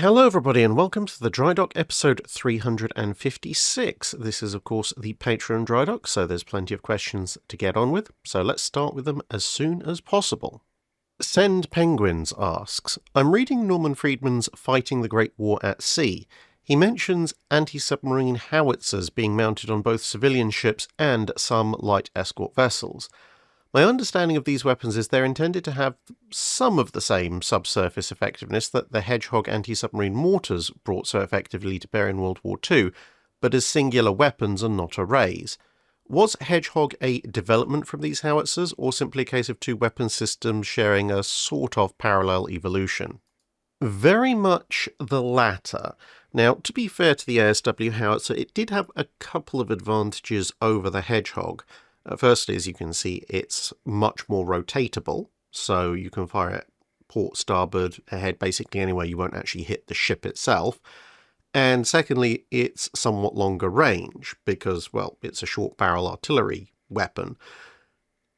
Hello everybody and welcome to the Drydock episode 356. This is of course the Patreon Drydock, so there's plenty of questions to get on with, so let's start with them as soon as possible. Send Penguins asks, I'm reading Norman Friedman's Fighting the Great War at Sea. He mentions anti-submarine howitzers being mounted on both civilian ships and some light escort vessels. My understanding of these weapons is they're intended to have some of the same subsurface effectiveness that the Hedgehog anti-submarine mortars brought so effectively to bear in World War II, but as singular weapons and not arrays. Was Hedgehog a development from these howitzers, or simply a case of two weapon systems sharing a sort of parallel evolution? Very much the latter. Now, to be fair to the ASW howitzer, it did have a couple of advantages over the Hedgehog. Firstly, as you can see, it's much more rotatable, so you can fire it port, starboard, ahead, basically anywhere. You won't actually hit the ship itself. And secondly, it's somewhat longer range because, well, it's a short barrel artillery weapon.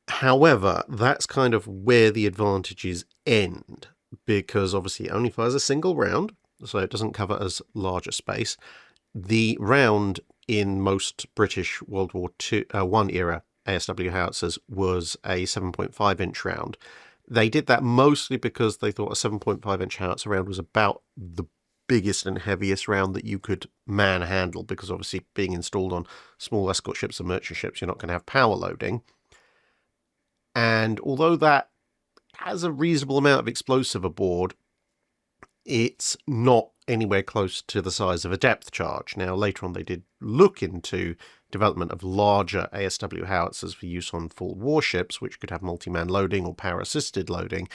However, that's kind of where the advantages end, because obviously it only fires a single round, so it doesn't cover as large a space. The round in most British World War I era ASW howitzers was a 7.5-inch round. They did that mostly because they thought a 7.5-inch howitzer round was about the biggest and heaviest round that you could manhandle, because obviously being installed on small escort ships and merchant ships, you're not going to have power loading. And although that has a reasonable amount of explosive aboard, it's not anywhere close to the size of a depth charge. Now, later on, they did look into development of larger ASW howitzers for use on full warships, which could have multi-man loading or power-assisted loading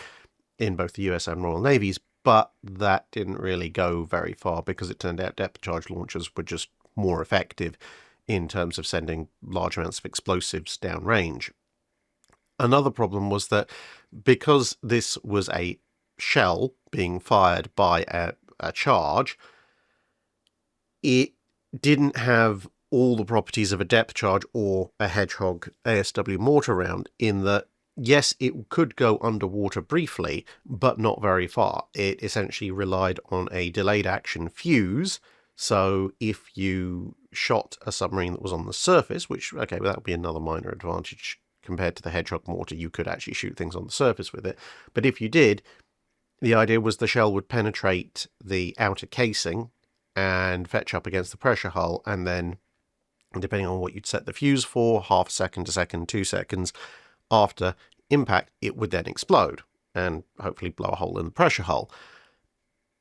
in both the US and Royal Navies, but that didn't really go very far because it turned out depth charge launchers were just more effective in terms of sending large amounts of explosives downrange. Another problem was that because this was a shell being fired by a charge, it didn't have all the properties of a depth charge or a Hedgehog ASW mortar round, in that, yes, it could go underwater briefly, but not very far. It essentially relied on a delayed action fuse, so if you shot a submarine that was on the surface, which, okay, well, that would be another minor advantage compared to the Hedgehog mortar, you could actually shoot things on the surface with it, but if you did, the idea was the shell would penetrate the outer casing and fetch up against the pressure hull, and then, depending on what you'd set the fuse for, half a second, a second, 2 seconds after impact, it would then explode and hopefully blow a hole in the pressure hull.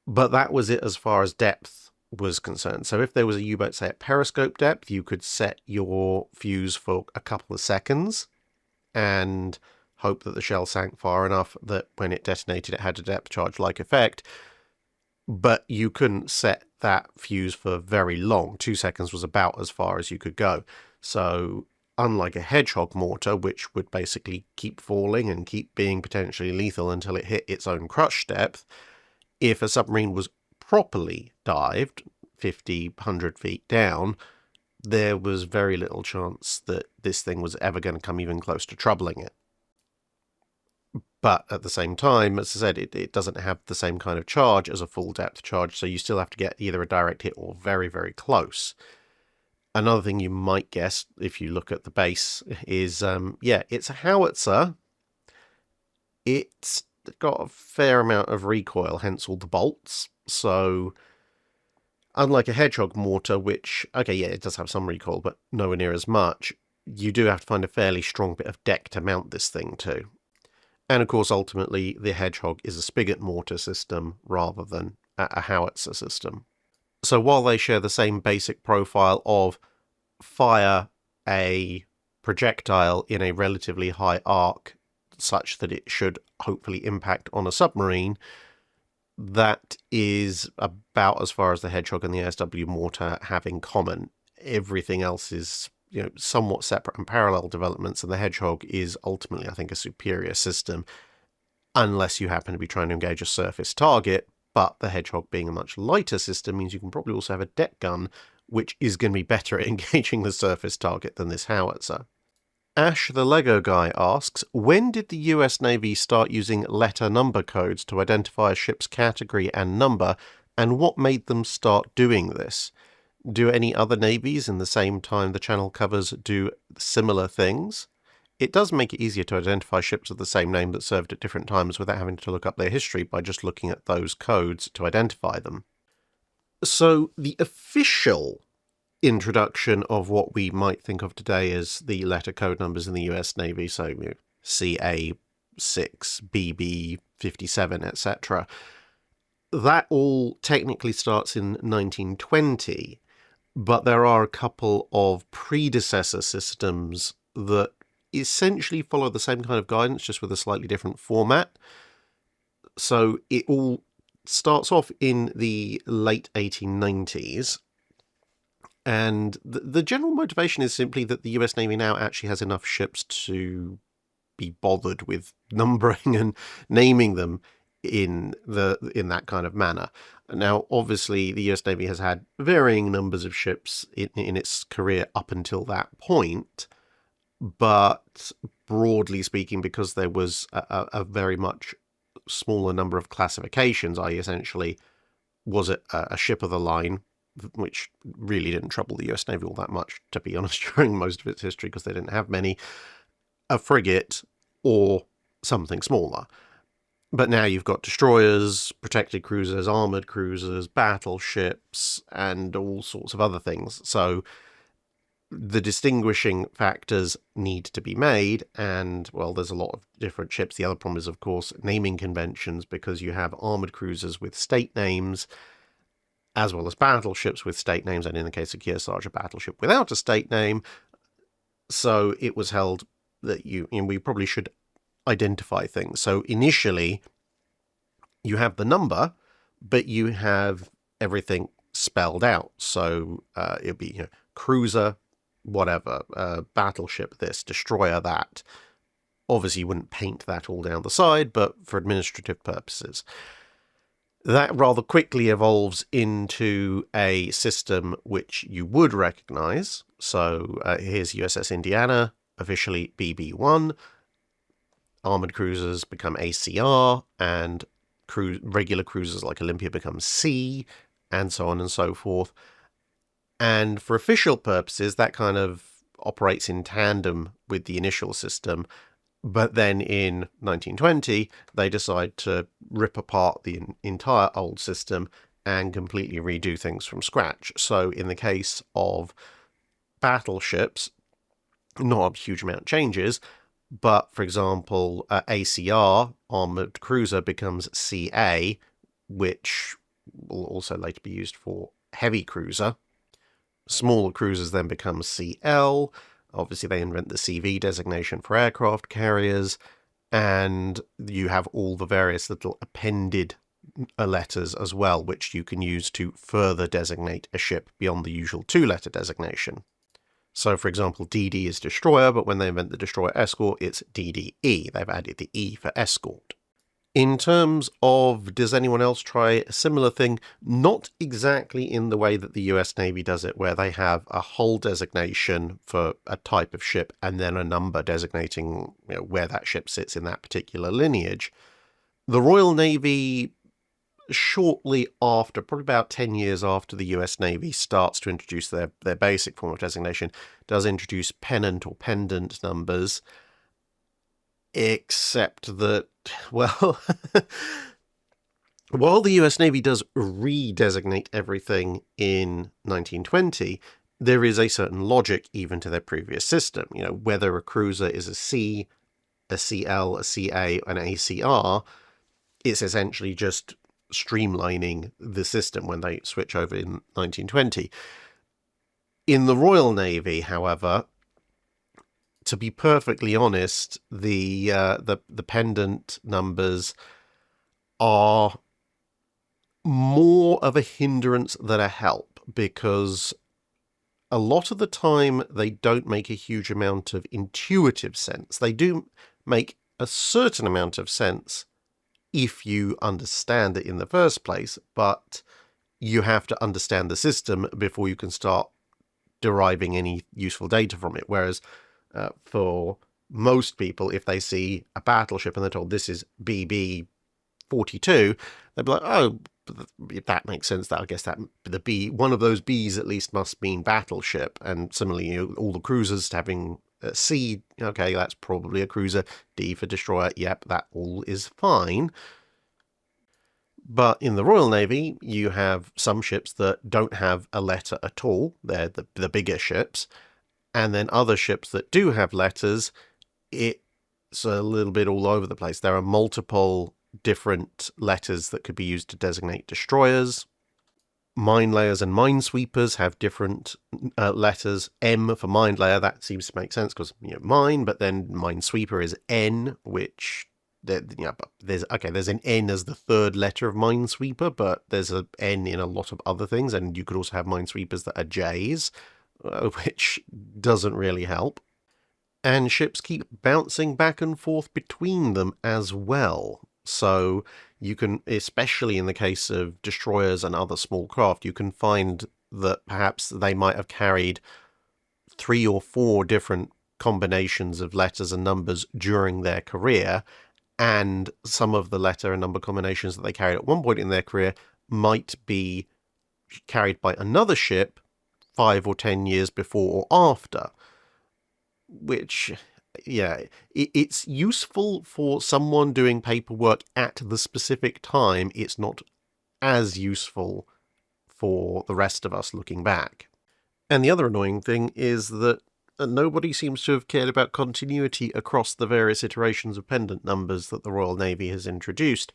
But that was it as far as depth was concerned. So if there was a U-boat, say, at periscope depth, you could set your fuse for a couple of seconds and hope that the shell sank far enough that when it detonated it had a depth charge-like effect, but you couldn't set that fuse for very long. 2 seconds was about as far as you could go. So unlike a Hedgehog mortar, which would basically keep falling and keep being potentially lethal until it hit its own crush depth, if a submarine was properly dived 50, 100 feet down, there was very little chance that this thing was ever going to come even close to troubling it. But at the same time, as I said, it doesn't have the same kind of charge as a full depth charge, so you still have to get either a direct hit or very, very close. Another thing you might guess, if you look at the base, is, it's a howitzer. It's got a fair amount of recoil, hence all the bolts. So, unlike a Hedgehog mortar, which, okay, yeah, it does have some recoil, but nowhere near as much, you do have to find a fairly strong bit of deck to mount this thing to. And of course, ultimately, the Hedgehog is a spigot mortar system rather than a howitzer system. So while they share the same basic profile of fire a projectile in a relatively high arc such that it should hopefully impact on a submarine, that is about as far as the Hedgehog and the ASW mortar have in common. Everything else is, somewhat separate and parallel developments, and the Hedgehog is ultimately, I think, a superior system, unless you happen to be trying to engage a surface target. But the Hedgehog being a much lighter system means you can probably also have a deck gun, which is going to be better at engaging the surface target than this howitzer. Ash the Lego Guy asks, when did the US Navy start using letter number codes to identify a ship's category and number, And what made them start doing this? Do any other navies in the same time the channel covers do similar things? It does make it easier to identify ships of the same name that served at different times without having to look up their history by just looking at those codes to identify them. So the official introduction of what we might think of today as the letter code numbers in the US Navy, so CA6, BB 57, etc., that all technically starts in 1920, but there are a couple of predecessor systems that essentially follow the same kind of guidance, just with a slightly different format. So it all starts off in the late 1890s, and the general motivation is simply that the US Navy now actually has enough ships to be bothered with numbering and naming them in that kind of manner. Now, obviously, the US Navy has had varying numbers of ships in its career up until that point, but broadly speaking, because there was a very much smaller number of classifications, i.e. essentially, was it a ship of the line, which really didn't trouble the US Navy all that much, to be honest, during most of its history, because they didn't have many, a frigate, or something smaller. But now you've got destroyers, protected cruisers, armoured cruisers, battleships, and all sorts of other things. So the distinguishing factors need to be made, and, well, there's a lot of different ships. The other problem is, of course, naming conventions, because you have armoured cruisers with state names, as well as battleships with state names, and in the case of Kearsarge, a battleship without a state name. So it was held that we probably should identify things. So initially, you have the number, but you have everything spelled out. So it'd be cruiser, whatever, battleship this, destroyer that. Obviously, you wouldn't paint that all down the side, but for administrative purposes. That rather quickly evolves into a system which you would recognize. So here's USS Indiana, officially BB1. Armoured cruisers become ACR, and regular cruisers like Olympia become C, and so on and so forth. And for official purposes, that kind of operates in tandem with the initial system. But then in 1920, they decide to rip apart the entire old system and completely redo things from scratch. So in the case of battleships, not a huge amount changes, but, for example, ACR, armoured cruiser, becomes CA, which will also later be used for heavy cruiser. Smaller cruisers then become CL. Obviously, they invent the CV designation for aircraft carriers, and you have all the various little appended letters as well, which you can use to further designate a ship beyond the usual two-letter designation. So, for example, DD is destroyer, but when they invent the destroyer escort, it's DDE. They've added the E for escort. In terms of, does anyone else try a similar thing? Not exactly in the way that the US Navy does it, where they have a whole designation for a type of ship and then a number designating where that ship sits in that particular lineage. The Royal Navy, shortly after, probably about 10 years after the US Navy starts to introduce their basic form of designation, does introduce pennant or pendant numbers, except that, well, while the US Navy does redesignate everything in 1920, there is a certain logic even to their previous system. Whether a cruiser is a C, a CL, a CA, an ACR, it's essentially just streamlining the system when they switch over in 1920. In the Royal Navy, however, to be perfectly honest, the pendant numbers are more of a hindrance than a help, because a lot of the time they don't make a huge amount of intuitive sense. They do make a certain amount of sense if you understand it in the first place, but you have to understand the system before you can start deriving any useful data from it. Whereas for most people, if they see a battleship and they're told this is BB 42, they'll be like, oh, that makes sense. That I guess that the B, one of those Bs at least must mean battleship, and similarly, all the cruisers having C. Okay, that's probably a cruiser. D for destroyer. Yep, that all is fine. But in the Royal Navy, you have some ships that don't have a letter at all. They're the bigger ships. And then other ships that do have letters, it's a little bit all over the place. There are multiple different letters that could be used to designate destroyers. Mine layers and minesweepers have different letters. M for mine layer, that seems to make sense because, mine, but then minesweeper is N, which... there's an N as the third letter of minesweeper, but there's an N in a lot of other things, and you could also have minesweepers that are J's, which doesn't really help. And ships keep bouncing back and forth between them as well. So you can, especially in the case of destroyers and other small craft, you can find that perhaps they might have carried 3 or 4 different combinations of letters and numbers during their career, and some of the letter and number combinations that they carried at one point in their career might be carried by another ship 5 or 10 years before or after. Which, it's useful for someone doing paperwork at the specific time. It's not as useful for the rest of us looking back. And the other annoying thing is that nobody seems to have cared about continuity across the various iterations of pendant numbers that the Royal Navy has introduced.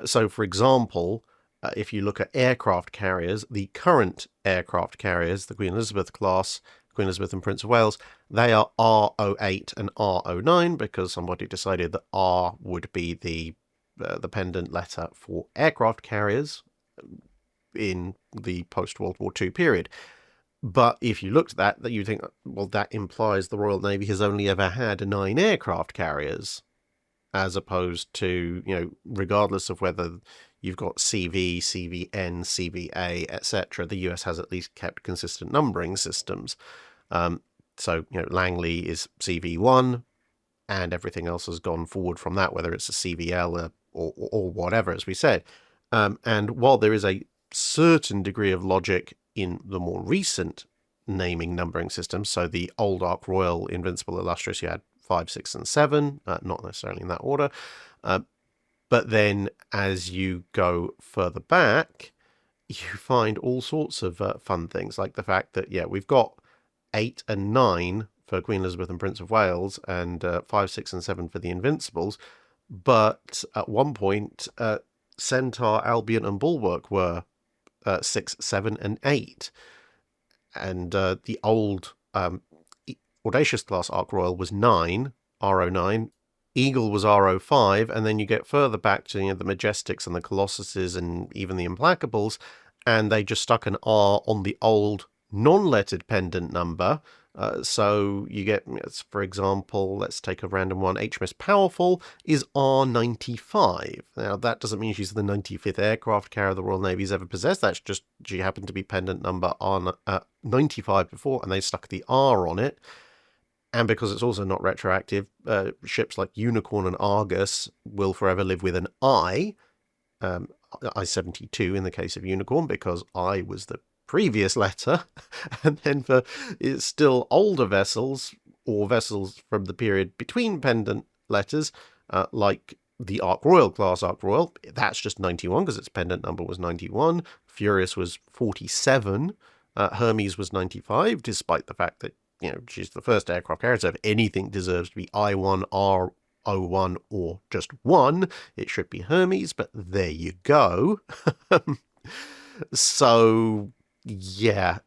So, for example, if you look at aircraft carriers, the current aircraft carriers, the Queen Elizabeth class, Queen Elizabeth and Prince of Wales, they are R08 and R09 because somebody decided that R would be the pendant letter for aircraft carriers in the post-World War II period. But if you looked at that, you think, well, that implies the Royal Navy has only ever had 9 aircraft carriers, as opposed to, regardless of whether you've got CV, CVN, CVA, etc., the US has at least kept consistent numbering systems. So, Langley is CV1, and everything else has gone forward from that, whether it's a CVL or whatever, as we said. And while there is a certain degree of logic in the more recent naming numbering systems, so the old Ark Royal, Invincible, Illustrious, you had 5, 6, and 7, not necessarily in that order. But then as you go further back, you find all sorts of fun things, like the fact that, we've got 8 and 9 for Queen Elizabeth and Prince of Wales, and 5, 6, and 7 for the Invincibles. But at one point, Centaur, Albion, and Bulwark were 6, 7, and 8. And the old Audacious class Ark Royal was 9, R09. Eagle was R05, and then you get further back to the Majestics and the Colossuses and even the Implacables, and they just stuck an R on the old non-lettered pendant number. So you get, for example, let's take a random one, HMS Powerful is R95. Now, that doesn't mean she's the 95th aircraft carrier the Royal Navy's ever possessed. That's just she happened to be pendant number R95 before, and they stuck the R on it. And because it's also not retroactive, ships like Unicorn and Argus will forever live with an I, I-72 in the case of Unicorn, because I was the previous letter. And then for still older vessels, or vessels from the period between pendant letters, like the Ark Royal class Ark Royal, that's just 91 because its pendant number was 91. Furious was 47. Hermes was 95, despite the fact that she's the first aircraft carrier, so if anything deserves to be I1, R01, or just 1, it should be Hermes, but there you go. So, the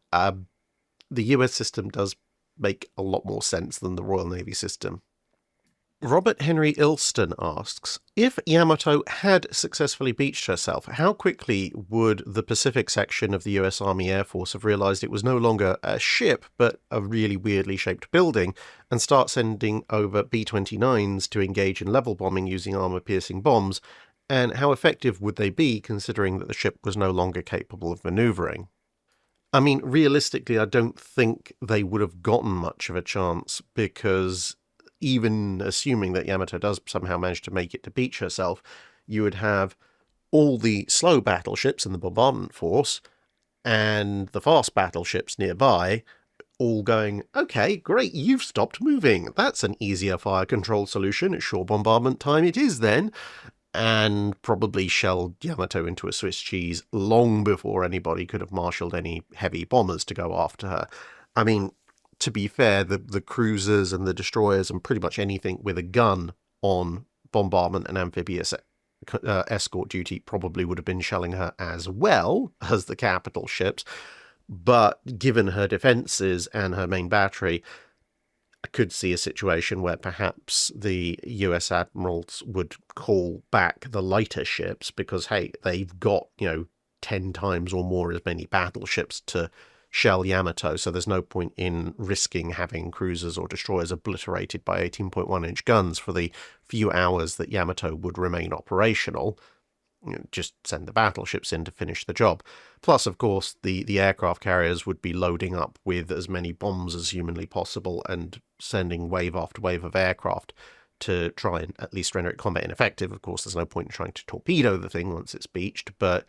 US system does make a lot more sense than the Royal Navy system. Robert Henry Ilston asks, if Yamato had successfully beached herself, how quickly would the Pacific section of the US Army Air Force have realized it was no longer a ship, but a really weirdly shaped building, and start sending over B-29s to engage in level bombing using armor-piercing bombs? And how effective would they be, considering that the ship was no longer capable of maneuvering? I mean, realistically, I don't think they would have gotten much of a chance, because even assuming that Yamato does somehow manage to make it to beach herself, you would have all the slow battleships in the bombardment force and the fast battleships nearby all going, okay, great, you've stopped moving. That's an easier fire control solution at shore bombardment time it is then. And probably shelled Yamato into a Swiss cheese long before anybody could have marshalled any heavy bombers to go after her. I mean, to be fair, the cruisers and the destroyers and pretty much anything with a gun on bombardment and amphibious escort duty probably would have been shelling her as well as the capital ships. But given her defences and her main battery, I could see a situation where perhaps the US Admirals would call back the lighter ships because, hey, they've got, 10 times or more as many battleships to shell Yamato, so there's no point in risking having cruisers or destroyers obliterated by 18.1-inch guns for the few hours that Yamato would remain operational. Just send the battleships in to finish the job. Plus, of course, the aircraft carriers would be loading up with as many bombs as humanly possible and sending wave after wave of aircraft to try and at least render it combat ineffective. Of course, there's no point in trying to torpedo the thing once it's beached, but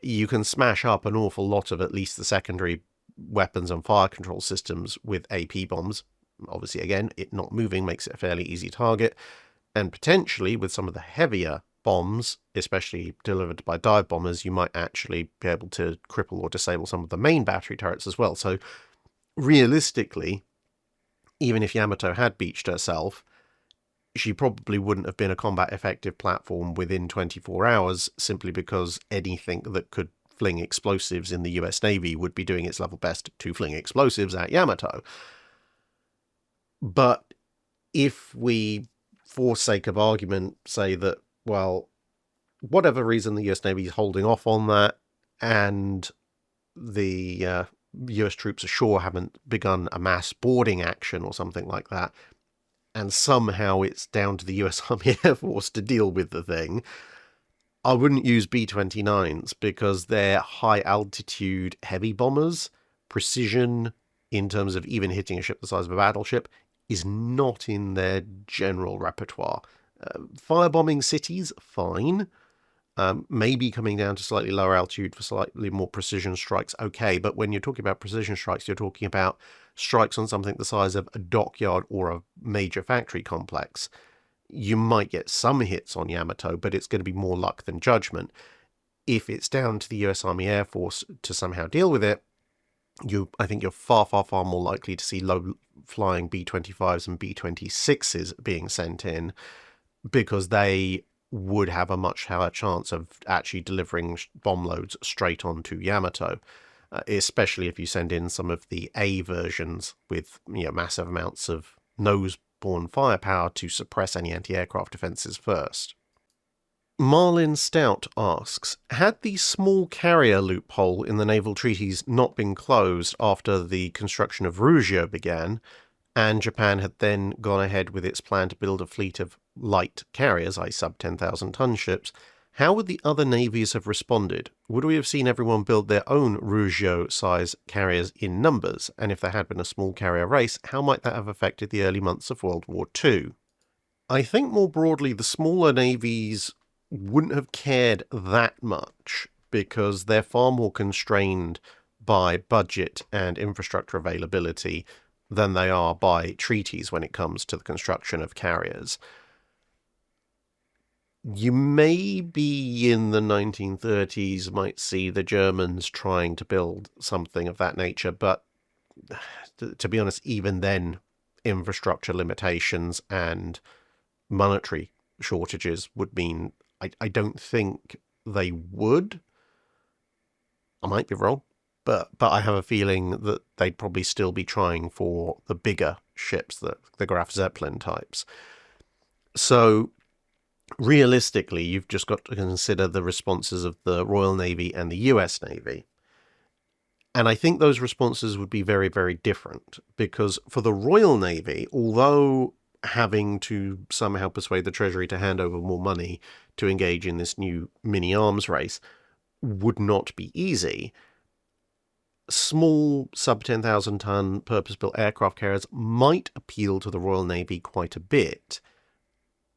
you can smash up an awful lot of at least the secondary weapons and fire control systems with AP bombs. Obviously, again, it not moving makes it a fairly easy target, and potentially with some of the heavier bombs, especially delivered by dive bombers, you might actually be able to cripple or disable some of the main battery turrets as well. So realistically, even if Yamato had beached herself, she probably wouldn't have been a combat effective platform within 24 hours simply because anything that could fling explosives in the US Navy would be doing its level best to fling explosives at Yamato. But if we, for sake of argument, say that, well, whatever reason the US Navy is holding off on that, and the US troops ashore haven't begun a mass boarding action or something like that, and somehow it's down to the US Army Air Force to deal with the thing, I wouldn't use B-29s because they're high-altitude heavy bombers. Precision, in terms of even hitting a ship the size of a battleship, is not in their general repertoire. Firebombing cities, fine. Maybe coming down to slightly lower altitude for slightly more precision strikes, okay. But when you're talking about precision strikes, you're talking about strikes on something the size of a dockyard or a major factory complex. You might get some hits on Yamato, but it's going to be more luck than judgment. If it's down to the US Army Air Force to somehow deal with it, I think you're far, far, far more likely to see low-flying B-25s and B-26s being sent in, because they would have a much higher chance of actually delivering bomb loads straight onto Yamato, especially if you send in some of the A versions with massive amounts of nose-borne firepower to suppress any anti-aircraft defences first. Marlin Stout asks, had the small carrier loophole in the naval treaties not been closed after the construction of Ruggiero began, and Japan had then gone ahead with its plan to build a fleet of light carriers, i.e. sub-10,000-ton ships, how would the other navies have responded? Would we have seen everyone build their own Ruggiero-size carriers in numbers? And if there had been a small carrier race, how might that have affected the early months of World War II? I think more broadly, the smaller navies wouldn't have cared that much because they're far more constrained by budget and infrastructure availability than they are by treaties when it comes to the construction of carriers. You maybe in the 1930s might see the Germans trying to build something of that nature, but to be honest, even then, infrastructure limitations and monetary shortages would mean I don't think they would. I might be wrong, but I have a feeling that they'd probably still be trying for the bigger ships, the Graf Zeppelin types. So realistically, you've just got to consider the responses of the Royal Navy and the US Navy. And I think those responses would be very, very different, because for the Royal Navy, although having to somehow persuade the Treasury to hand over more money to engage in this new mini-arms race would not be easy, small sub-10,000-ton purpose-built aircraft carriers might appeal to the Royal Navy quite a bit,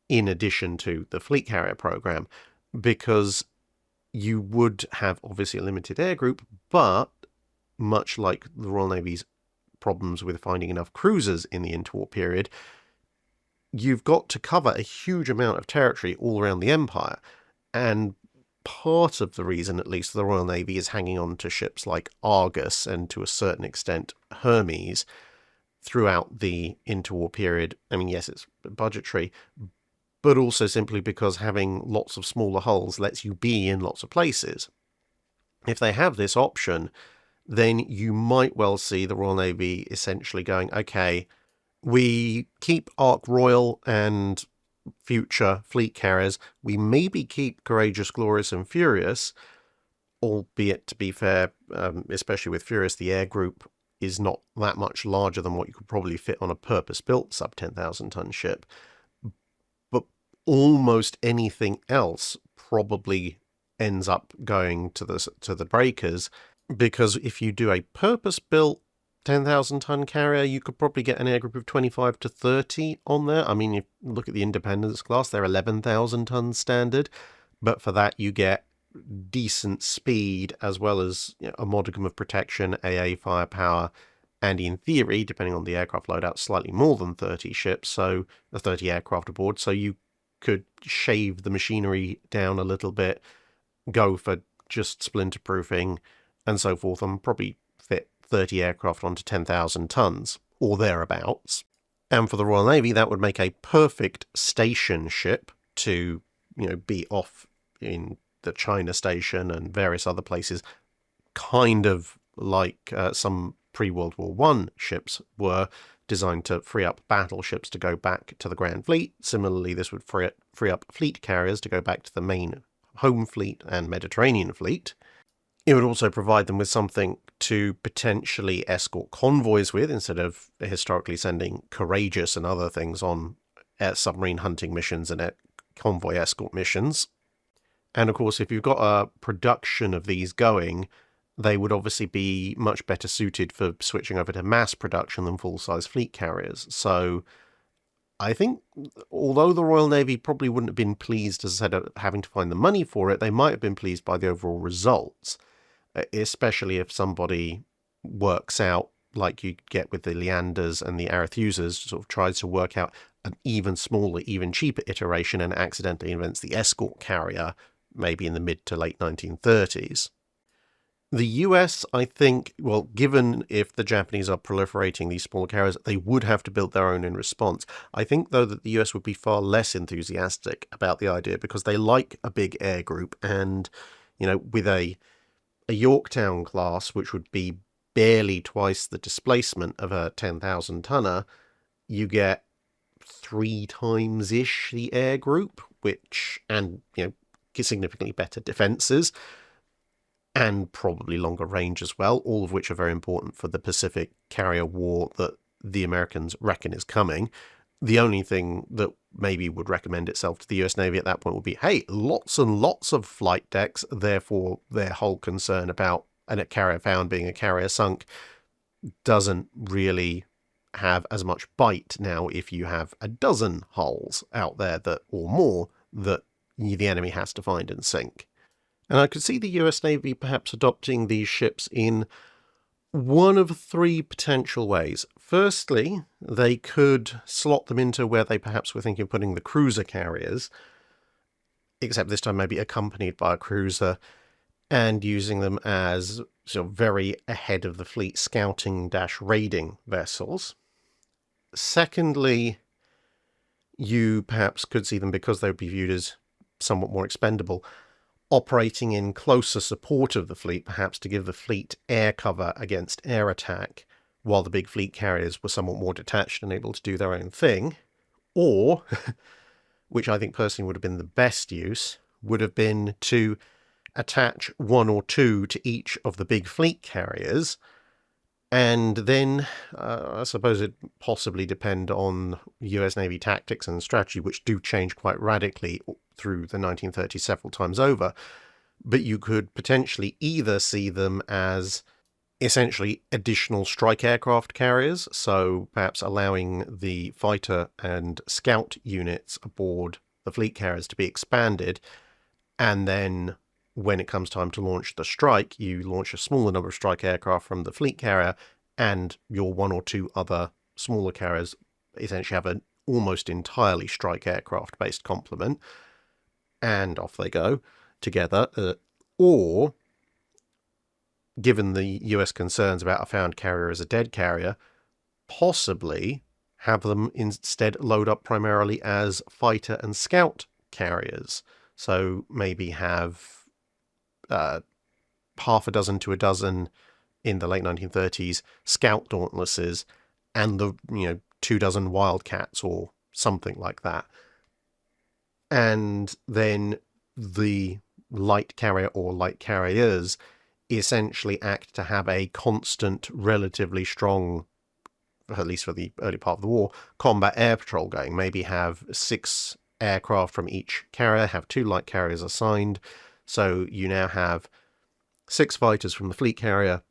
in addition to the fleet carrier program, because you would have obviously a limited air group, but much like the Royal Navy's problems with finding enough cruisers in the interwar period, you've got to cover a huge amount of territory all around the Empire. And part of the reason, at least, the Royal Navy is hanging on to ships like Argus and to a certain extent Hermes throughout the interwar period. I mean, yes, it's budgetary, but also simply because having lots of smaller hulls lets you be in lots of places. If they have this option, then you might well see the Royal Navy essentially going, okay, we keep Ark Royal and future fleet carriers, we maybe keep Courageous, Glorious and Furious, albeit, to be fair, especially with Furious, the air group is not that much larger than what you could probably fit on a purpose-built sub-10,000 ton ship. But almost anything else probably ends up going to the breakers, because if you do a purpose-built 10,000 ton carrier, you could probably get an air group of 25 to 30 on there. I mean, you look at the Independence class, they're 11,000 tons standard, but for that you get decent speed as well as, you know, a modicum of protection, AA firepower, and in theory, depending on the aircraft loadout, slightly more than 30 ships, so 30 aircraft aboard, so you could shave the machinery down a little bit, go for just splinter proofing and so forth, and probably fit 30 aircraft onto 10,000 tons or thereabouts. And for the Royal Navy, that would make a perfect station ship to, you know, be off in the China Station and various other places, kind of like some pre-World War I ships were, designed to free up battleships to go back to the Grand Fleet. Similarly, this would free up fleet carriers to go back to the main home fleet and Mediterranean fleet. It would also provide them with something to potentially escort convoys with, instead of historically sending Courageous and other things on submarine hunting missions and convoy escort missions. And of course, if you've got a production of these going, they would obviously be much better suited for switching over to mass production than full-size fleet carriers. So I think, although the Royal Navy probably wouldn't have been pleased, as I said, having to find the money for it, they might have been pleased by the overall results, especially if somebody works out, like you get with the Leanders and the Arethuses, sort of tries to work out an even smaller, even cheaper iteration and accidentally invents the escort carrier, maybe in the mid to late 1930s. The US, I think, well, given if the Japanese are proliferating these smaller carriers, they would have to build their own in response. I think, though, that the US would be far less enthusiastic about the idea because they like a big air group, and, you know, with a Yorktown class, which would be barely twice the displacement of a 10,000 tonner, you get 3 times-ish the air group, and, you know, significantly better defences, and probably longer range as well, all of which are very important for the Pacific carrier war that the Americans reckon is coming. The only thing that maybe would recommend itself to the US Navy at that point would be, hey, lots and lots of flight decks, therefore their whole concern about a carrier found being a carrier sunk doesn't really have as much bite now if you have a dozen hulls out there or more that the enemy has to find and sink. And I could see the US Navy perhaps adopting these ships in one of 3 potential ways. Firstly, they could slot them into where they perhaps were thinking of putting the cruiser carriers, except this time maybe accompanied by a cruiser, and using them as sort of very ahead of the fleet scouting-raiding vessels. Secondly, you perhaps could see them, because they would be viewed as somewhat more expendable, operating in closer support of the fleet, perhaps to give the fleet air cover against air attack, while the big fleet carriers were somewhat more detached and able to do their own thing. Or, which I think personally would have been the best use, would have been to attach 1 or 2 to each of the big fleet carriers, and then I suppose it possibly depend on US Navy tactics and strategy, which do change quite radically through the 1930s several times over, but you could potentially either see them as essentially additional strike aircraft carriers, so perhaps allowing the fighter and scout units aboard the fleet carriers to be expanded, and then when it comes time to launch the strike, you launch a smaller number of strike aircraft from the fleet carrier, and your one or two other smaller carriers essentially have an almost entirely strike aircraft-based complement, and off they go together. Or, given the US concerns about a found carrier as a dead carrier, possibly have them instead load up primarily as fighter and scout carriers. So maybe have half a dozen to a dozen in the late 1930s scout Dauntlesses and the 24 Wildcats or something like that. And then the light carrier or light carriers essentially act to have a constant, relatively strong, at least for the early part of the war, combat air patrol going. Maybe have 6 aircraft from each carrier, have 2 light carriers assigned. So you now have 6 fighters from the fleet carrier,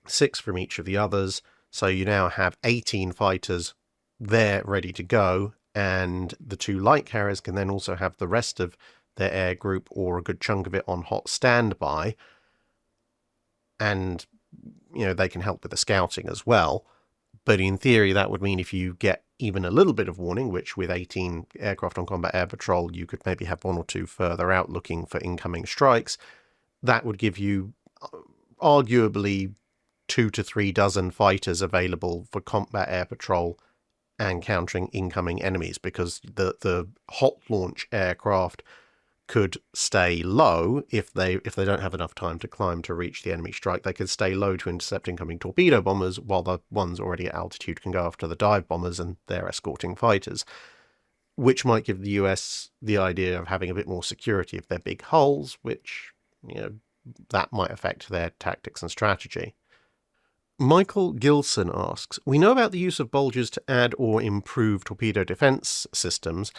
6 from each of the others. So you now have 18 fighters there ready to go, and the 2 light carriers can then also have the rest of their air group or a good chunk of it on hot standby. And, they can help with the scouting as well. But in theory, that would mean if you get even a little bit of warning, which with 18 aircraft on combat air patrol, you could maybe have 1 or 2 further out looking for incoming strikes, that would give you arguably 2 to 3 dozen fighters available for combat air patrol and countering incoming enemies, because the hot launch aircraft could stay low if they don't have enough time to climb to reach the enemy strike. They could stay low to intercept incoming torpedo bombers, while the ones already at altitude can go after the dive bombers and their escorting fighters, which might give the US the idea of having a bit more security of their big hulls, which, that might affect their tactics and strategy. Michael Gilson asks, we know about the use of bulges to add or improve torpedo defense systems,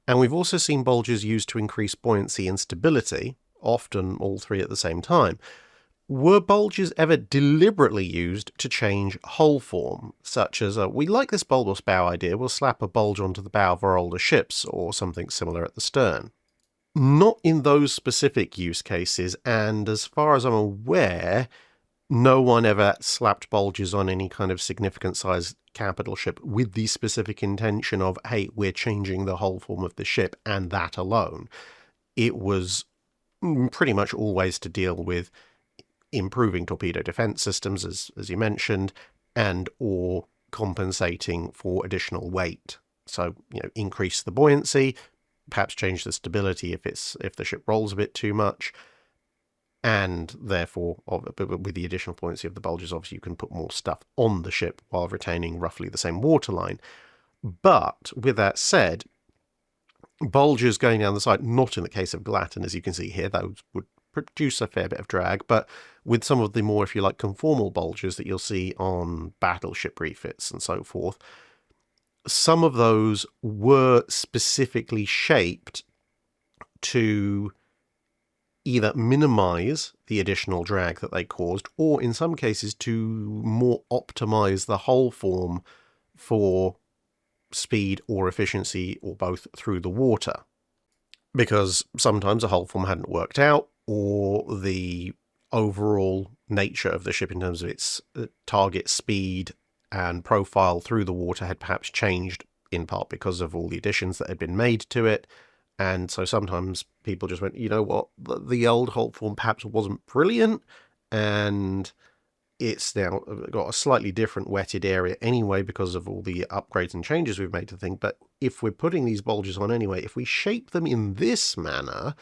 and we've also seen bulges used to increase buoyancy and stability, often all 3 at the same time. Were bulges ever deliberately used to change hull form, such as we like this bulbous bow idea, we'll slap a bulge onto the bow of our older ships, or something similar at the stern? Not in those specific use cases, and as far as I'm aware, no one ever slapped bulges on any kind of significant size capital ship with the specific intention of, hey, we're changing the hull form of the ship, and that alone. It was pretty much always to deal with improving torpedo defense systems, as you mentioned, and or compensating for additional weight. So, increase the buoyancy, perhaps change the stability if the ship rolls a bit too much. And therefore, with the additional buoyancy of the bulges, obviously you can put more stuff on the ship while retaining roughly the same waterline. But with that said, bulges going down the side, not in the case of Glatten, as you can see here, those would produce a fair bit of drag, but with some of the more, if you like, conformal bulges that you'll see on battleship refits and so forth, some of those were specifically shaped to either minimize the additional drag that they caused, or in some cases to more optimize the hull form for speed or efficiency, or both, through the water. Because sometimes a hull form hadn't worked out, or the overall nature of the ship in terms of its target speed and profile through the water had perhaps changed, in part because of all the additions that had been made to it. And so sometimes people just went, you know what, the old hull form perhaps wasn't brilliant, and it's now got a slightly different wetted area anyway because of all the upgrades and changes we've made to the thing. But if we're putting these bulges on anyway, if we shape them in this manner,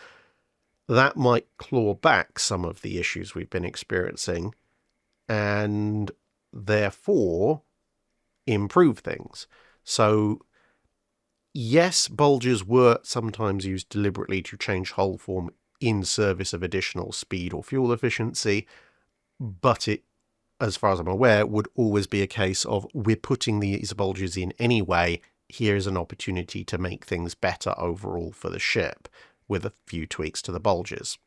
that might claw back some of the issues we've been experiencing, and therefore improve things. So yes, bulges were sometimes used deliberately to change hull form in service of additional speed or fuel efficiency, but it, as far as I'm aware, would always be a case of, we're putting these bulges in anyway, here's an opportunity to make things better overall for the ship, with a few tweaks to the bulges.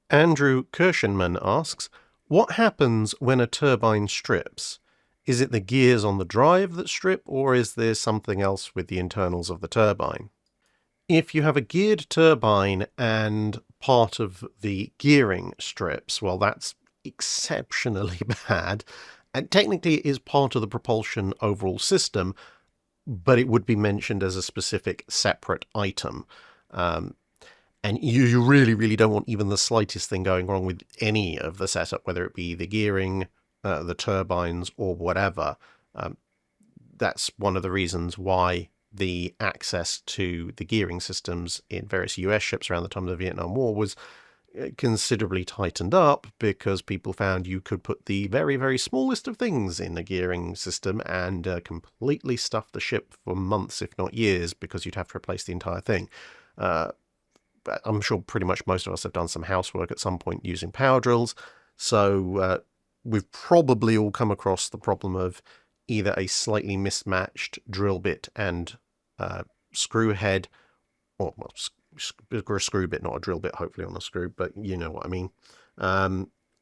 Andrew Kirshenman asks, what happens when a turbine strips? Is it the gears on the drive that strip, or is there something else with the internals of the turbine? If you have a geared turbine and part of the gearing strips, well, that's exceptionally bad. And technically it is part of the propulsion overall system, but it would be mentioned as a specific separate item. And you really, really don't want even the slightest thing going wrong with any of the setup, whether it be the gearing, the turbines, or whatever. That's one of the reasons why the access to the gearing systems in various US ships around the time of the Vietnam War was considerably tightened up, because people found you could put the very, very smallest of things in the gearing system and completely stuff the ship for months, if not years, because you'd have to replace the entire thing. But I'm sure pretty much most of us have done some housework at some point using power drills, so we've probably all come across the problem of either a slightly mismatched drill bit and screw head, or well, a screw bit, not a drill bit, hopefully on a screw, but you know what I mean,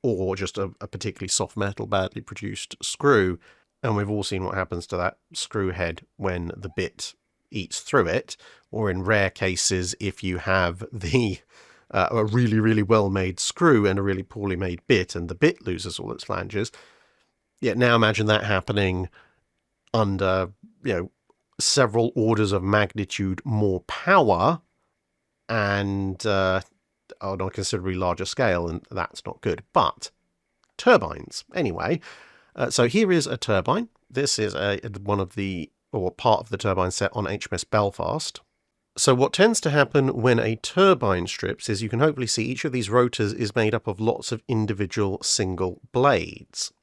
or just a particularly soft metal, badly produced screw, and we've all seen what happens to that screw head when the bit eats through it, or in rare cases, if you have the a really, really well-made screw and a really poorly made bit, and the bit loses all its flanges. Yeah, now imagine that happening under, several orders of magnitude more power and on a considerably larger scale, and that's not good. But turbines, anyway. So here is a turbine. This is part of the turbine set on HMS Belfast. So what tends to happen when a turbine strips is you can hopefully see each of these rotors is made up of lots of individual single blades.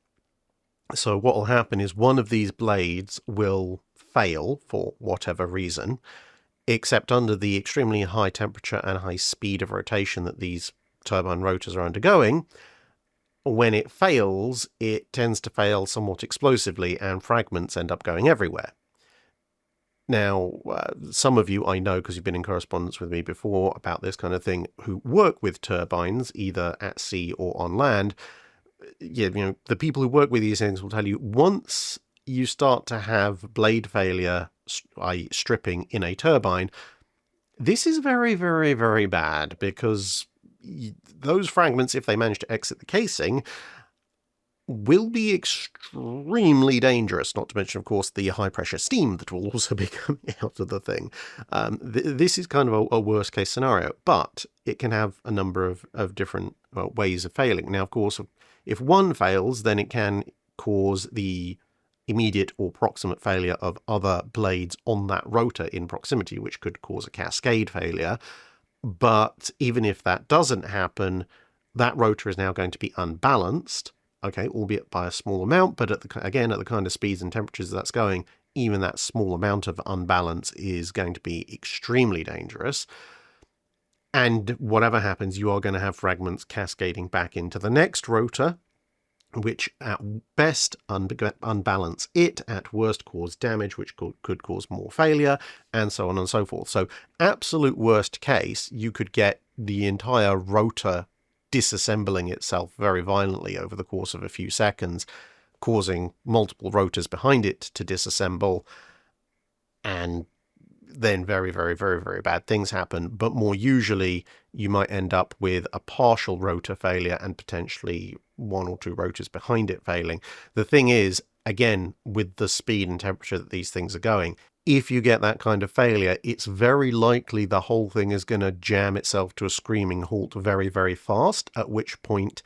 So what will happen is one of these blades will fail for whatever reason, except under the extremely high temperature and high speed of rotation that these turbine rotors are undergoing. When it fails, it tends to fail somewhat explosively, and fragments end up going everywhere. Now, some of you I know, because you've been in correspondence with me before about this kind of thing, who work with turbines, either at sea or on land. The people who work with these things will tell you, once you start to have blade failure, i.e. stripping in a turbine, this is very, very, very bad, because those fragments, if they manage to exit the casing, will be extremely dangerous, not to mention, of course, the high-pressure steam that will also be coming out of the thing. This is kind of a worst-case scenario, but it can have a number of different ways of failing. Now, of course, if one fails, then it can cause the immediate or proximate failure of other blades on that rotor in proximity, which could cause a cascade failure. But even if that doesn't happen, that rotor is now going to be unbalanced, okay, albeit by a small amount, but at the kind of speeds and temperatures that's going, even that small amount of unbalance is going to be extremely dangerous. And whatever happens, you are going to have fragments cascading back into the next rotor, which at best unbalance it, at worst cause damage, which could cause more failure, and so on and so forth. So absolute worst case, you could get the entire rotor disassembling itself very violently over the course of a few seconds, causing multiple rotors behind it to disassemble, and then very, very, very, very bad things happen. But more usually, you might end up with a partial rotor failure and potentially one or two rotors behind it failing. The thing is, again, with the speed and temperature that these things are going, if you get that kind of failure, it's very likely the whole thing is going to jam itself to a screaming halt very, very fast, at which point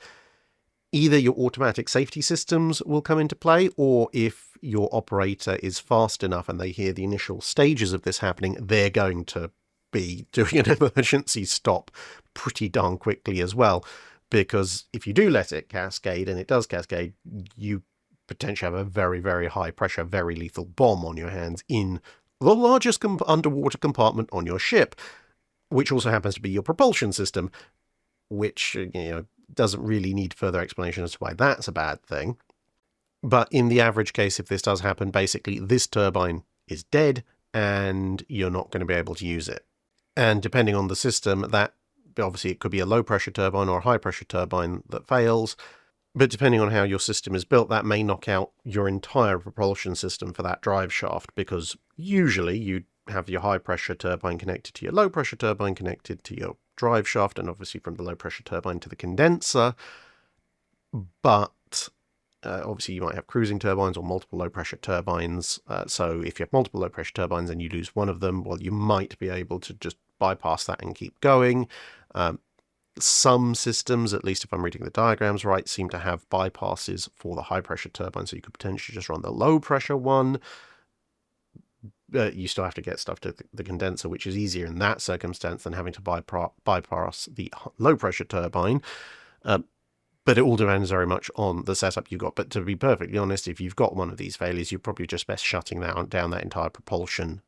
either your automatic safety systems will come into play, or if your operator is fast enough and they hear the initial stages of this happening, they're going to be doing an emergency stop pretty darn quickly as well. Because if you do let it cascade, and it does cascade, you potentially have a very, very high pressure, very lethal bomb on your hands in the largest underwater compartment on your ship, which also happens to be your propulsion system, which, doesn't really need further explanation as to why that's a bad thing. But in the average case, if this does happen, basically this turbine is dead and you're not going to be able to use it. And depending on the system, that obviously it could be a low pressure turbine or a high pressure turbine that fails. But depending on how your system is built, that may knock out your entire propulsion system for that drive shaft, because usually you'd have your high pressure turbine connected to your low pressure turbine connected to your drive shaft, and obviously from the low pressure turbine to the condenser. But obviously you might have cruising turbines or multiple low pressure turbines. So if you have multiple low pressure turbines and you lose one of them, well, you might be able to just bypass that and keep going. Some systems, at least if I'm reading the diagrams right, seem to have bypasses for the high pressure turbine, so you could potentially just run the low pressure one. You still have to get stuff to the condenser, which is easier in that circumstance than having to bypass the low pressure turbine. But it all depends very much on the setup you've got. But to be perfectly honest, if you've got one of these failures, you're probably just best shutting down that entire propulsion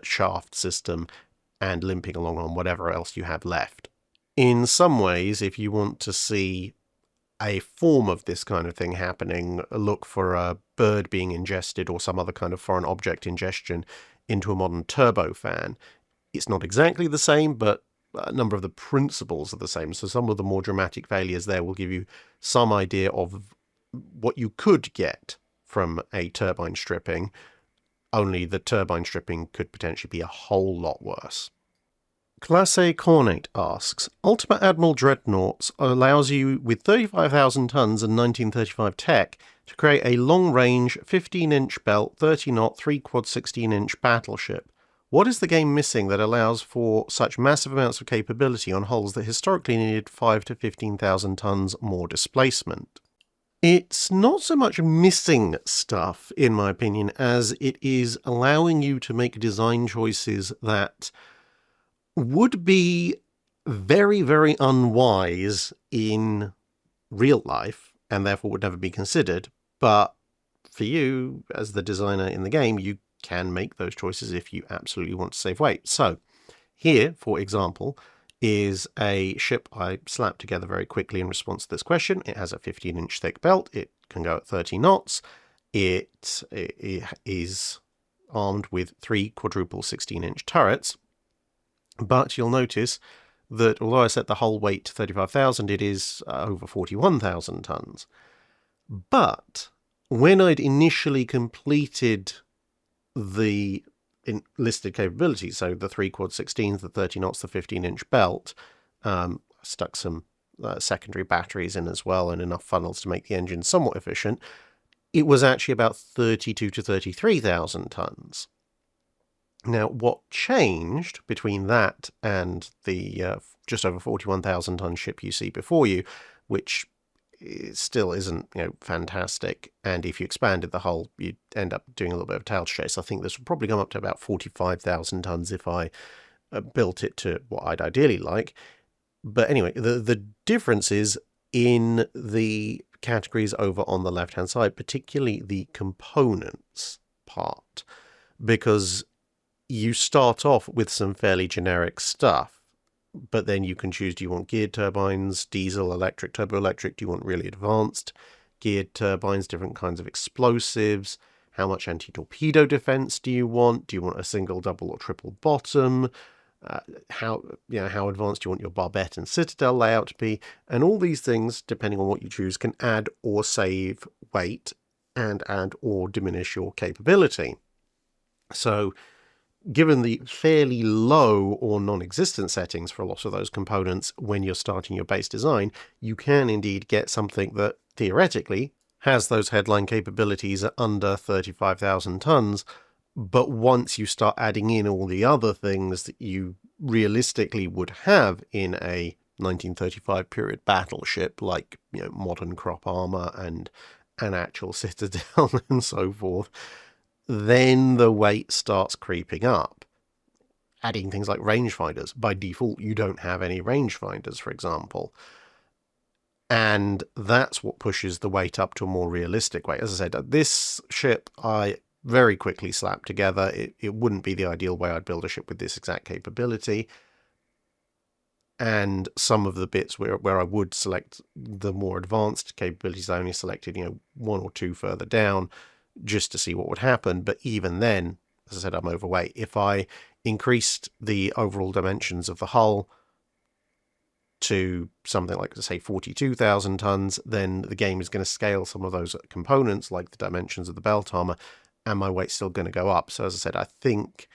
shaft system and limping along on whatever else you have left. In some ways, if you want to see a form of this kind of thing happening, look for a bird being ingested or some other kind of foreign object ingestion into a modern turbofan. It's not exactly the same, but a number of the principles are the same. So some of the more dramatic failures there will give you some idea of what you could get from a turbine stripping, only the turbine stripping could potentially be a whole lot worse. Classe Cornate asks, Ultimate Admiral Dreadnoughts allows you, with 35,000 tons and 1935 tech, to create a long-range, 15-inch belt, 30-knot, 3-quad 16-inch battleship. What is the game missing that allows for such massive amounts of capability on hulls that historically needed 5 to 15,000 tons more displacement? It's not so much missing stuff, in my opinion, as it is allowing you to make design choices that would be very, very unwise in real life, and therefore would never be considered. But for you, as the designer in the game, you can make those choices if you absolutely want to save weight. So here, for example, is a ship I slapped together very quickly in response to this question. It has a 15-inch thick belt. It can go at 30 knots. It is armed with 3 quadruple 16-inch turrets. But you'll notice that although I set the hull weight to 35,000, it is over 41,000 tons. But when I'd initially completed the listed capabilities, so the 3 quad 16s, the 30 knots, the 15-inch belt, stuck some secondary batteries in as well and enough funnels to make the engine somewhat efficient, it was actually about 32 to 33,000 tons. Now, what changed between that and the just over 41,000 ton ship you see before you, which still isn't fantastic, and if you expanded the hull, you'd end up doing a little bit of tail chase. I think this would probably come up to about 45,000 tons if I built it to what I'd ideally like. But anyway, the difference is in the categories over on the left-hand side, particularly the components part, because you start off with some fairly generic stuff, but then you can choose, do you want geared turbines, diesel, electric, turboelectric, do you want really advanced geared turbines, different kinds of explosives, how much anti-torpedo defense do you want a single, double or triple bottom, how advanced do you want your barbette and citadel layout to be, and all these things, depending on what you choose, can add or save weight and add or diminish your capability. So given the fairly low or non-existent settings for a lot of those components when you're starting your base design, you can indeed get something that theoretically has those headline capabilities at under 35,000 tons, but once you start adding in all the other things that you realistically would have in a 1935 period battleship, like modern crop armor and an actual citadel and so forth, then the weight starts creeping up. Adding things like rangefinders. By default, you don't have any rangefinders, for example. And that's what pushes the weight up to a more realistic weight. As I said, this ship I very quickly slapped together. It wouldn't be the ideal way I'd build a ship with this exact capability. And some of the bits where I would select the more advanced capabilities, I only selected, 1 or 2 further down, just to see what would happen. But even then, as I said, I'm overweight. If I increased the overall dimensions of the hull to something like, say, 42,000 tons, then the game is going to scale some of those components, like the dimensions of the belt armor, and my weight's still going to go up. So as I said, I think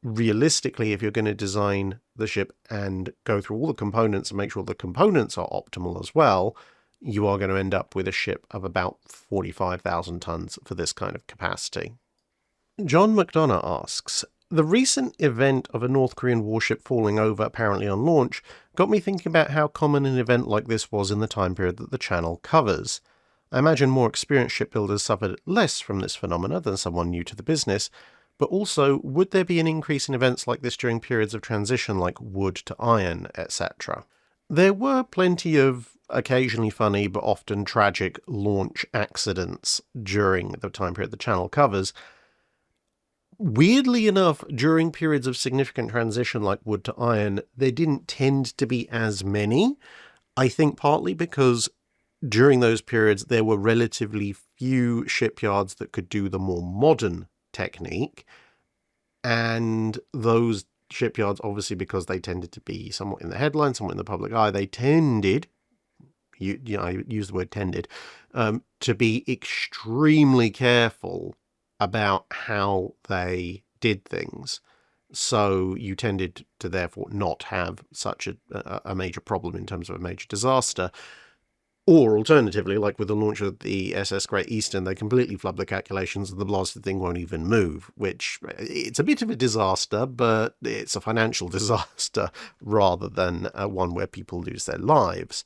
realistically, if you're going to design the ship and go through all the components and make sure the components are optimal as well, you are going to end up with a ship of about 45,000 tons for this kind of capacity. John McDonough asks, the recent event of a North Korean warship falling over apparently on launch got me thinking about how common an event like this was in the time period that the channel covers. I imagine more experienced shipbuilders suffered less from this phenomena than someone new to the business, but also, would there be an increase in events like this during periods of transition like wood to iron, etc.? There were plenty of occasionally funny but often tragic launch accidents during the time period the channel covers. Weirdly enough, during periods of significant transition like wood to iron, there didn't tend to be as many. I think partly because during those periods there were relatively few shipyards that could do the more modern technique, and those shipyards, obviously because they tended to be somewhat in the headlines, somewhat in the public eye, they tended, I use the word tended, to be extremely careful about how they did things. So you tended to therefore not have such a major problem in terms of a major disaster. Or alternatively, like with the launch of the SS Great Eastern, they completely flub the calculations and the blasted thing won't even move, which it's a bit of a disaster, but it's a financial disaster rather than one where people lose their lives.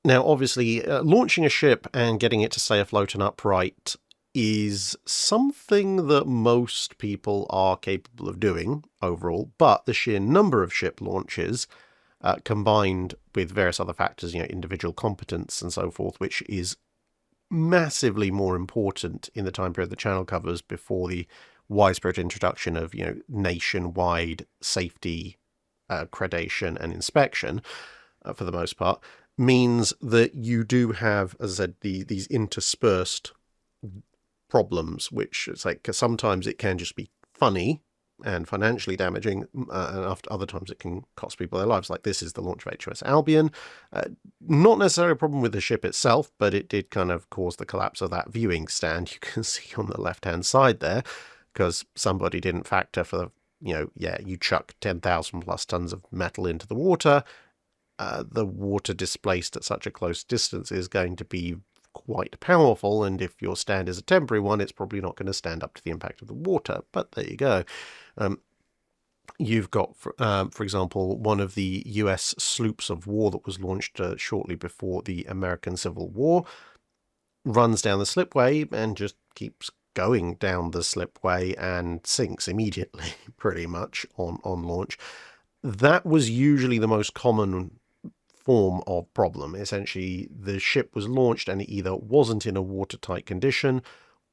Now, obviously, launching a ship and getting it to stay afloat and upright is something that most people are capable of doing overall, but the sheer number of ship launches combined with various other factors, individual competence and so forth, which is massively more important in the time period the channel covers before the widespread introduction of, nationwide safety accreditation and inspection, for the most part, means that you do have, as I said, these interspersed problems, which it's like sometimes it can just be funny and financially damaging, and after other times it can cost people their lives. Like this is the launch of HMS Albion. Not necessarily a problem with the ship itself, but it did kind of cause the collapse of that viewing stand you can see on the left-hand side there, because somebody didn't factor for you chuck 10,000 plus tons of metal into the water. The water displaced at such a close distance is going to be quite powerful, and if your stand is a temporary one, it's probably not going to stand up to the impact of the water, but there you go. You've got, for example, one of the US sloops of war that was launched shortly before the American Civil War runs down the slipway and just keeps going down the slipway and sinks immediately, pretty much, on launch. That was usually the most common form of problem. Essentially, the ship was launched and it either wasn't in a watertight condition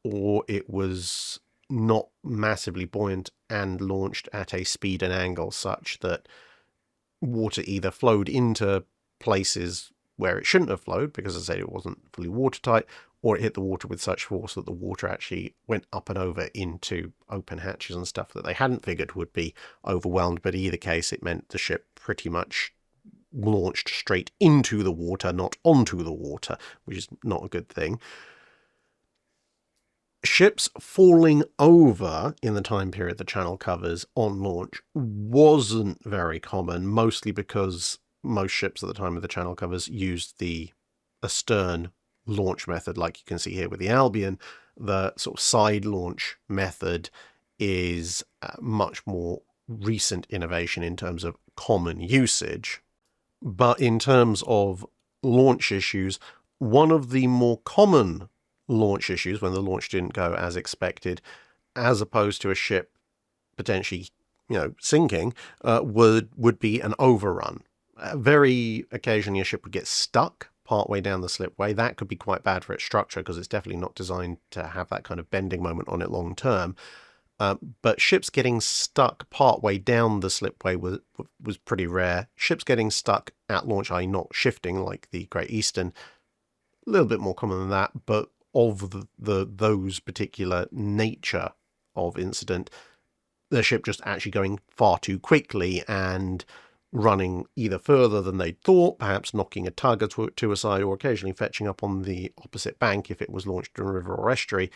or it was not massively buoyant and launched at a speed and angle such that water either flowed into places where it shouldn't have flowed, because as I say, it wasn't fully watertight, or it hit the water with such force that the water actually went up and over into open hatches and stuff that they hadn't figured would be overwhelmed. But in either case, it meant the ship pretty much launched straight into the water, not onto the water, which is not a good thing. Ships falling over in the time period the channel covers on launch wasn't very common, mostly because most ships at the time of the channel covers used the astern launch method, like you can see here with the Albion. The sort of side launch method is a much more recent innovation in terms of common usage. But in terms of launch issues, one of the more common launch issues when the launch didn't go as expected, as opposed to a ship potentially, sinking, would be an overrun. Very occasionally a ship would get stuck partway down the slipway. That could be quite bad for its structure because it's definitely not designed to have that kind of bending moment on it long term. But ships getting stuck partway down the slipway was pretty rare. Ships getting stuck at launch, i.e. not shifting like the Great Eastern, a little bit more common than that, but of those particular nature of incident, the ship just actually going far too quickly and running either further than they'd thought, perhaps knocking a tug or two aside, or occasionally fetching up on the opposite bank if it was launched in a river or estuary.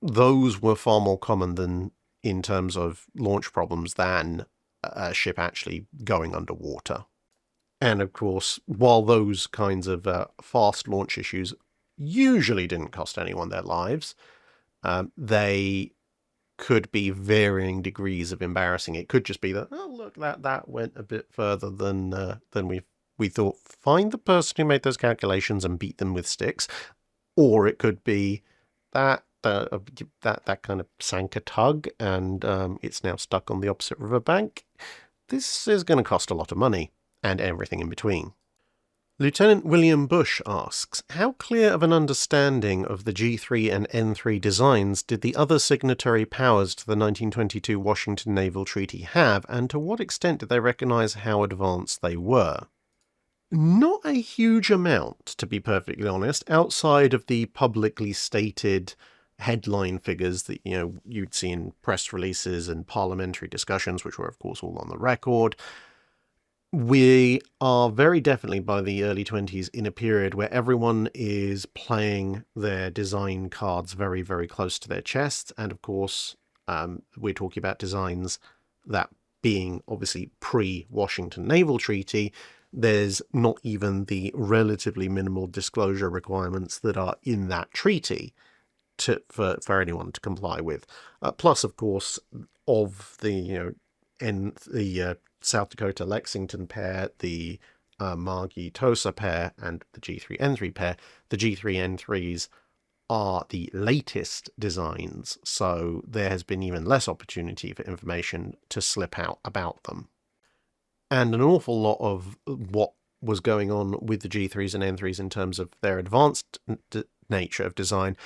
Those were far more common than in terms of launch problems than a ship actually going underwater. And of course, while those kinds of fast launch issues usually didn't cost anyone their lives, they could be varying degrees of embarrassing. It could just be that, oh look, that went a bit further than we thought. Find the person who made those calculations and beat them with sticks. Or it could be that kind of sank a tug and it's now stuck on the opposite riverbank. This is going to cost a lot of money, and everything in between. Lieutenant William Bush asks, how clear of an understanding of the G3 and N3 designs did the other signatory powers to the 1922 Washington Naval Treaty have, and to what extent did they recognise how advanced they were? Not a huge amount, to be perfectly honest, outside of the publicly stated headline figures that you'd see in press releases and parliamentary discussions, which were of course all on the record. We are very definitely, by the early 20s, in a period where everyone is playing their design cards very, very close to their chests. And of course, we're talking about designs that, being obviously pre-Washington Naval Treaty, there's not even the relatively minimal disclosure requirements that are in that treaty for anyone to comply with. Plus, of course, of the South Dakota Lexington pair, the Margi-Tosa pair, and the G3N3 pair, the G3N3s are the latest designs, so there has been even less opportunity for information to slip out about them. And an awful lot of what was going on with the G3s and N3s in terms of their advanced nature of design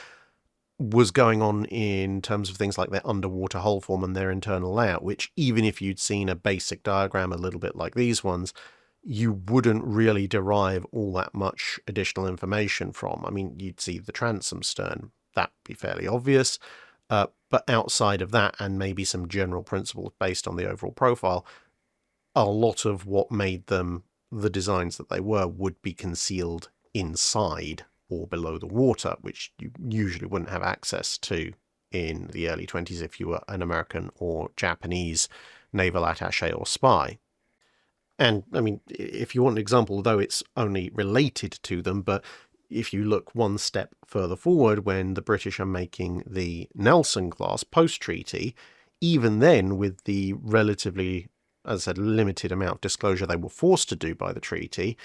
was going on in terms of things like their underwater hull form and their internal layout, which even if you'd seen a basic diagram a little bit like these ones, you wouldn't really derive all that much additional information from. I mean, you'd see the transom stern, that'd be fairly obvious, but outside of that, and maybe some general principles based on the overall profile, a lot of what made them the designs that they were would be concealed inside or below the water, which you usually wouldn't have access to in the early 20s if you were an American or Japanese naval attaché or spy. And, I mean, if you want an example, though it's only related to them, but if you look one step further forward, when the British are making the Nelson-class post-treaty, even then, with the relatively, as I said, limited amount of disclosure they were forced to do by the treaty,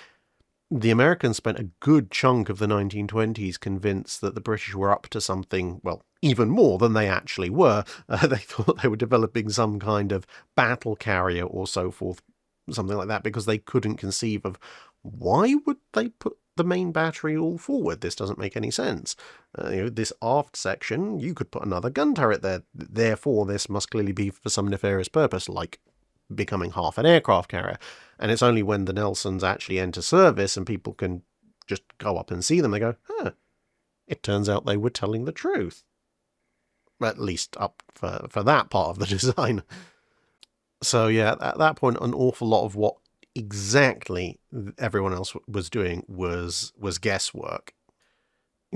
the Americans spent a good chunk of the 1920s convinced that the British were up to something, well, even more than they actually were. They thought they were developing some kind of battle carrier or so forth, something like that, because they couldn't conceive of why would they put the main battery all forward. This doesn't make any sense. This aft section, you could put another gun turret there. Therefore, this must clearly be for some nefarious purpose, like becoming half an aircraft carrier. And it's only when the Nelsons actually enter service and people can just go up and see them, they go, it turns out they were telling the truth. At least up for that part of the design. So yeah, at that point, an awful lot of what exactly everyone else was doing was guesswork.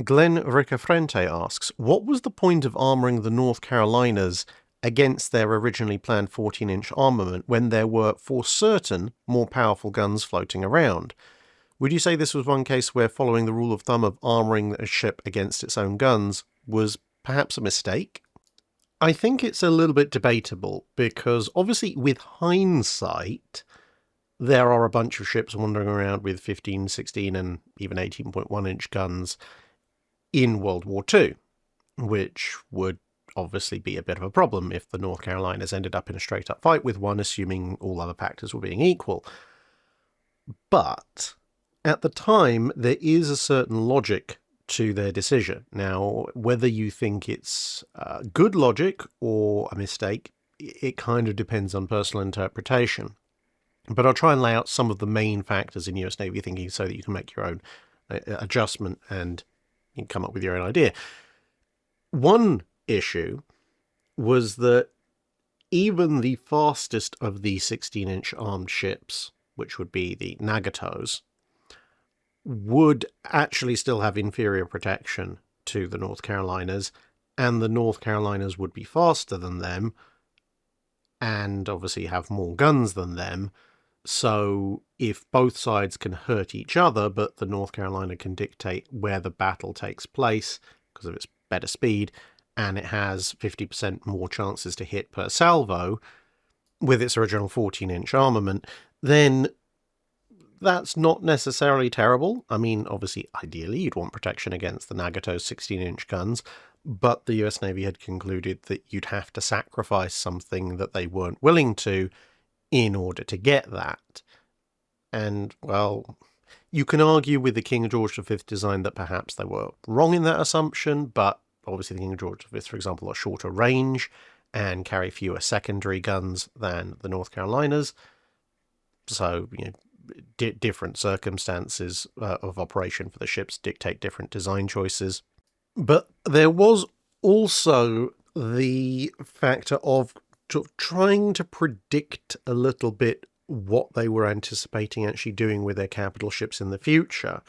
Glenn Ricafrente asks, what was the point of armouring the North Carolinas against their originally planned 14-inch armament when there were, for certain, more powerful guns floating around? Would you say this was one case where following the rule of thumb of armouring a ship against its own guns was perhaps a mistake? I think it's a little bit debatable, because obviously with hindsight, there are a bunch of ships wandering around with 15, 16 and even 18.1-inch guns in World War II, which would obviously be a bit of a problem if the North Carolinas ended up in a straight-up fight with one, assuming all other factors were being equal. But at the time, there is a certain logic to their decision. Now, whether you think it's good logic or a mistake, it kind of depends on personal interpretation. But I'll try and lay out some of the main factors in US Navy thinking so that you can make your own adjustment and you can come up with your own idea. One issue was that even the fastest of the 16-inch armed ships, which would be the Nagatos, would actually still have inferior protection to the North Carolinas, and the North Carolinas would be faster than them, and obviously have more guns than them. So if both sides can hurt each other, but the North Carolina can dictate where the battle takes place because of its better speed, and it has 50% more chances to hit per salvo with its original 14-inch armament, then that's not necessarily terrible. I mean, obviously, ideally, you'd want protection against the Nagato's 16-inch guns, but the US Navy had concluded that you'd have to sacrifice something that they weren't willing to in order to get that. And, well, you can argue with the King George V design that perhaps they were wrong in that assumption, but obviously the King George V, for example, are shorter range and carry fewer secondary guns than the North Carolinas. So, different circumstances of operation for the ships dictate different design choices. But there was also the factor of trying to predict a little bit what they were anticipating actually doing with their capital ships in the future.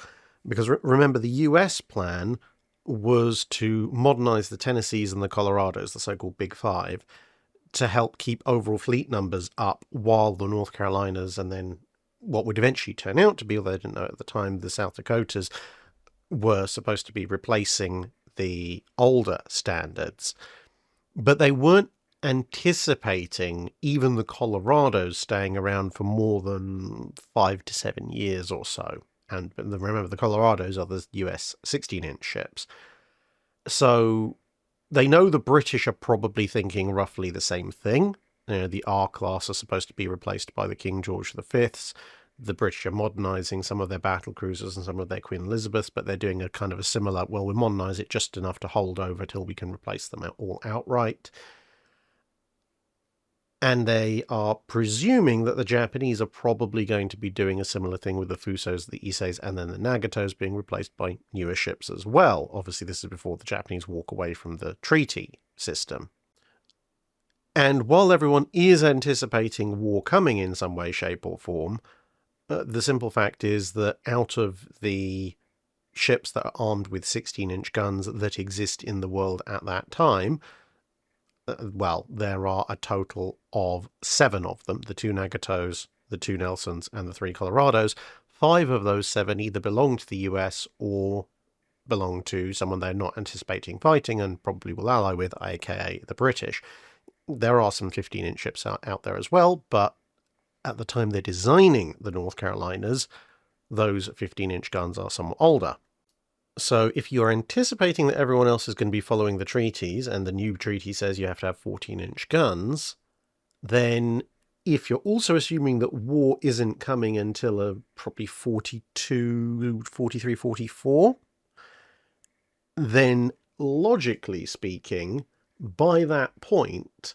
Because remember, the US plan was to modernize the Tennessees and the Colorados, the so-called Big Five, to help keep overall fleet numbers up, while the North Carolinas and then what would eventually turn out to be, although they didn't know at the time, the South Dakotas were supposed to be replacing the older standards. But they weren't anticipating even the Colorados staying around for more than 5 to 7 years or so. And remember, the Colorados are the US 16-inch ships. So they know the British are probably thinking roughly the same thing. The R-class are supposed to be replaced by the King George V's. The British are modernising some of their battle cruisers and some of their Queen Elizabeths, but they're doing a kind of a similar, well, we'll modernise it just enough to hold over till we can replace them all outright. And they are presuming that the Japanese are probably going to be doing a similar thing with the Fusos, the Iseis, and then the Nagatos being replaced by newer ships as well. Obviously, this is before the Japanese walk away from the treaty system. And while everyone is anticipating war coming in some way, shape, or form, the simple fact is that out of the ships that are armed with 16-inch guns that exist in the world at that time, well, there are a total of 7 of them, the 2 Nagatos, the 2 Nelsons, and the 3 Colorados. 5 of those 7 either belong to the US or belong to someone they're not anticipating fighting and probably will ally with, aka the British. There are some 15-inch ships out there as well, but at the time they're designing the North Carolinas, those 15-inch guns are somewhat older. So if you're anticipating that everyone else is going to be following the treaties, and the new treaty says you have to have 14-inch guns, then if you're also assuming that war isn't coming until probably 42, 43, 44, then logically speaking, by that point,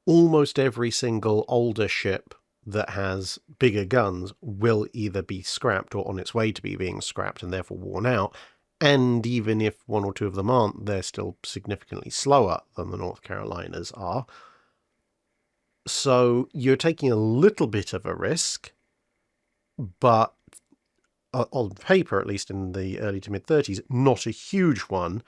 almost every single older ship that has bigger guns will either be scrapped or on its way to being scrapped and therefore worn out. And even if 1 or 2 of them aren't, they're still significantly slower than the North Carolinas are. So you're taking a little bit of a risk, but on paper, at least in the early to mid-30s, not a huge one,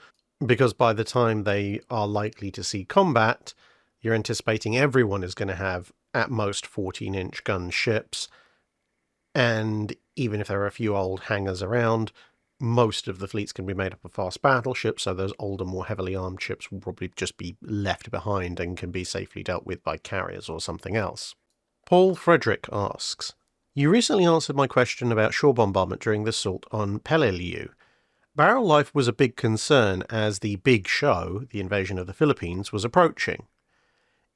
because by the time they are likely to see combat, you're anticipating everyone is going to have at most 14-inch gun ships, and even if there are a few old hangars around, most of the fleets can be made up of fast battleships, so those older, more heavily armed ships will probably just be left behind and can be safely dealt with by carriers or something else. Paul Frederick asks, you recently answered my question about shore bombardment during the assault on Peleliu. Barrel life was a big concern as the big show, the invasion of the Philippines, was approaching.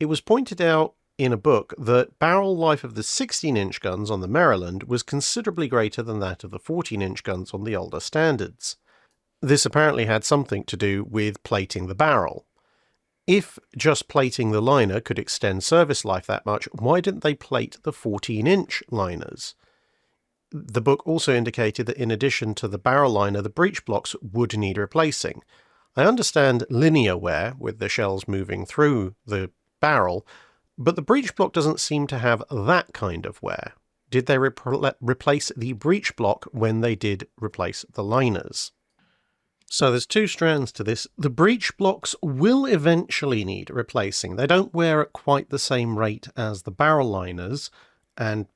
It was pointed out in a book that barrel life of the 16-inch guns on the Maryland was considerably greater than that of the 14-inch guns on the older standards. This apparently had something to do with plating the barrel. If just plating the liner could extend service life that much, why didn't they plate the 14-inch liners? The book also indicated that in addition to the barrel liner, the breech blocks would need replacing. I understand linear wear, with the shells moving through the barrel, but the breech block doesn't seem to have that kind of wear. Did they replace the breech block when they did replace the liners? So there's two strands to this. The breech blocks will eventually need replacing. They don't wear at quite the same rate as the barrel liners, and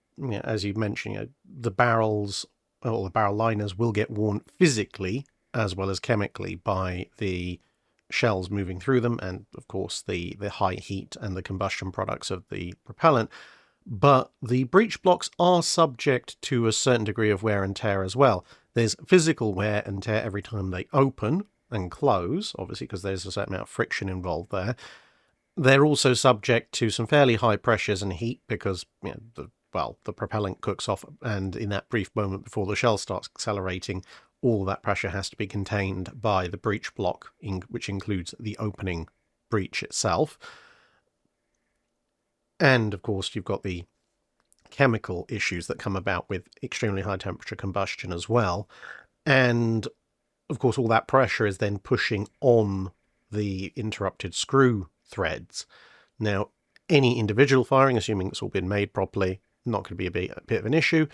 as you mentioned, the barrels or the barrel liners will get worn physically as well as chemically by the shells moving through them, and of course the high heat and the combustion products of the propellant. But the breech blocks are subject to a certain degree of wear and tear as well. There's physical wear and tear every time they open and close, obviously, because there's a certain amount of friction involved there. They're also subject to some fairly high pressures and heat because, the propellant cooks off, and in that brief moment before the shell starts accelerating, all that pressure has to be contained by the breech block, which includes the opening breech itself. And, of course, you've got the chemical issues that come about with extremely high temperature combustion as well. And, of course, all that pressure is then pushing on the interrupted screw threads. Now, any individual firing, assuming it's all been made properly, not going to be a bit of an issue.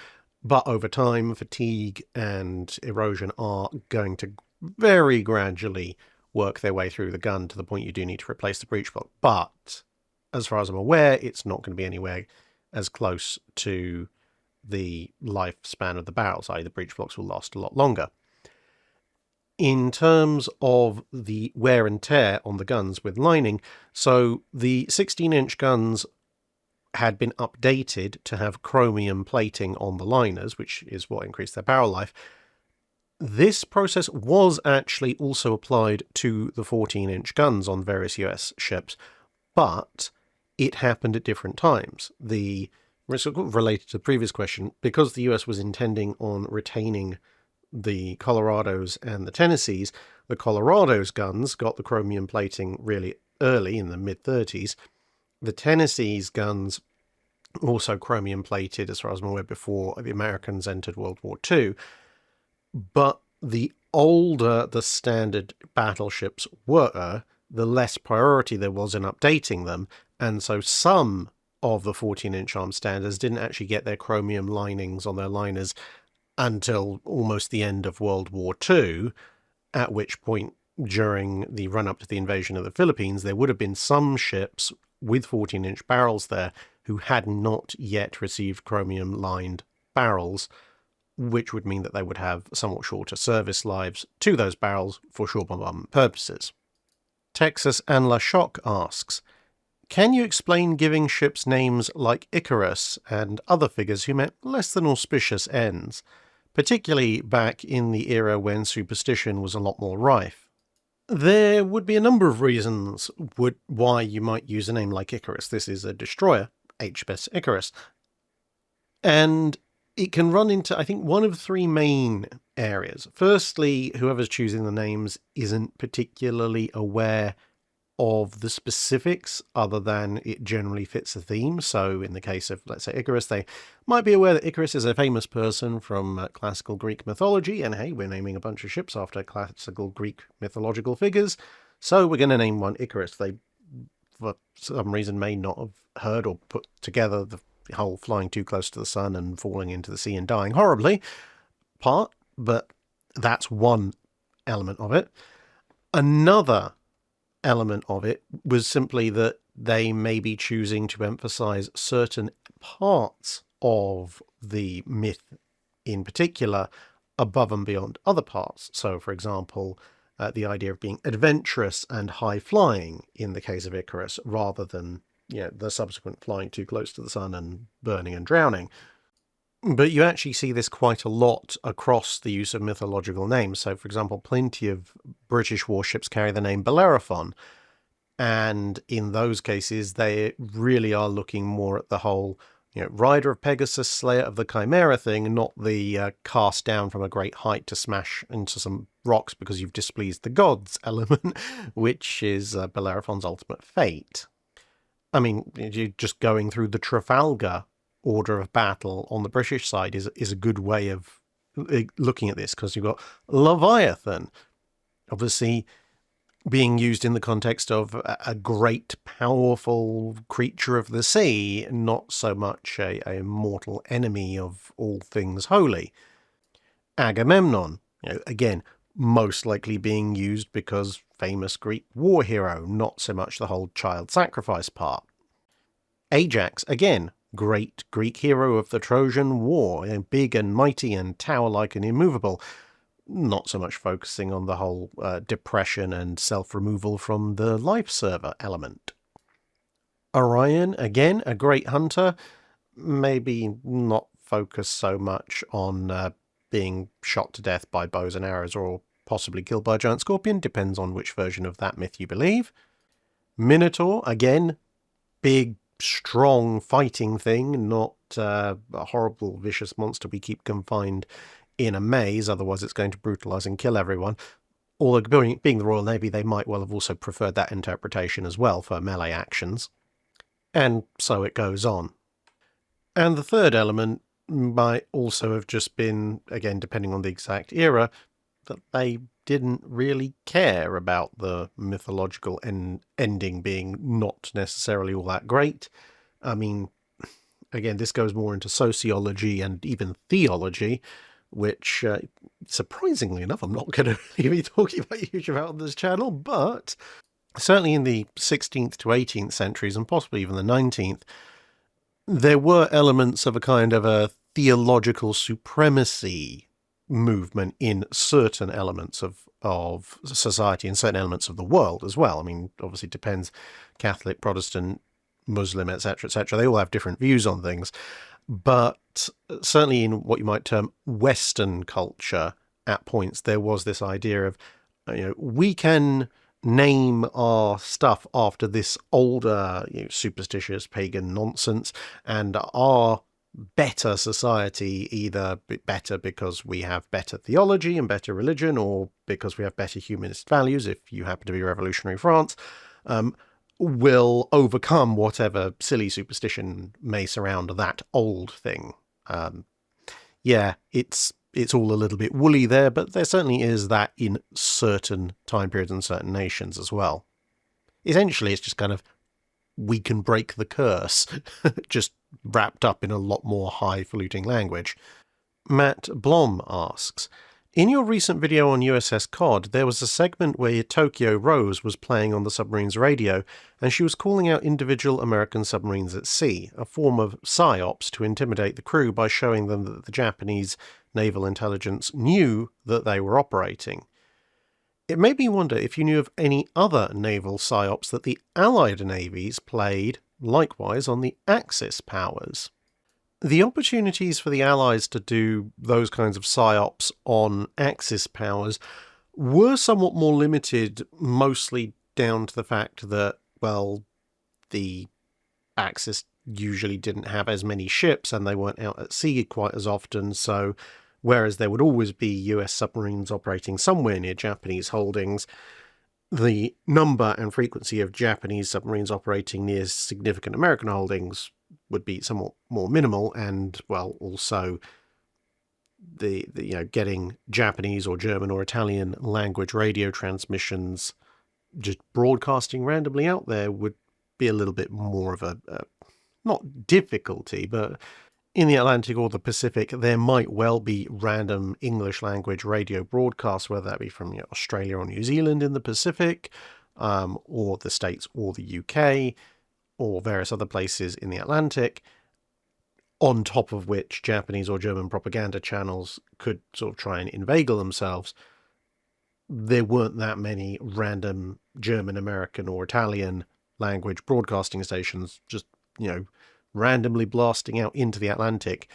But over time, fatigue and erosion are going to very gradually work their way through the gun to the point you do need to replace the breech block. But as far as I'm aware, it's not going to be anywhere as close to the lifespan of the barrels, i.e. the breech blocks will last a lot longer. In terms of the wear and tear on the guns with lining, so the 16-inch guns had been updated to have chromium plating on the liners, which is what increased their barrel life. This process was actually also applied to the 14-inch guns on various US ships, but it happened at different times. Related to the previous question, because the US was intending on retaining the Colorados and the Tennessees, the Colorados guns got the chromium plating really early in the mid-30s. The Tennessee's guns also chromium plated, as far as I'm aware, before the Americans entered World War II. But the older the standard battleships were, the less priority there was in updating them, and so some of the 14-inch arm standards didn't actually get their chromium linings on their liners until almost the end of World War II, at which point, during the run-up to the invasion of the Philippines, there would have been some ships with 14-inch barrels there who had not yet received chromium-lined barrels, which would mean that they would have somewhat shorter service lives to those barrels for shore bombardment purposes. Texas and La Choc asks, can you explain giving ships names like Icarus and other figures who met less than auspicious ends, particularly back in the era when superstition was a lot more rife? There would be a number of reasons why you might use a name like Icarus. This is a destroyer, HMS Icarus. And it can run into, I think, one of three main areas. Firstly, whoever's choosing the names isn't particularly aware of the specifics other than it generally fits the theme. So in the case of, let's say, Icarus, they might be aware that Icarus is a famous person from classical Greek mythology, and hey, we're naming a bunch of ships after classical Greek mythological figures, so we're going to name one Icarus. They, for some reason, may not have heard or put together the whole flying too close to the sun and falling into the sea and dying horribly part, but that's one element of it. Another element of it was simply that they may be choosing to emphasize certain parts of the myth in particular above and beyond other parts. So, for example, the idea of being adventurous and high-flying in the case of Icarus, rather than the subsequent flying too close to the sun and burning and drowning. But you actually see this quite a lot across the use of mythological names. So, for example, plenty of British warships carry the name Bellerophon, and in those cases, they really are looking more at the whole, rider of Pegasus, slayer of the Chimera thing, not the cast down from a great height to smash into some rocks because you've displeased the gods element, which is Bellerophon's ultimate fate. I mean, you're just going through the Trafalgar order of battle on the British side is a good way of looking at this, because you've got Leviathan, obviously being used in the context of a great, powerful creature of the sea, not so much a mortal enemy of all things holy. Agamemnon, again, most likely being used because famous Greek war hero, not so much the whole child sacrifice part. Ajax, again, great Greek hero of the Trojan War, big and mighty and tower-like and immovable, not so much focusing on the whole depression and self-removal from the life server element. Orion, again, a great hunter, maybe not focused so much on being shot to death by bows and arrows or possibly killed by a giant scorpion, depends on which version of that myth you believe. Minotaur, again, big, strong fighting thing, not a horrible, vicious monster we keep confined in a maze, otherwise it's going to brutalise and kill everyone. Although being the Royal Navy, they might well have also preferred that interpretation as well for melee actions. And so it goes on. And the third element might also have just been, again, depending on the exact era, that they didn't really care about the mythological ending being not necessarily all that great. I mean, again, this goes more into sociology and even theology, which, surprisingly enough, I'm not going to be talking about huge about on this channel, but certainly in the 16th to 18th centuries, and possibly even the 19th, there were elements of a kind of a theological supremacy movement in certain elements of society and certain elements of the world as well. I mean, obviously it depends, Catholic, Protestant, Muslim, etc., etc. They all have different views on things. But certainly in what you might term Western culture, at points, there was this idea of, we can name our stuff after this older, superstitious pagan nonsense, and our better society, either better because we have better theology and better religion, or because we have better humanist values, if you happen to be revolutionary France, will overcome whatever silly superstition may surround that old thing. It's all a little bit woolly there, but there certainly is that in certain time periods and certain nations as well. Essentially, it's just kind of, we can break the curse, just wrapped up in a lot more highfalutin language. Matt Blom asks, in your recent video on USS Cod, there was a segment where Tokyo Rose was playing on the submarine's radio, and she was calling out individual American submarines at sea, a form of Psy Ops to intimidate the crew by showing them that the Japanese naval intelligence knew that they were operating. It made me wonder if you knew of any other naval Psy Ops that the Allied navies played, likewise, on the Axis powers. The opportunities for the Allies to do those kinds of psyops on Axis powers were somewhat more limited, mostly down to the fact that, well, the Axis usually didn't have as many ships and they weren't out at sea quite as often, so whereas there would always be US submarines operating somewhere near Japanese holdings, the number and frequency of Japanese submarines operating near significant American holdings would be somewhat more minimal, and, well, also the getting Japanese or German or Italian language radio transmissions just broadcasting randomly out there would be a little bit more of a not difficulty, but in the Atlantic or the Pacific, there might well be random English language radio broadcasts, whether that be from Australia or New Zealand in the Pacific, or the States or the UK, or various other places in the Atlantic, on top of which Japanese or German propaganda channels could sort of try and inveigle themselves. There weren't that many random German, American, or Italian language broadcasting stations just, randomly blasting out into the Atlantic,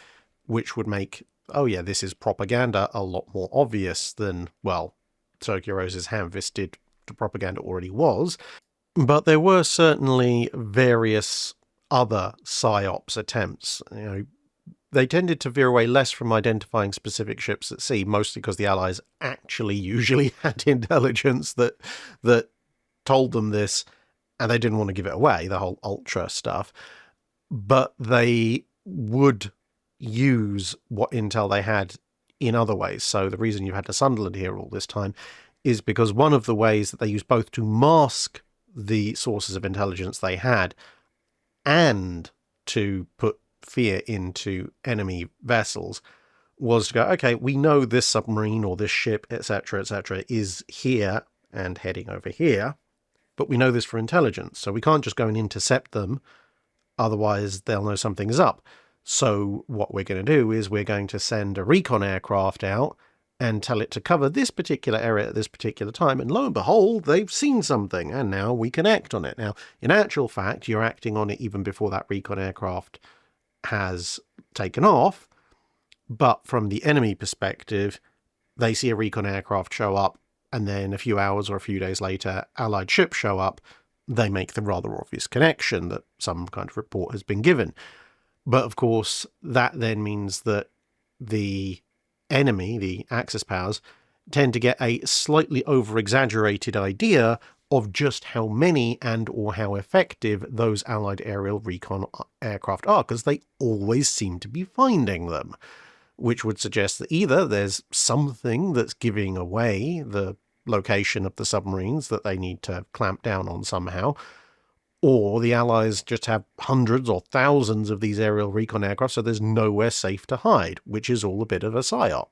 which would make, oh yeah, this is propaganda, a lot more obvious than, well, Tokyo Rose's ham-fisted propaganda already was. But there were certainly various other PSYOPs attempts. They tended to veer away less from identifying specific ships at sea, mostly because the Allies actually usually had intelligence that told them this, and they didn't want to give it away, the whole ultra stuff. But they would use what intel they had in other ways. So the reason you had the Sunderland here all this time is because one of the ways that they used both to mask the sources of intelligence they had and to put fear into enemy vessels was to go, okay, we know this submarine or this ship, etc., is here and heading over here, but we know this for intelligence, so we can't just go and intercept them, otherwise they'll know something's up. So what we're going to do is we're going to send a recon aircraft out and tell it to cover this particular area at this particular time, and lo and behold, they've seen something, and now we can act on it. Now, in actual fact, you're acting on it even before that recon aircraft has taken off, but from the enemy perspective, they see a recon aircraft show up, and then a few hours or a few days later, Allied ships show up. They make the rather obvious connection that some kind of report has been given. But of course, that then means that the enemy, the Axis powers, tend to get a slightly over-exaggerated idea of just how many and or how effective those Allied aerial recon aircraft are, because they always seem to be finding them, which would suggest that either there's something that's giving away the location of the submarines that they need to clamp down on somehow, or the Allies just have hundreds or thousands of these aerial recon aircraft, so there's nowhere safe to hide, which is all a bit of a psyop.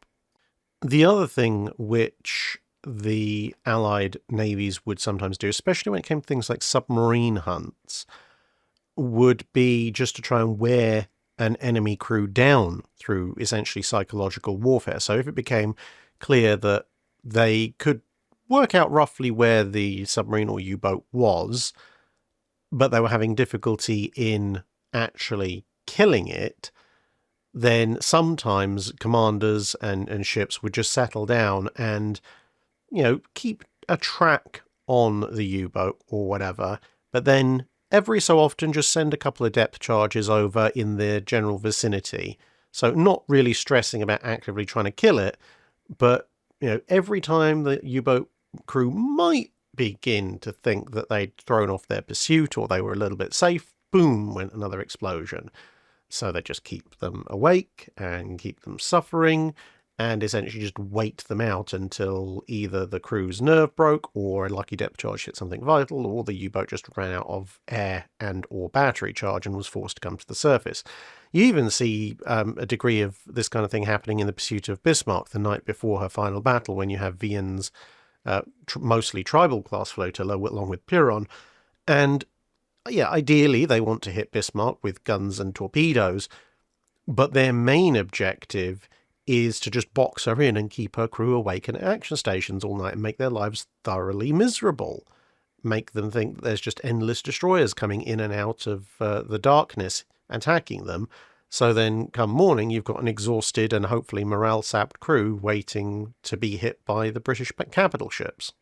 The other thing which the Allied navies would sometimes do, especially when it came to things like submarine hunts, would be just to try and wear an enemy crew down through essentially psychological warfare. So if it became clear that they could work out roughly where the submarine or U-boat was, but they were having difficulty in actually killing it, then sometimes commanders and ships would just settle down and, keep a track on the U-boat or whatever, but then every so often just send a couple of depth charges over in the general vicinity. So not really stressing about actively trying to kill it, but, every time the U-boat crew might begin to think that they'd thrown off their pursuit or they were a little bit safe, boom, went another explosion. So they just keep them awake and keep them suffering and essentially just wait them out until either the crew's nerve broke or a lucky depth charge hit something vital, or the U-boat just ran out of air and or battery charge and was forced to come to the surface. You even see a degree of this kind of thing happening in the pursuit of Bismarck the night before her final battle, when you have Vian's mostly tribal class flotilla along with Piron, and ideally they want to hit Bismarck with guns and torpedoes, but their main objective is to just box her in and keep her crew awake and at action stations all night and make their lives thoroughly miserable, make them think that there's just endless destroyers coming in and out of the darkness attacking them. So then come morning, you've got an exhausted and hopefully morale-sapped crew waiting to be hit by the British capital ships.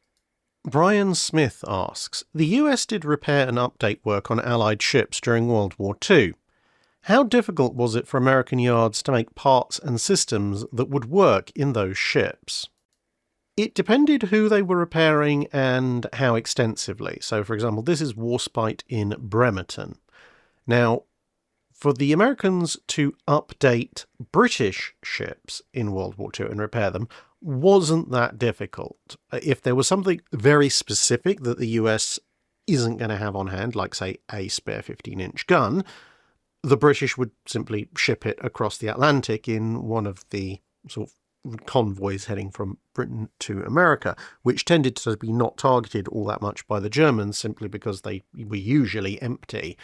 Brian Smith asks, the US did repair and update work on Allied ships during World War II. How difficult was it for American yards to make parts and systems that would work in those ships? It depended who they were repairing and how extensively. So, for example, this is Warspite in Bremerton. Now, for the Americans to update British ships in World War II and repair them wasn't that difficult. If there was something very specific that the US isn't going to have on hand, like, say, a spare 15-inch gun, the British would simply ship it across the Atlantic in one of the sort of convoys heading from Britain to America, which tended to be not targeted all that much by the Germans simply because they were usually empty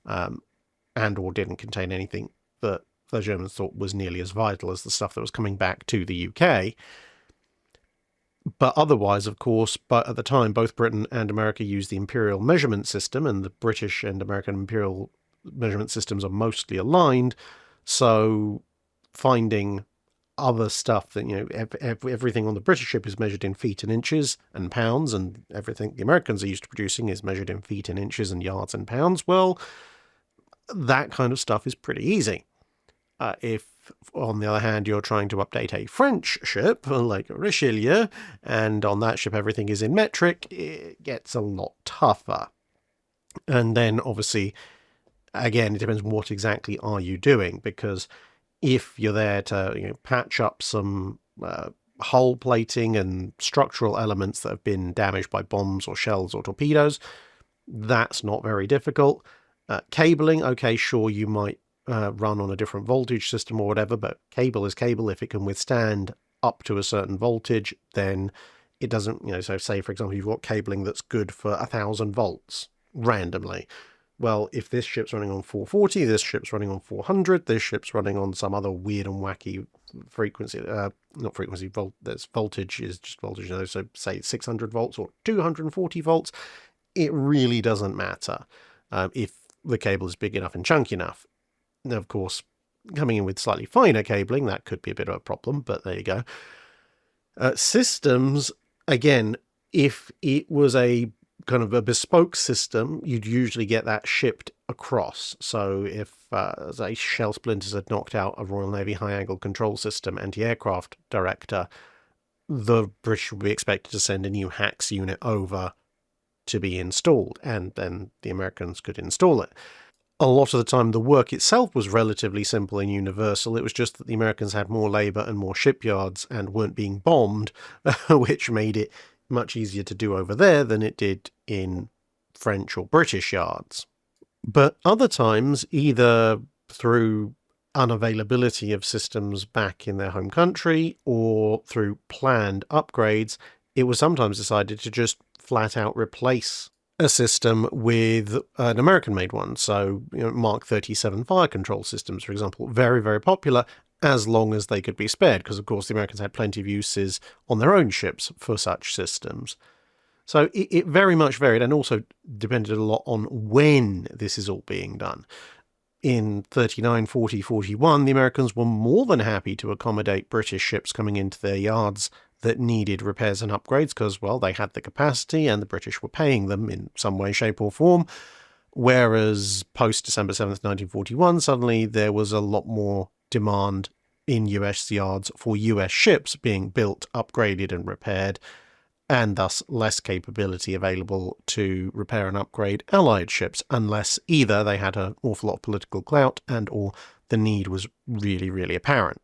and or didn't contain anything that the Germans thought was nearly as vital as the stuff that was coming back to the UK. But otherwise, of course, but at the time, both Britain and America used the imperial measurement system, and the British and American imperial measurement systems are mostly aligned. So finding other stuff that, everything on the British ship is measured in feet and inches and pounds, and everything the Americans are used to producing is measured in feet and inches and yards and pounds. Well, that kind of stuff is pretty easy. If, on the other hand, you're trying to update a French ship, like Richelieu, and on that ship everything is in metric, it gets a lot tougher. And then, obviously, again, it depends what exactly are you doing, because if you're there to patch up some hull plating and structural elements that have been damaged by bombs or shells or torpedoes, that's not very difficult. Cabling, okay, sure, you might run on a different voltage system or whatever, but cable is cable. If it can withstand up to a certain voltage, then it doesn't, so say, for example, you've got cabling that's good for 1,000 volts randomly. Well, if this ship's running on 440, this ship's running on 400, this ship's running on some other weird and wacky frequency, not frequency, there's voltage is just voltage, so say 600 volts or 240 volts, it really doesn't matter if the cable is big enough and chunky enough. Now, of course, coming in with slightly finer cabling, that could be a bit of a problem, but there you go. Systems, again, if it was a kind of a bespoke system, you'd usually get that shipped across. So if, say, shell splinters had knocked out a Royal Navy high-angle control system anti-aircraft director, the British would be expected to send a new HACS unit over to be installed, and then the Americans could install it. A lot of the time, the work itself was relatively simple and universal. It was just that the Americans had more labour and more shipyards and weren't being bombed, which made it much easier to do over there than it did in French or British yards. But other times, either through unavailability of systems back in their home country or through planned upgrades, it was sometimes decided to just flat out replace a system with an American-made one. So, Mark 37 fire control systems, for example, very, very popular, as long as they could be spared, because, of course, the Americans had plenty of uses on their own ships for such systems. So it very much varied, and also depended a lot on when this is all being done. In 39, 40, 41, the Americans were more than happy to accommodate British ships coming into their yards that needed repairs and upgrades because, well, they had the capacity and the British were paying them in some way, shape or form. Whereas post-December 7th, 1941, suddenly there was a lot more demand in US yards for US ships being built, upgraded and repaired, and thus less capability available to repair and upgrade Allied ships, unless either they had an awful lot of political clout and or the need was really, really apparent.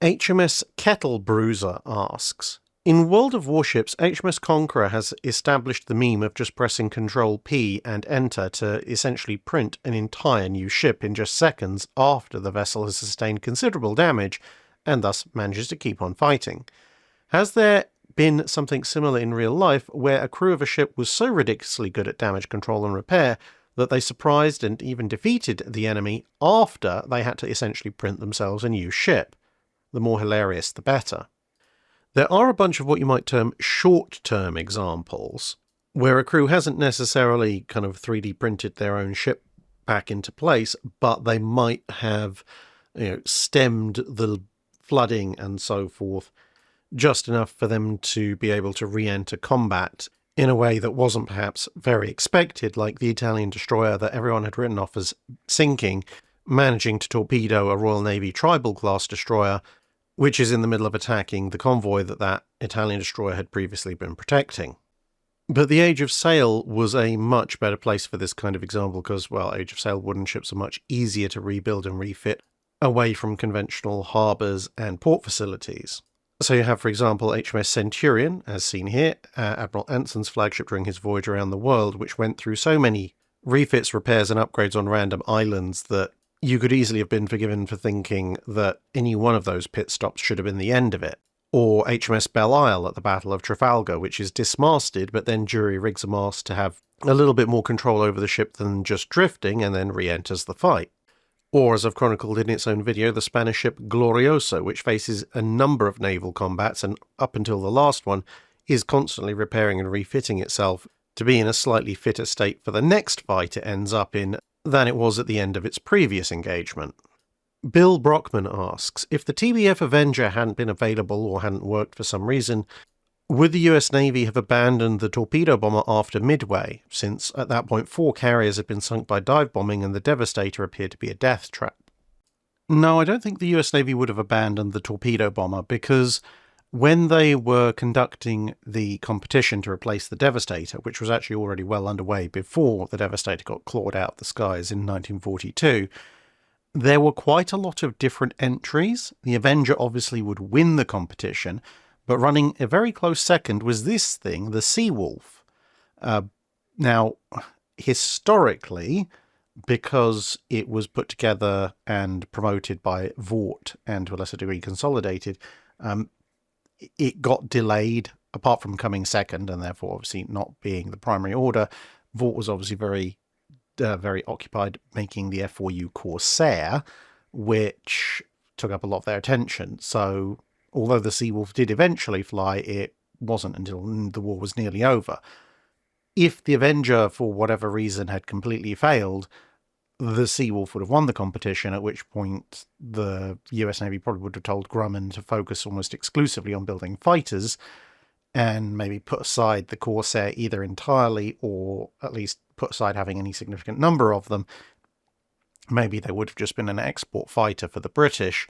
HMS Kettle Bruiser asks, in World of Warships, HMS Conqueror has established the meme of just pressing Control-P and Enter to essentially print an entire new ship in just seconds after the vessel has sustained considerable damage and thus manages to keep on fighting. Has there been something similar in real life where a crew of a ship was so ridiculously good at damage control and repair that they surprised and even defeated the enemy after they had to essentially print themselves a new ship? The more hilarious, the better. There are a bunch of what you might term short-term examples, where a crew hasn't necessarily kind of 3D printed their own ship back into place, but they might have, stemmed the flooding and so forth just enough for them to be able to re-enter combat in a way that wasn't perhaps very expected, like the Italian destroyer that everyone had written off as sinking, managing to torpedo a Royal Navy Tribal-class destroyer, which is in the middle of attacking the convoy that Italian destroyer had previously been protecting. But the Age of Sail was a much better place for this kind of example because, well, Age of Sail wooden ships are much easier to rebuild and refit away from conventional harbours and port facilities. So you have, for example, HMS Centurion, as seen here, Admiral Anson's flagship during his voyage around the world, which went through so many refits, repairs and upgrades on random islands that you could easily have been forgiven for thinking that any one of those pit stops should have been the end of it. Or HMS Belle-Isle at the Battle of Trafalgar, which is dismasted, but then jury rigs a mast to have a little bit more control over the ship than just drifting, and then re-enters the fight. Or, as I've chronicled in its own video, the Spanish ship Glorioso, which faces a number of naval combats, and up until the last one, is constantly repairing and refitting itself to be in a slightly fitter state for the next fight it ends up in than it was at the end of its previous engagement. Bill Brockman asks, if the TBF Avenger hadn't been available or hadn't worked for some reason, would the US Navy have abandoned the torpedo bomber after Midway, since at that point 4 carriers had been sunk by dive bombing and the Devastator appeared to be a death trap? No, I don't think the US Navy would have abandoned the torpedo bomber, because when they were conducting the competition to replace the Devastator, which was actually already well underway before the Devastator got clawed out of the skies in 1942, there were quite a lot of different entries. The Avenger obviously would win the competition, but running a very close second was this thing, the Seawolf. Now, historically, because it was put together and promoted by Vought and to a lesser degree consolidated, it got delayed, apart from coming second and therefore obviously not being the primary order. Vought was obviously very occupied making the F4U Corsair, which took up a lot of their attention. So although the Seawolf did eventually fly, it wasn't until the war was nearly over. If the Avenger, for whatever reason, had completely failed, the Seawolf would have won the competition, at which point the US Navy probably would have told Grumman to focus almost exclusively on building fighters and maybe put aside the Corsair either entirely or at least put aside having any significant number of them. Maybe there would have just been an export fighter for the British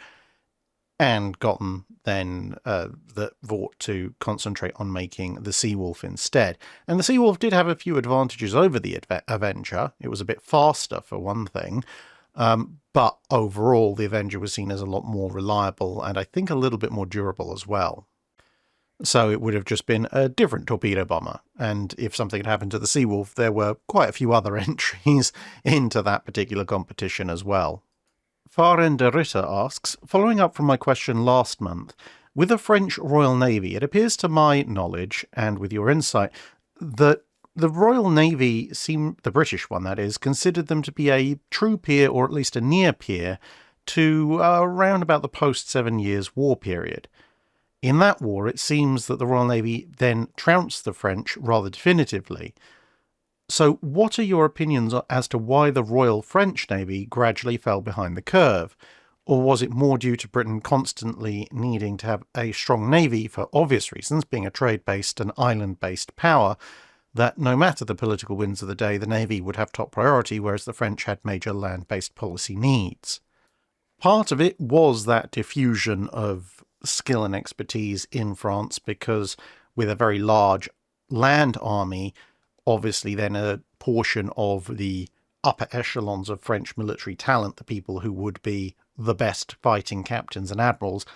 and gotten then the Vought to concentrate on making the Seawolf instead. And the Seawolf did have a few advantages over the Avenger. It was a bit faster, for one thing, but overall the Avenger was seen as a lot more reliable and I think a little bit more durable as well. So it would have just been a different torpedo bomber, and if something had happened to the Seawolf, there were quite a few other entries into that particular competition as well. Farender Ritter asks, following up from my question last month, with the French Royal Navy, it appears to my knowledge, and with your insight, that the Royal Navy, the British one that is, considered them to be a true peer, or at least a near peer, to around about the post-7 Years' War period. In that war, it seems that the Royal Navy then trounced the French rather definitively. So what are your opinions as to why the Royal French Navy gradually fell behind the curve? Or was it more due to Britain constantly needing to have a strong navy for obvious reasons, being a trade-based and island-based power, that no matter the political winds of the day, the navy would have top priority, whereas the French had major land-based policy needs? Part of it was that diffusion of skill and expertise in France, because with a very large land army, obviously then a portion of the upper echelons of French military talent, the people who would be the best fighting captains and admirals,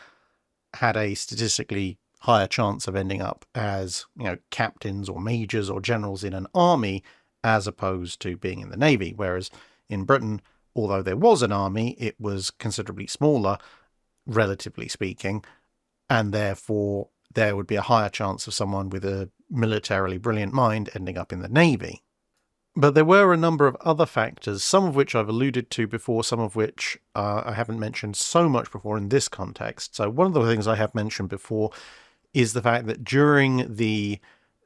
had a statistically higher chance of ending up as, captains or majors or generals in an army, as opposed to being in the navy. Whereas in Britain, although there was an army, it was considerably smaller, relatively speaking, and therefore there would be a higher chance of someone with a militarily brilliant mind ending up in the navy. But there were a number of other factors, some of which I've alluded to before, some of which I haven't mentioned so much before in this context. So one of the things I have mentioned before is the fact that during the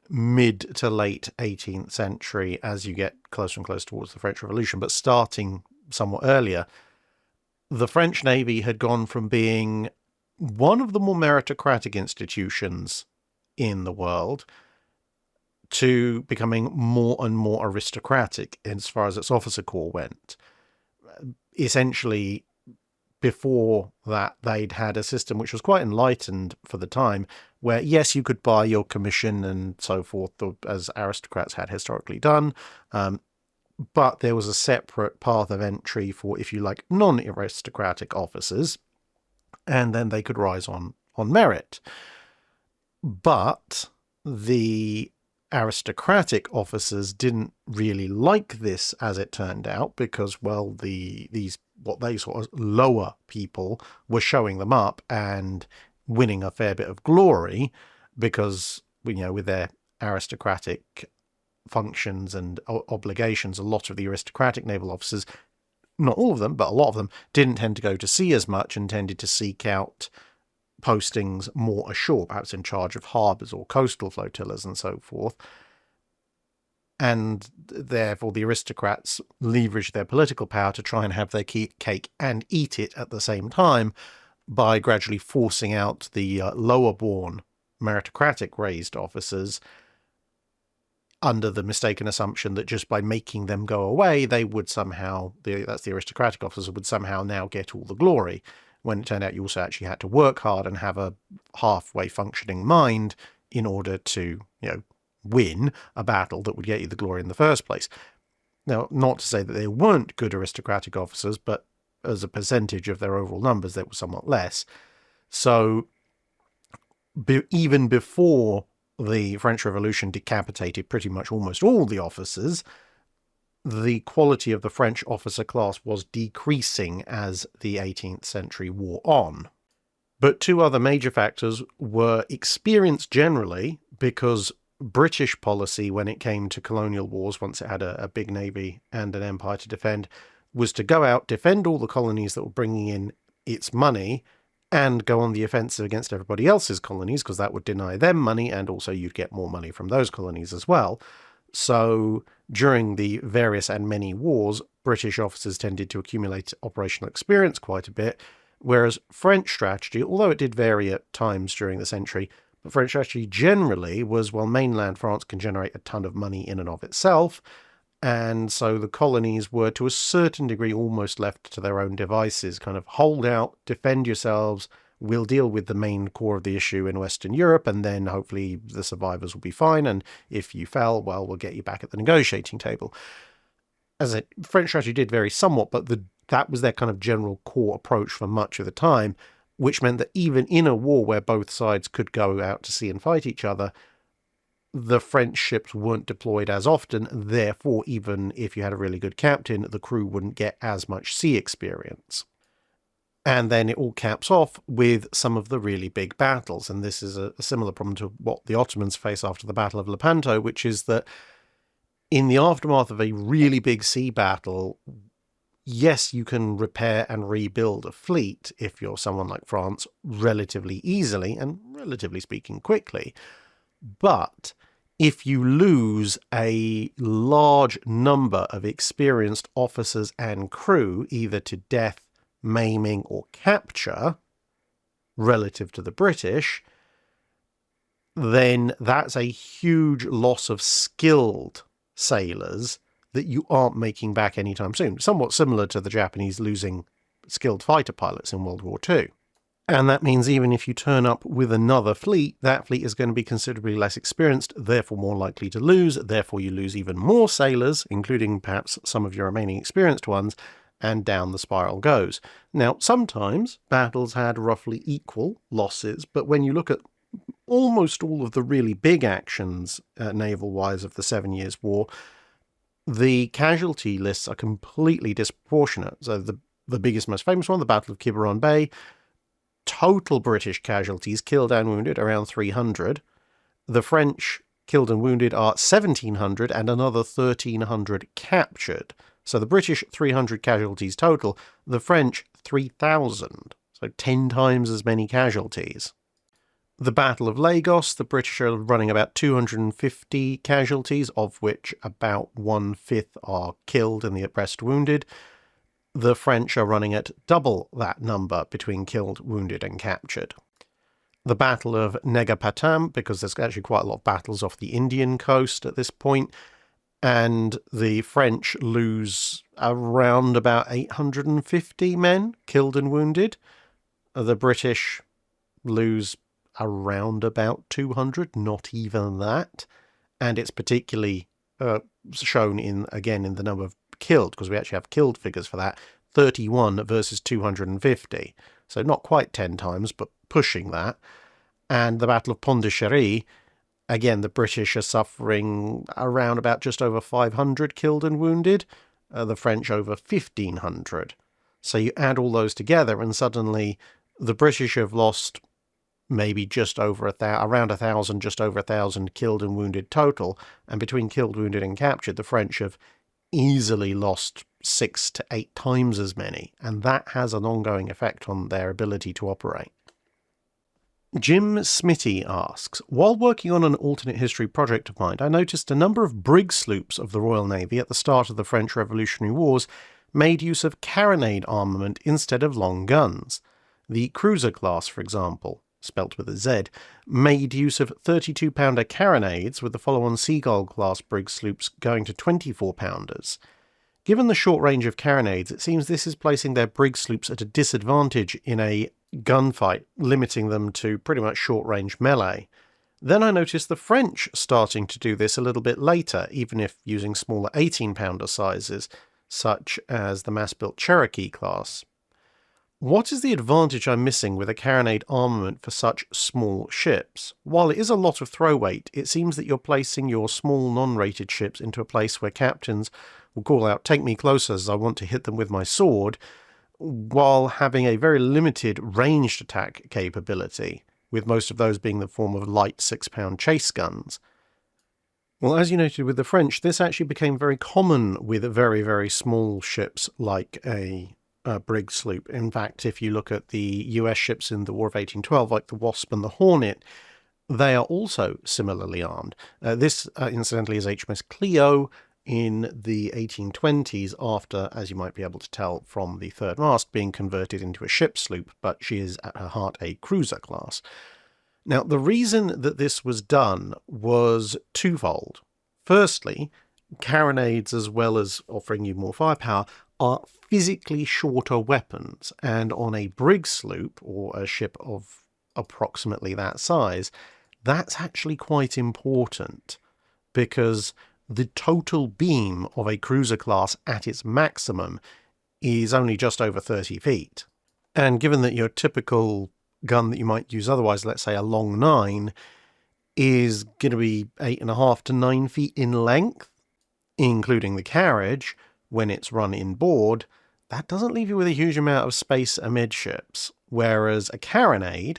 mid to late 18th century, as you get closer and closer towards the French Revolution, but starting somewhat earlier, the French Navy had gone from being one of the more meritocratic institutions in the world to becoming more and more aristocratic as far as its officer corps went. Essentially, before that, they'd had a system which was quite enlightened for the time, where, yes, you could buy your commission and so forth, as aristocrats had historically done, but there was a separate path of entry for, if you like, non-aristocratic officers, and then they could rise on merit. But the aristocratic officers didn't really like this, as it turned out, because, well, these what they saw as lower people were showing them up and winning a fair bit of glory, because, with their aristocratic functions and obligations, a lot of the aristocratic naval officers, not all of them, but a lot of them, didn't tend to go to sea as much and tended to seek out postings more ashore, perhaps in charge of harbours or coastal flotillas and so forth. And therefore the aristocrats leveraged their political power to try and have their cake and eat it at the same time by gradually forcing out the lower-born meritocratic raised officers under the mistaken assumption that just by making them go away, they would somehow, that's the aristocratic officers, would somehow now get all the glory, when it turned out you also actually had to work hard and have a halfway functioning mind in order to, win a battle that would get you the glory in the first place. Now, not to say that they weren't good aristocratic officers, but as a percentage of their overall numbers, they were somewhat less. So even before the French Revolution decapitated pretty much almost all the officers, the quality of the French officer class was decreasing as the 18th century wore on. But two other major factors were experience generally, because British policy when it came to colonial wars, once it had a big navy and an empire to defend, was to go out, defend all the colonies that were bringing in its money, and go on the offensive against everybody else's colonies, because that would deny them money, and also you'd get more money from those colonies as well. So during the various and many wars, British officers tended to accumulate operational experience quite a bit, whereas French strategy, although it did vary at times during the century, but French strategy generally was, well, mainland France can generate a ton of money in and of itself, and so the colonies were to a certain degree almost left to their own devices, kind of hold out, defend yourselves, we'll deal with the main core of the issue in Western Europe, and then hopefully the survivors will be fine, and if you fell, well, we'll get you back at the negotiating table. As French strategy did vary somewhat, but that was their kind of general core approach for much of the time, which meant that even in a war where both sides could go out to sea and fight each other, the French ships weren't deployed as often. Therefore, even if you had a really good captain, the crew wouldn't get as much sea experience. And then it all caps off with some of the really big battles. And this is a similar problem to what the Ottomans face after the Battle of Lepanto, which is that in the aftermath of a really big sea battle, yes, you can repair and rebuild a fleet, if you're someone like France, relatively easily and, relatively speaking, quickly. But if you lose a large number of experienced officers and crew, either to death, maiming, or capture, relative to the British, then that's a huge loss of skilled sailors that you aren't making back anytime soon. Somewhat similar to the Japanese losing skilled fighter pilots in World War II. And that means even if you turn up with another fleet, that fleet is going to be considerably less experienced, therefore more likely to lose, therefore you lose even more sailors, including perhaps some of your remaining experienced ones, and down the spiral goes. Now, sometimes battles had roughly equal losses, but when you look at almost all of the really big actions naval-wise of the 7 Years' War, the casualty lists are completely disproportionate. So the biggest, most famous one, the Battle of Quiberon Bay, total British casualties, killed and wounded, around 300. The French killed and wounded are 1,700 and another 1,300 captured. So the British 300 casualties total, the French 3,000. So 10 times as many casualties. The Battle of Lagos, the British are running about 250 casualties, of which about 1/5 are killed and the rest wounded. The French are running at double that number between killed, wounded, and captured. The Battle of Negapatam, because there's actually quite a lot of battles off the Indian coast at this point, and the French lose around about 850 men killed and wounded. The British lose around about 200, not even that. And it's particularly shown in the number of killed, because we actually have killed figures for that, 31 versus 250. So not quite 10 times, but pushing that. And the Battle of Pont-de-Chéry, again, the British are suffering around about just over 500 killed and wounded, the French over 1,500. So you add all those together and suddenly the British have lost maybe just over around 1,000, just over 1,000 killed and wounded total. And between killed, wounded, and captured, the French have easily lost 6 to 8 times as many. And that has an ongoing effect on their ability to operate. Jim Smitty asks, while working on an alternate history project of mine, I noticed a number of brig-sloops of the Royal Navy at the start of the French Revolutionary Wars made use of carronade armament instead of long guns. The cruiser class, for example, spelt with a Z, made use of 32-pounder carronades, with the follow-on Seagull class brig-sloops going to 24-pounders. Given the short range of carronades, it seems this is placing their brig-sloops at a disadvantage in a gunfight, limiting them to pretty much short-range melee. Then I noticed the French starting to do this a little bit later, even if using smaller 18-pounder sizes, such as the mass-built Cherokee class. What is the advantage I'm missing with a carronade armament for such small ships? While it is a lot of throw weight, it seems that you're placing your small non-rated ships into a place where captains will call out, "Take me closer," as I want to hit them with my sword, while having a very limited ranged attack capability, with most of those being the form of light 6-pound chase guns. Well, as you noted with the French, this actually became very common with very, very small ships like a brig sloop. In fact, if you look at the US ships in the War of 1812, like the Wasp and the Hornet, they are also similarly armed. This, incidentally, is HMS Clio in the 1820s after, as you might be able to tell from the third mast, being converted into a ship sloop, but she is at her heart a cruiser class. Now, the reason that this was done was twofold. Firstly, carronades, as well as offering you more firepower, are physically shorter weapons, and on a brig sloop, or a ship of approximately that size, that's actually quite important, because the total beam of a cruiser class at its maximum is only just over 30 feet. And given that your typical gun that you might use otherwise, let's say a long 9, is going to be 8.5 to 9 feet in length, including the carriage, when it's run inboard, that doesn't leave you with a huge amount of space amidships, whereas a carronade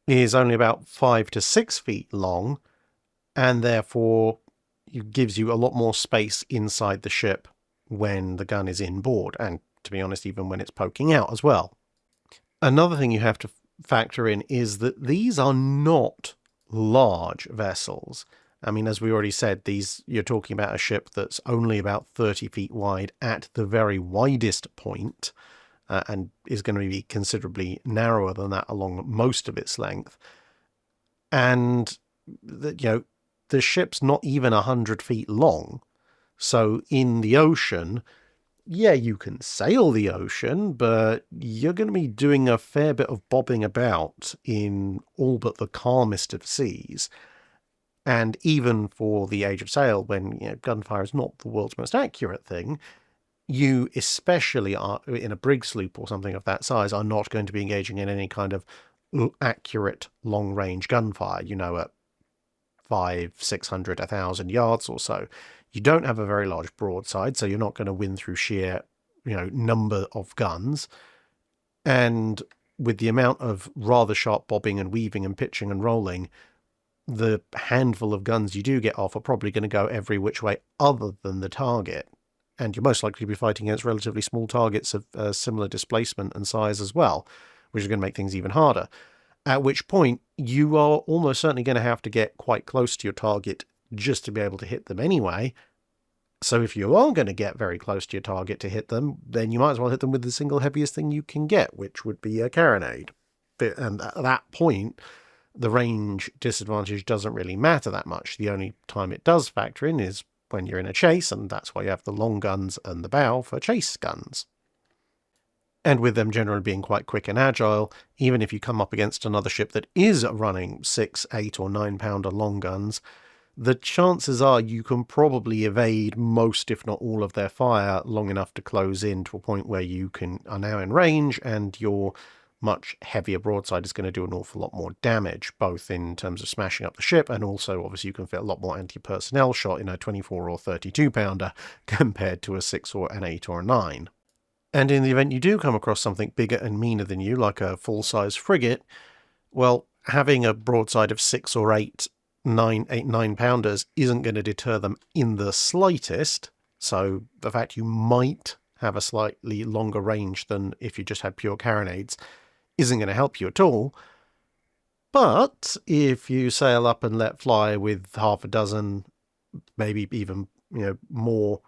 is only about 5 to 6 feet long, and therefore it gives you a lot more space inside the ship when the gun is inboard, and to be honest, even when it's poking out as well. Another thing you have to factor in is that these are not large vessels. I mean, as we already said, you're talking about a ship that's only about 30 feet wide at the very widest point, and is going to be considerably narrower than that along most of its length. And, the ship's not even 100 feet long. So in the ocean, yeah, you can sail the ocean, but you're going to be doing a fair bit of bobbing about in all but the calmest of seas. And even for the age of sail, when gunfire is not the world's most accurate thing, you especially are in a brig sloop or something of that size are not going to be engaging in any kind of accurate long-range gunfire, at 500, 600, 1,000 yards or so. You don't have a very large broadside, so you're not going to win through sheer, number of guns. And with the amount of rather sharp bobbing and weaving and pitching and rolling, the handful of guns you do get off are probably going to go every which way other than the target. And you're most likely to be fighting against relatively small targets of similar displacement and size as well, which is going to make things even harder. At which point, you are almost certainly going to have to get quite close to your target just to be able to hit them anyway. So if you are going to get very close to your target to hit them, then you might as well hit them with the single heaviest thing you can get, which would be a carronade. And at that point, the range disadvantage doesn't really matter that much. The only time it does factor in is when you're in a chase, and that's why you have the long guns and the bow for chase guns. And with them generally being quite quick and agile, even if you come up against another ship that is running 6, 8 or 9 pounder long guns, the chances are you can probably evade most, if not all, of their fire long enough to close in to a point where you are now in range, and your much heavier broadside is going to do an awful lot more damage, both in terms of smashing up the ship, and also obviously you can fit a lot more anti-personnel shot in a 24 or 32 pounder compared to a 6 or an 8 or a 9. And in the event you do come across something bigger and meaner than you, like a full-size frigate, well, having a broadside of 6 or 8 9-pounders isn't going to deter them in the slightest. So the fact you might have a slightly longer range than if you just had pure carronades isn't going to help you at all. But if you sail up and let fly with half a dozen, maybe even more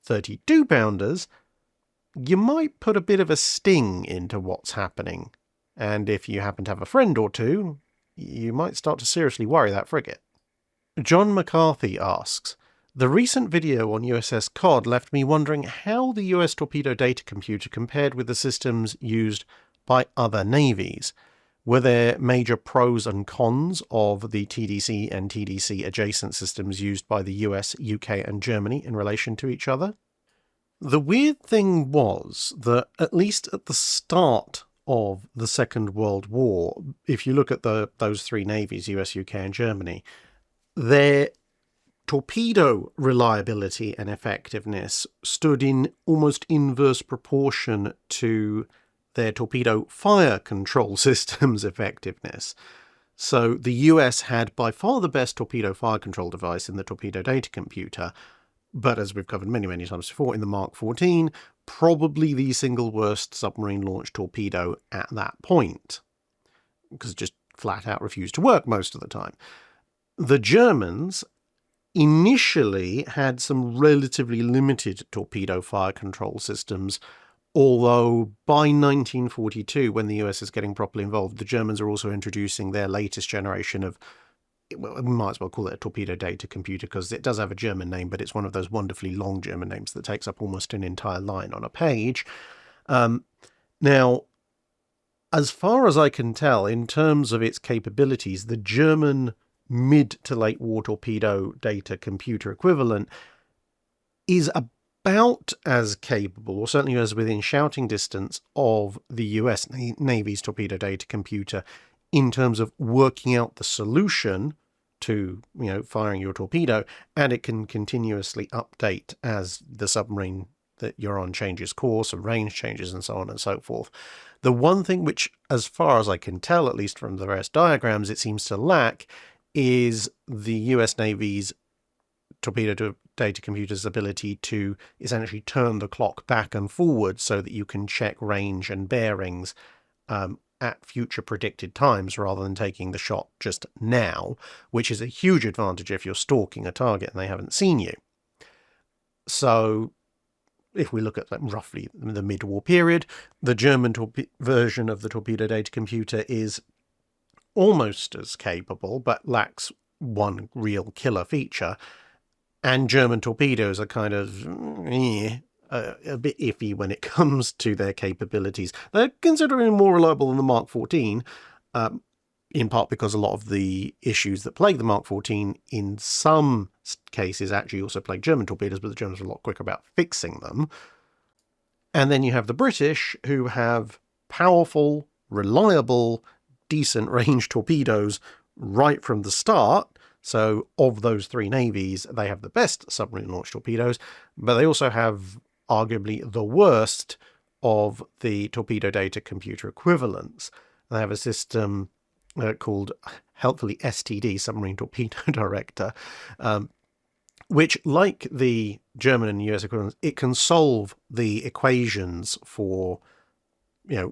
32-pounders, you might put a bit of a sting into what's happening. And if you happen to have a friend or two, you might start to seriously worry that frigate. John McCarthy asks, "The recent video on USS Cod left me wondering how the US torpedo data computer compared with the systems used by other navies. Were there major pros and cons of the TDC and TDC adjacent systems used by the US, UK and Germany in relation to each other?" The weird thing was that, at least at the start of the Second World War, if you look at those three navies, US, UK and Germany, their torpedo reliability and effectiveness stood in almost inverse proportion to their torpedo fire control system's effectiveness. So the US had by far the best torpedo fire control device in the torpedo data computer, but as we've covered many, many times before, in the Mark 14, probably the single worst submarine-launched torpedo at that point, because it just flat out refused to work most of the time. The Germans initially had some relatively limited torpedo fire control systems, although by 1942, when the US is getting properly involved, the Germans are also introducing their latest generation of, well, we might as well call it a torpedo data computer, because it does have a German name, but it's one of those wonderfully long German names that takes up almost an entire line on a page. Now, as far as I can tell, in terms of its capabilities, the German mid to late war torpedo data computer equivalent is about as capable, or certainly as within shouting distance, of the US Navy's torpedo data computer in terms of working out the solution to, firing your torpedo, and it can continuously update as the submarine that you're on changes course and range changes and so on and so forth. The one thing which, as far as I can tell, at least from the various diagrams, it seems to lack is the US Navy's torpedo data computer's ability to essentially turn the clock back and forward so that you can check range and bearings at future predicted times rather than taking the shot just now, which is a huge advantage if you're stalking a target and they haven't seen you. So if we look at roughly the mid-war period, the German version of the torpedo data computer is almost as capable, but lacks one real killer feature. And German torpedoes are kind of a bit iffy when it comes to their capabilities. They're considerably more reliable than the Mark 14, in part because a lot of the issues that plague the Mark 14 in some cases actually also plague German torpedoes, but the Germans are a lot quicker about fixing them. And then you have the British, who have powerful, reliable, decent range torpedoes right from the start. So of those three navies, they have the best submarine launched torpedoes, but they also have arguably the worst of the torpedo data computer equivalents. They have a system called, helpfully, STD, Submarine Torpedo Director, which, like the German and US equivalents, it can solve the equations for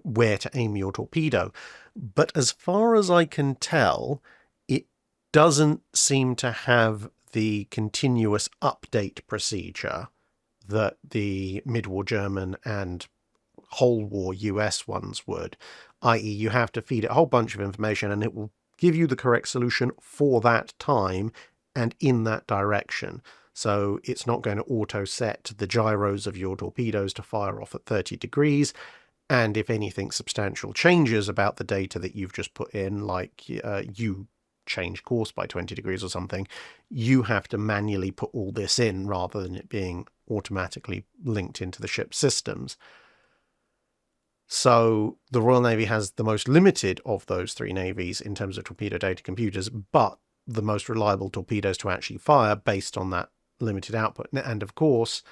where to aim your torpedo. But as far as I can tell, it doesn't seem to have the continuous update procedure that the mid-war German and whole war US ones would, i.e. you have to feed it a whole bunch of information and it will give you the correct solution for that time and in that direction. So it's not going to auto-set the gyros of your torpedoes to fire off at 30 degrees. And if anything substantial changes about the data that you've just put in, like you change course by 20 degrees or something, you have to manually put all this in rather than it being automatically linked into the ship's systems. So the Royal Navy has the most limited of those three navies in terms of torpedo data computers, but the most reliable torpedoes to actually fire based on that limited output. And of course,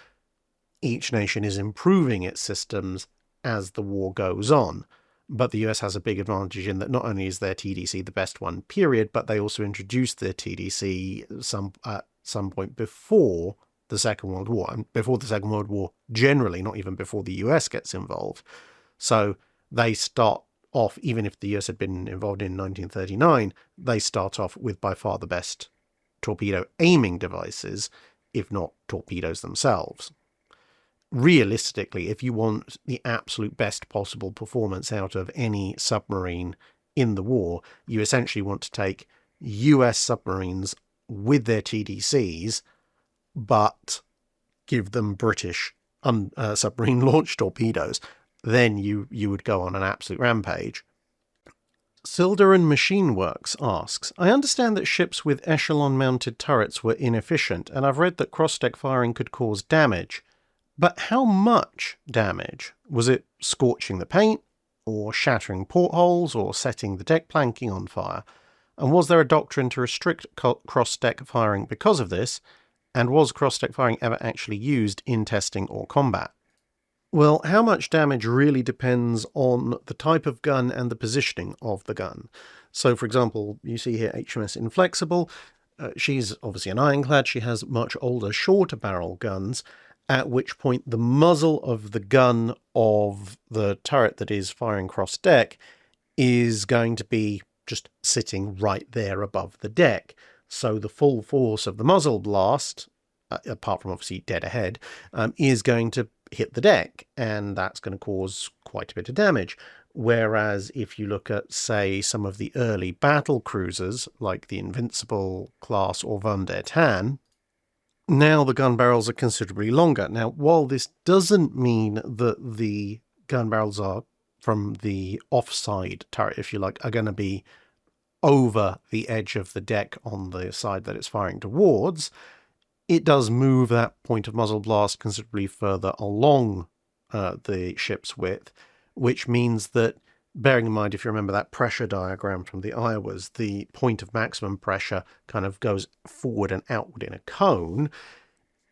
each nation is improving its systems as the war goes on. But the US has a big advantage in that not only is their TDC the best one, period, but they also introduced their TDC at some point before the Second World War. And before the Second World War, generally, not even before the US gets involved. So they start off, even if the US had been involved in 1939, they start off with by far the best torpedo aiming devices, if not torpedoes themselves. Realistically, if you want the absolute best possible performance out of any submarine in the war, you essentially want to take US submarines with their TDCs, but give them British submarine launched torpedoes. Then you would go on an absolute rampage. Silderan Machine Works asks, I understand that ships with echelon-mounted turrets were inefficient, and I've read that cross-deck firing could cause damage. But how much damage? Was it scorching the paint, or shattering portholes, or setting the deck planking on fire? And was there a doctrine to restrict cross-deck firing because of this? And was cross-deck firing ever actually used in testing or combat? Well, how much damage really depends on the type of gun and the positioning of the gun. So, for example, you see here HMS Inflexible. She's obviously an ironclad. She has much older, shorter barrel guns, at which point the muzzle of the gun of the turret that is firing cross-deck is going to be just sitting right there above the deck. So the full force of the muzzle blast, apart from obviously dead ahead, is going to hit the deck, and that's going to cause quite a bit of damage. Whereas if you look at, say, some of the early battle cruisers, like the Invincible class or Von der Tann, now the gun barrels are considerably longer. Now, while this doesn't mean that the gun barrels are, from the offside turret, if you like, are going to be over the edge of the deck on the side that it's firing towards, it does move that point of muzzle blast considerably further along the ship's width, which means that, bearing in mind, if you remember that pressure diagram from the Iowas, the point of maximum pressure kind of goes forward and outward in a cone.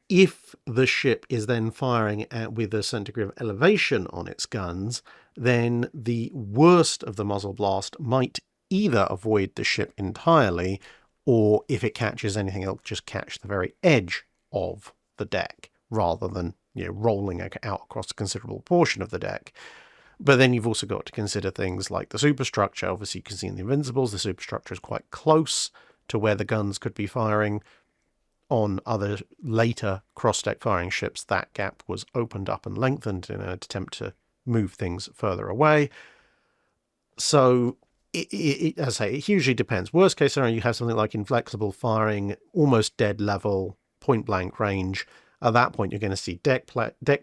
If the ship is then firing with a certain degree of elevation on its guns, then the worst of the muzzle blast might either avoid the ship entirely, or if it catches anything, it'll just catch the very edge of the deck, rather than, rolling out across a considerable portion of the deck. But then you've also got to consider things like the superstructure. Obviously, you can see in the Invincibles, the superstructure is quite close to where the guns could be firing. On other later cross-deck firing ships, that gap was opened up and lengthened in an attempt to move things further away. So, as I say, it hugely depends. Worst case scenario, you have something like Inflexible firing almost dead level, point-blank range. At that point, you're going to see deck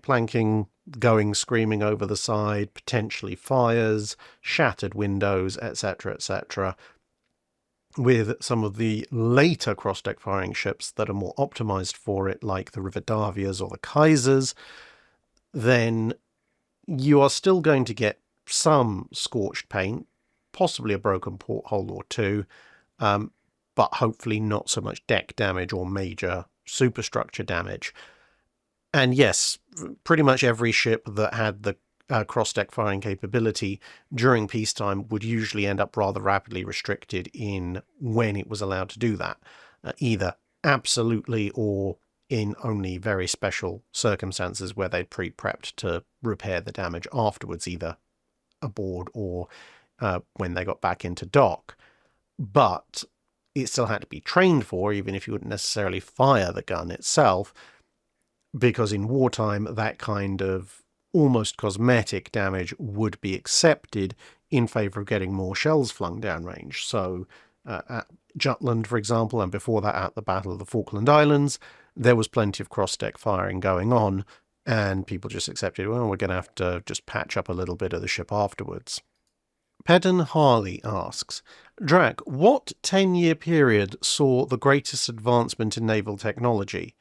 planking going screaming over the side, potentially fires, shattered windows, etc., etc. With some of the later cross-deck firing ships that are more optimized for it, like the Riverdavias or the Kaisers, then you are still going to get some scorched paint, possibly a broken porthole or two, but hopefully not so much deck damage or major superstructure damage. And yes, pretty much every ship that had the cross-deck firing capability during peacetime would usually end up rather rapidly restricted in when it was allowed to do that, either absolutely or in only very special circumstances where they'd pre-prepped to repair the damage afterwards, either aboard or when they got back into dock. But it still had to be trained for, even if you wouldn't necessarily fire the gun itself, because in wartime that kind of almost cosmetic damage would be accepted in favour of getting more shells flung downrange. So at Jutland, for example, and before that at the Battle of the Falkland Islands, there was plenty of cross-deck firing going on, and people just accepted, well, we're going to have to just patch up a little bit of the ship afterwards. Pedden Harley asks, Drac, what 10-year period saw the greatest advancement in naval technology?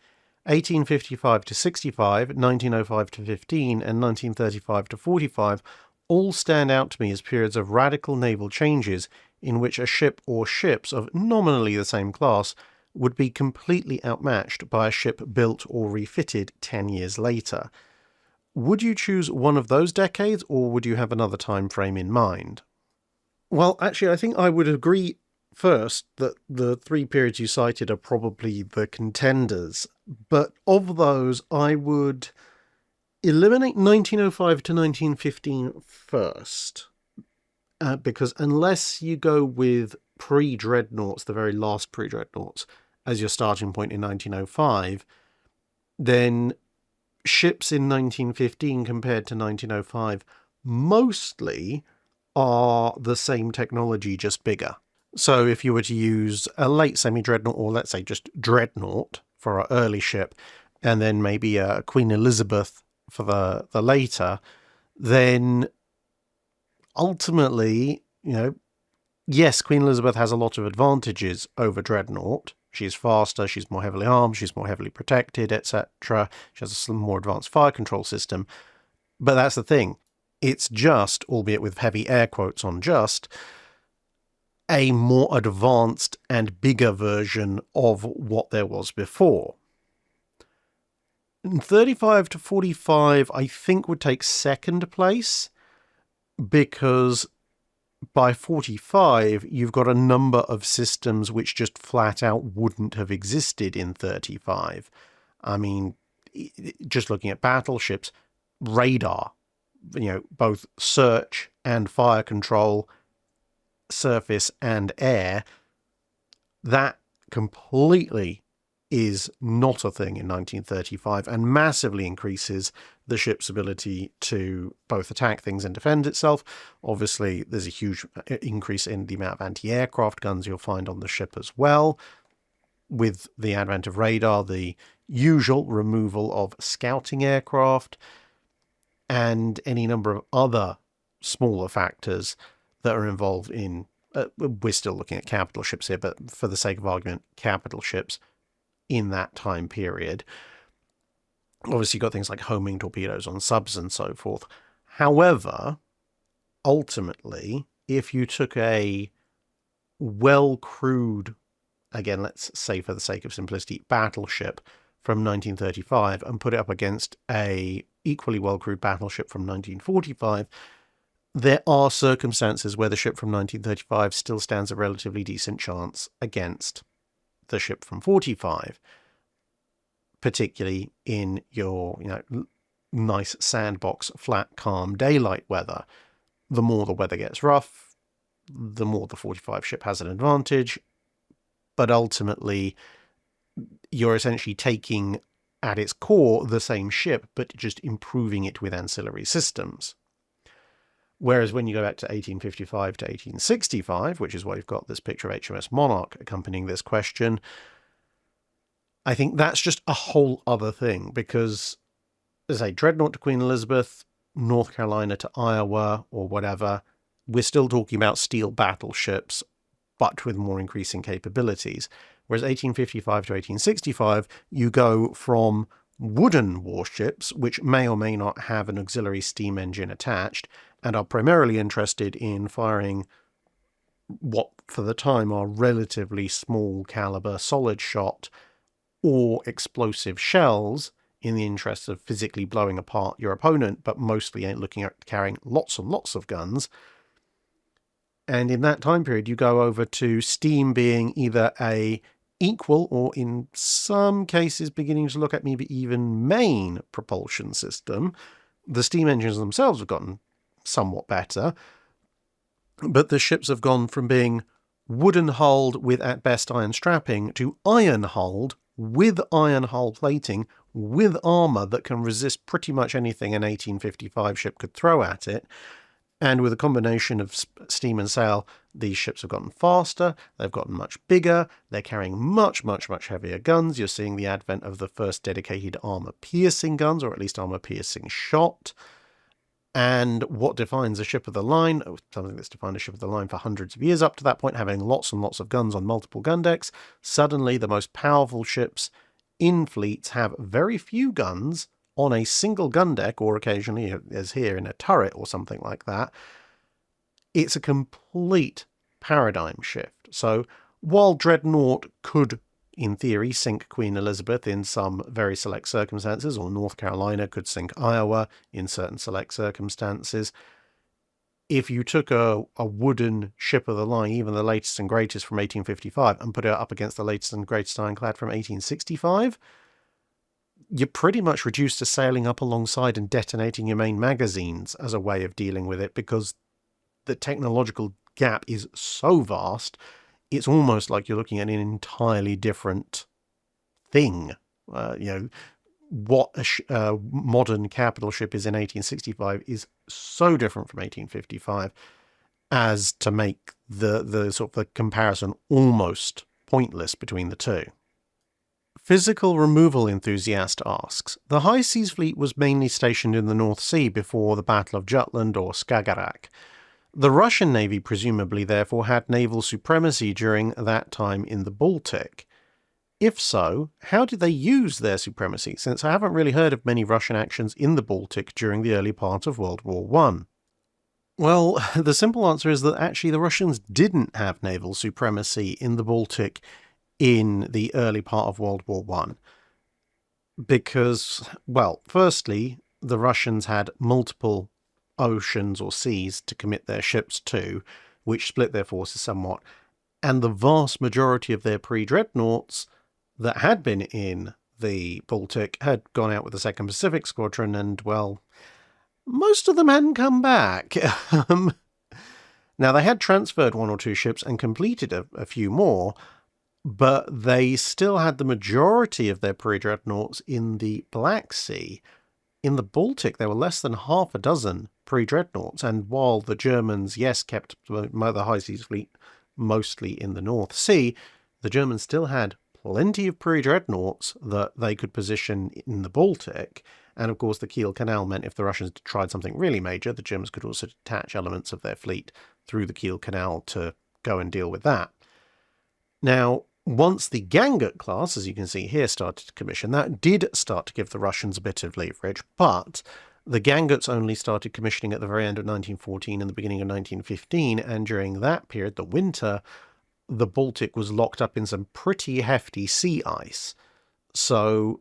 1855 to 65, 1905 to 15, and 1935 to 45 all stand out to me as periods of radical naval changes in which a ship or ships of nominally the same class would be completely outmatched by a ship built or refitted 10 years later. Would you choose one of those decades, or would you have another time frame in mind? Well, actually, I think I would agree first that the three periods you cited are probably the contenders, but of those I would eliminate 1905 to 1915 first, because unless you go with pre-dreadnoughts, the very last pre-dreadnoughts, as your starting point in 1905, then ships in 1915 compared to 1905 mostly are the same technology, just bigger. So if you were to use a late semi-dreadnought, or let's say just dreadnought for our early ship, and then maybe a Queen Elizabeth for the later, then ultimately, yes, Queen Elizabeth has a lot of advantages over dreadnought. She's faster, she's more heavily armed, she's more heavily protected, etc. She has a more advanced fire control system. But that's the thing. It's just, albeit with heavy air quotes on just, a more advanced and bigger version of what there was before. 35 to 45, I think, would take second place, because by 45, you've got a number of systems which just flat out wouldn't have existed in 35. I mean, just looking at battleships, radar, both search and fire control, surface and air, that completely is not a thing in 1935 and massively increases the ship's ability to both attack things and defend itself. Obviously, there's a huge increase in the amount of anti-aircraft guns you'll find on the ship as well. With the advent of radar, the usual removal of scouting aircraft, and any number of other smaller factors that are involved in, we're still looking at capital ships here, but for the sake of argument, capital ships in that time period. Obviously, you've got things like homing torpedoes on subs and so forth. However, ultimately, if you took a well-crewed, again, let's say for the sake of simplicity, battleship from 1935 and put it up against a equally well-crewed battleship from 1945, there are circumstances where the ship from 1935 still stands a relatively decent chance against the ship from 45, particularly in your nice sandbox, flat, calm daylight weather. The more the weather gets rough, the more the 45 ship has an advantage, but ultimately you're essentially taking at its core the same ship, but just improving it with ancillary systems. Whereas when you go back to 1855 to 1865, which is why you've got this picture of HMS Monarch accompanying this question, I think that's just a whole other thing, because, as I say, Dreadnought to Queen Elizabeth, North Carolina to Iowa, or whatever, we're still talking about steel battleships, but with more increasing capabilities. Whereas 1855 to 1865, you go from wooden warships, which may or may not have an auxiliary steam engine attached, and are primarily interested in firing what, for the time, are relatively small caliber solid shot or explosive shells in the interest of physically blowing apart your opponent, but mostly looking at carrying lots and lots of guns. And in that time period, you go over to steam being either a equal, or in some cases beginning to look at maybe even main propulsion system. The steam engines themselves have gotten somewhat better, but the ships have gone from being wooden hulled with at best iron strapping to iron hulled with iron hull plating with armour that can resist pretty much anything an 1855 ship could throw at it. And with a combination of steam and sail, these ships have gotten faster, they've gotten much bigger, they're carrying much, much, much heavier guns. You're seeing the advent of the first dedicated armour-piercing guns, or at least armour-piercing shot. And what defines a ship of the line, something that's defined a ship of the line for hundreds of years up to that point, having lots and lots of guns on multiple gun decks, suddenly the most powerful ships in fleets have very few guns on a single gun deck, or occasionally, as here, in a turret or something like that. It's a complete paradigm shift. So while Dreadnought could, in theory, sink Queen Elizabeth in some very select circumstances, or North Carolina could sink Iowa in certain select circumstances, if you took a wooden ship of the line, even the latest and greatest from 1855, and put it up against the latest and greatest ironclad from 1865, you're pretty much reduced to sailing up alongside and detonating your main magazines as a way of dealing with it, because the technological gap is so vast, it's almost like you're looking at an entirely different thing. What a modern capital ship is in 1865 is so different from 1855 as to make the sort of the comparison almost pointless between the two. Physical removal enthusiast asks, the High Seas Fleet was mainly stationed in the North Sea before the Battle of Jutland or Skagerrak. The Russian Navy presumably therefore had naval supremacy during that time in the Baltic. If so, how did they use their supremacy, since I haven't really heard of many Russian actions in the Baltic during the early part of World War I? Well, the simple answer is that actually the Russians didn't have naval supremacy in the Baltic in the early part of World War One. Because, well, firstly, the Russians had multiple oceans or seas to commit their ships to, which split their forces somewhat, and the vast majority of their pre-dreadnoughts that had been in the Baltic had gone out with the 2nd Pacific Squadron, and, well, most of them hadn't come back. Now, they had transferred 1 or 2 ships and completed a few more, but they still had the majority of their pre-dreadnoughts in the Black Sea. In the Baltic, there were less than half a dozen pre-dreadnoughts, and while the Germans, yes, kept the High Seas Fleet mostly in the North Sea, the Germans still had plenty of pre-dreadnoughts that they could position in the Baltic. And of course, the Kiel Canal meant if the Russians tried something really major, the Germans could also detach elements of their fleet through the Kiel Canal to go and deal with that. Now, once the Gangut class, as you can see here, started to commission, that did start to give the Russians a bit of leverage, but the Ganguts only started commissioning at the very end of 1914 and the beginning of 1915, and during that period, the winter, the Baltic was locked up in some pretty hefty sea ice. So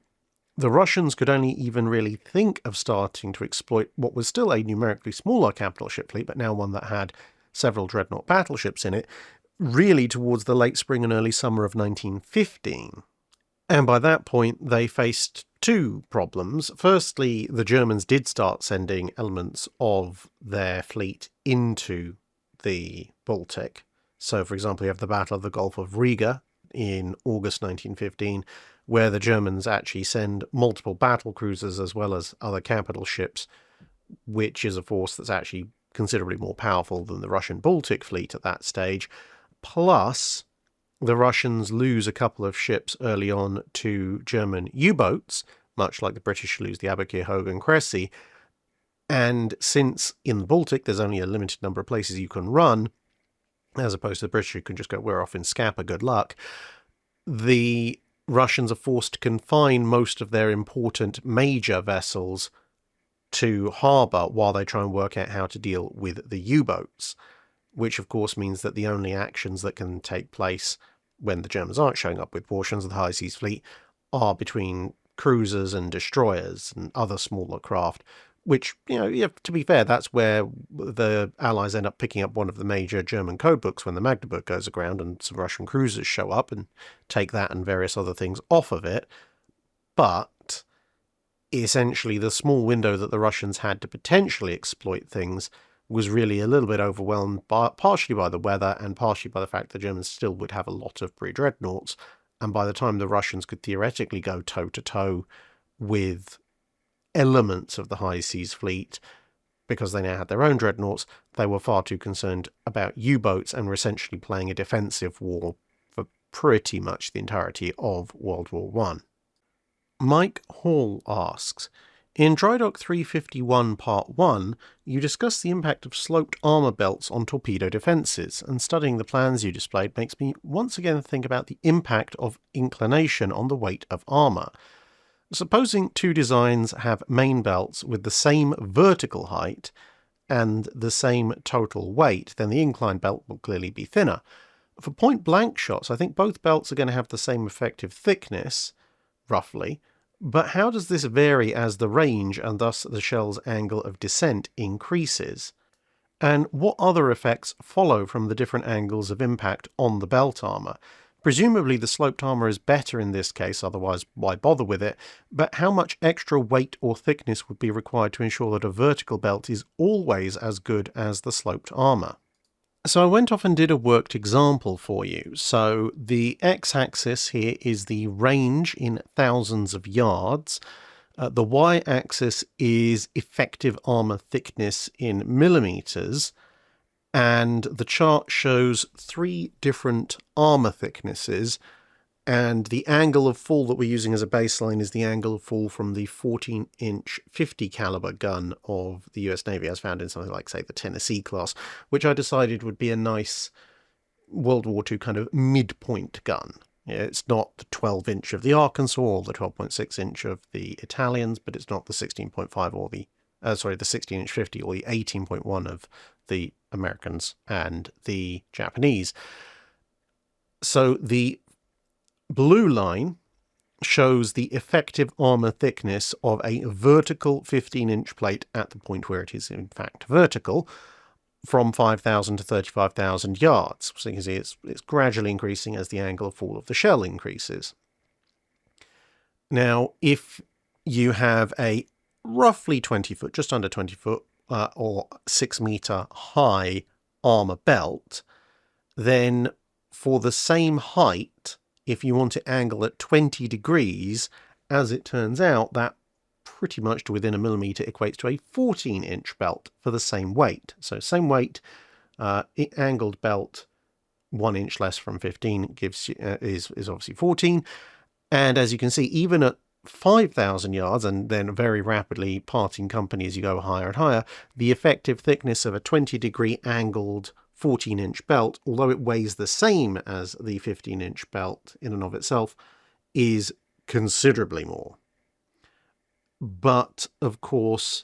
the Russians could only even really think of starting to exploit what was still a numerically smaller capital ship fleet, but now one that had several dreadnought battleships in it, really towards the late spring and early summer of 1915. And by that point, they faced 2 problems. Firstly, the Germans did start sending elements of their fleet into the Baltic. So, for example, you have the Battle of the Gulf of Riga in August 1915, where the Germans actually send multiple battle cruisers as well as other capital ships, which is a force that's actually considerably more powerful than the Russian Baltic fleet at that stage. Plus, the Russians lose a couple of ships early on to German U-boats, much like the British lose the Aboukir, Hogue and Cressy. And since in the Baltic there's only a limited number of places you can run, as opposed to the British who can just go, we're off in Scapa, good luck, the Russians are forced to confine most of their important major vessels to harbour while they try and work out how to deal with the U-boats, which of course means that the only actions that can take place when the Germans aren't showing up with portions of the High Seas Fleet are between cruisers and destroyers and other smaller craft, which, to be fair, that's where the Allies end up picking up one of the major German code books when the Magdeburg goes aground and some Russian cruisers show up and take that and various other things off of it. But essentially the small window that the Russians had to potentially exploit things was really a little bit overwhelmed, partially by the weather and partially by the fact the Germans still would have a lot of pre-dreadnoughts, and by the time the Russians could theoretically go toe-to-toe with elements of the High Seas Fleet, because they now had their own dreadnoughts, they were far too concerned about U-boats and were essentially playing a defensive war for pretty much the entirety of World War One. Mike Hall asks, in Drydock 351 Part 1, you discuss the impact of sloped armour belts on torpedo defences, and studying the plans you displayed makes me once again think about the impact of inclination on the weight of armour. Supposing 2 designs have main belts with the same vertical height and the same total weight, then the inclined belt will clearly be thinner. For point-blank shots, I think both belts are going to have the same effective thickness, roughly, but how does this vary as the range and thus the shell's angle of descent increases? And what other effects follow from the different angles of impact on the belt armour? Presumably the sloped armour is better in this case, otherwise why bother with it, but how much extra weight or thickness would be required to ensure that a vertical belt is always as good as the sloped armour? So I went off and did a worked example for you. So the x-axis here is the range in thousands of yards. The y-axis is effective armour thickness in millimetres. And the chart shows 3 different armour thicknesses. And the angle of fall that we're using as a baseline is the angle of fall from the 14-inch 50 caliber gun of the US Navy, as found in something like, say, the Tennessee class, which I decided would be a nice World War II kind of midpoint gun. It's not the 12-inch of the Arkansas or the 12.6-inch of the Italians, but it's not the 16.5 or the 16-inch 50 or the 18.1 of the Americans and the Japanese. So the blue line shows the effective armour thickness of a vertical 15-inch plate at the point where it is in fact vertical, from 5,000 to 35,000 yards. So you can see it's gradually increasing as the angle of fall of the shell increases. Now, if you have a roughly 20 foot, just under 20 foot, or 6 metre high armour belt, then for the same height, if you want to angle at 20 degrees, as it turns out, that pretty much to within a millimetre equates to a 14-inch belt for the same weight. So same weight, angled belt, 1 inch less from 15 gives you, is obviously 14. And as you can see, even at 5,000 yards, and then very rapidly parting company as you go higher and higher, the effective thickness of a 20-degree angled 14-inch belt, although it weighs the same as the 15-inch belt in and of itself, is considerably more. But, of course,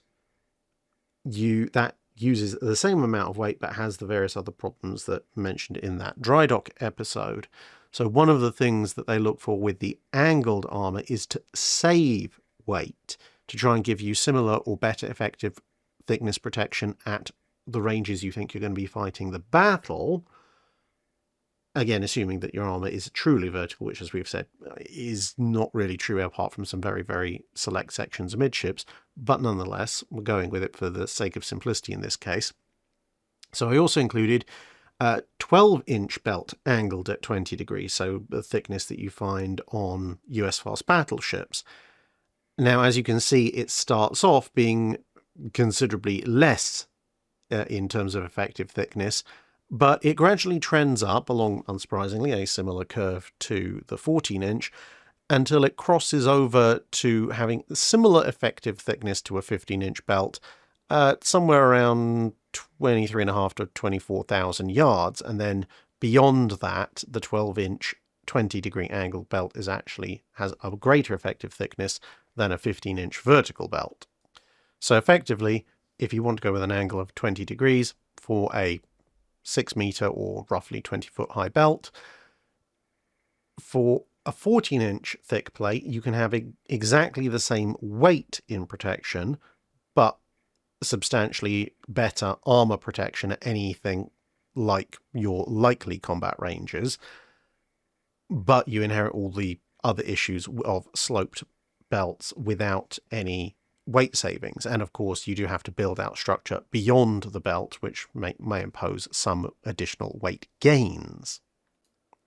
that uses the same amount of weight but has the various other problems that mentioned in that Drydock episode. So one of the things that they look for with the angled armour is to save weight, to try and give you similar or better effective thickness protection at the ranges you think you're going to be fighting the battle. Again, assuming that your armour is truly vertical, which, as we've said, is not really true apart from some very, very select sections amidships. But nonetheless, we're going with it for the sake of simplicity in this case. So I also included a 12-inch belt angled at 20 degrees, so the thickness that you find on US-class battleships. Now, as you can see, it starts off being considerably less in terms of effective thickness, but it gradually trends up along, unsurprisingly, a similar curve to the 14-inch until it crosses over to having similar effective thickness to a 15-inch belt, somewhere around 23.5 to 24,000 yards. And then beyond that, the 12-inch 20-degree angled belt has a greater effective thickness than a 15-inch vertical belt. So effectively, if you want to go with an angle of 20 degrees for a 6 metre or roughly 20 foot high belt, for a 14-inch thick plate, you can have exactly the same weight in protection, but substantially better armour protection at anything like your likely combat ranges. But you inherit all the other issues of sloped belts without any weight savings. And of course, you do have to build out structure beyond the belt, which may impose some additional weight gains.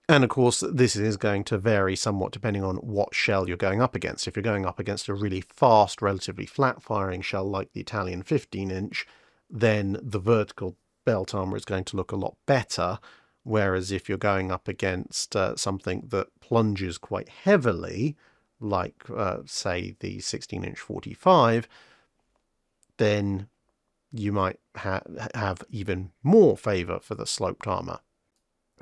And of course, this is going to vary somewhat depending on what shell you're going up against. If you're going up against a really fast, relatively flat-firing shell like the Italian 15-inch, then the vertical belt armour is going to look a lot better. Whereas if you're going up against something that plunges quite heavily, like, say, the 16-inch 45, then you might have even more favour for the sloped armour.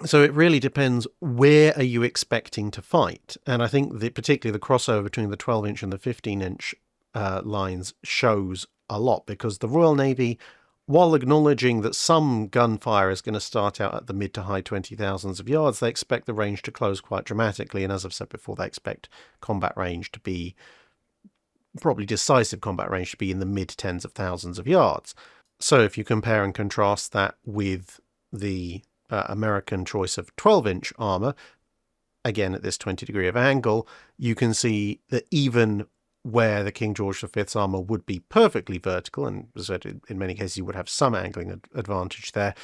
So it really depends, where are you expecting to fight? And I think particularly the crossover between the 12-inch and the 15-inch lines shows a lot, because the Royal Navy, while acknowledging that some gunfire is going to start out at the mid to high 20,000s of yards, they expect the range to close quite dramatically. And as I've said before, they expect combat range to be, probably decisive combat range to be in the mid tens of thousands of yards. So if you compare and contrast that with the American choice of 12-inch armour, again at this 20 degree of angle, you can see that even where the King George V's armour would be perfectly vertical, and as I said, in many cases you would have some angling advantage there,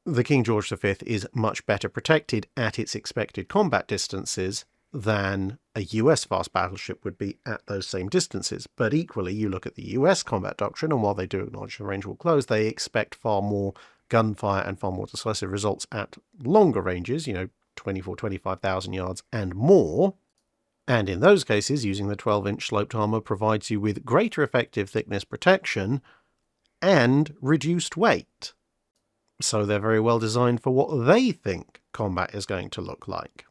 the King George V is much better protected at its expected combat distances than a US fast battleship would be at those same distances. But equally, you look at the US combat doctrine, and while they do acknowledge the range will close, they expect far more gunfire and far more decisive results at longer ranges, 24, 25,000 yards and more. And in those cases, using the 12-inch sloped armour provides you with greater effective thickness protection and reduced weight. So they're very well designed for what they think combat is going to look like.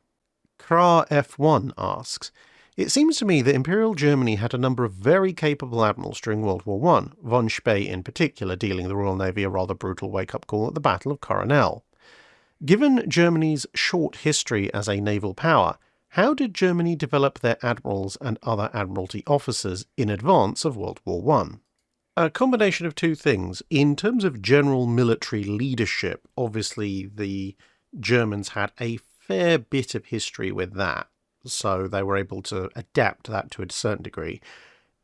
Kra F1 asks, It seems to me that Imperial Germany had a number of very capable admirals during World War I, von Spee in particular dealing the Royal Navy a rather brutal wake-up call at the Battle of Coronel. Given Germany's short history as a naval power, how did Germany develop their admirals and other Admiralty officers in advance of World War I? A combination of two things. In terms of general military leadership, obviously the Germans had a fair bit of history with that, so they were able to adapt that to a certain degree.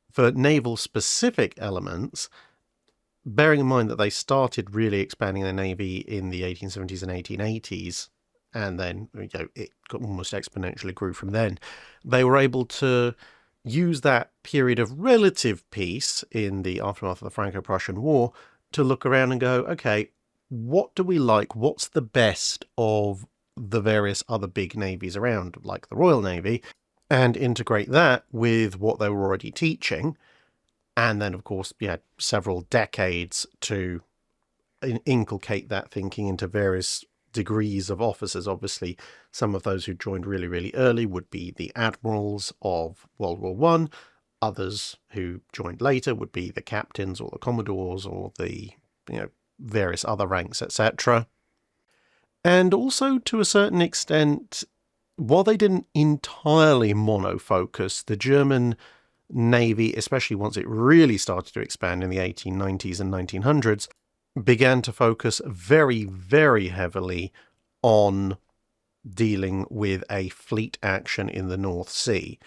For naval-specific elements, bearing in mind that they started really expanding their navy in the 1870s and 1880s, and then it almost exponentially grew from then, they were able to use that period of relative peace in the aftermath of the Franco-Prussian War to look around and go, okay, what do we like? What's the best of the various other big navies around, like the Royal Navy, and integrate that with what they were already teaching. And then, of course, you had several decades to inculcate that thinking into various degrees of officers. Obviously, some of those who joined really, really early would be the admirals of World War I. Others who joined later would be the captains or the commodores or the various other ranks, etc. And also, to a certain extent, while they didn't entirely monofocus, the German Navy, especially once it really started to expand in the 1890s and 1900s, began to focus very, very heavily on dealing with a fleet action in the North Sea,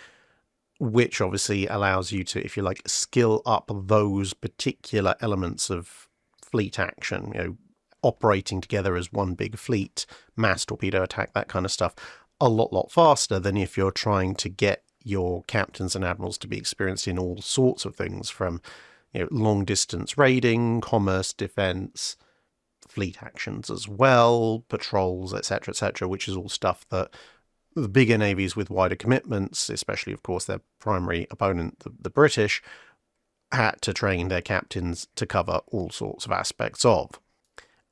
which obviously allows you to, if you like, skill up those particular elements of fleet action, operating together as one big fleet, mass torpedo attack, that kind of stuff, a lot faster than if you're trying to get your captains and admirals to be experienced in all sorts of things from long distance raiding, commerce, defense, fleet actions as well, patrols, etc., which is all stuff that the bigger navies with wider commitments, especially of course their primary opponent, the British, had to train their captains to cover all sorts of aspects of.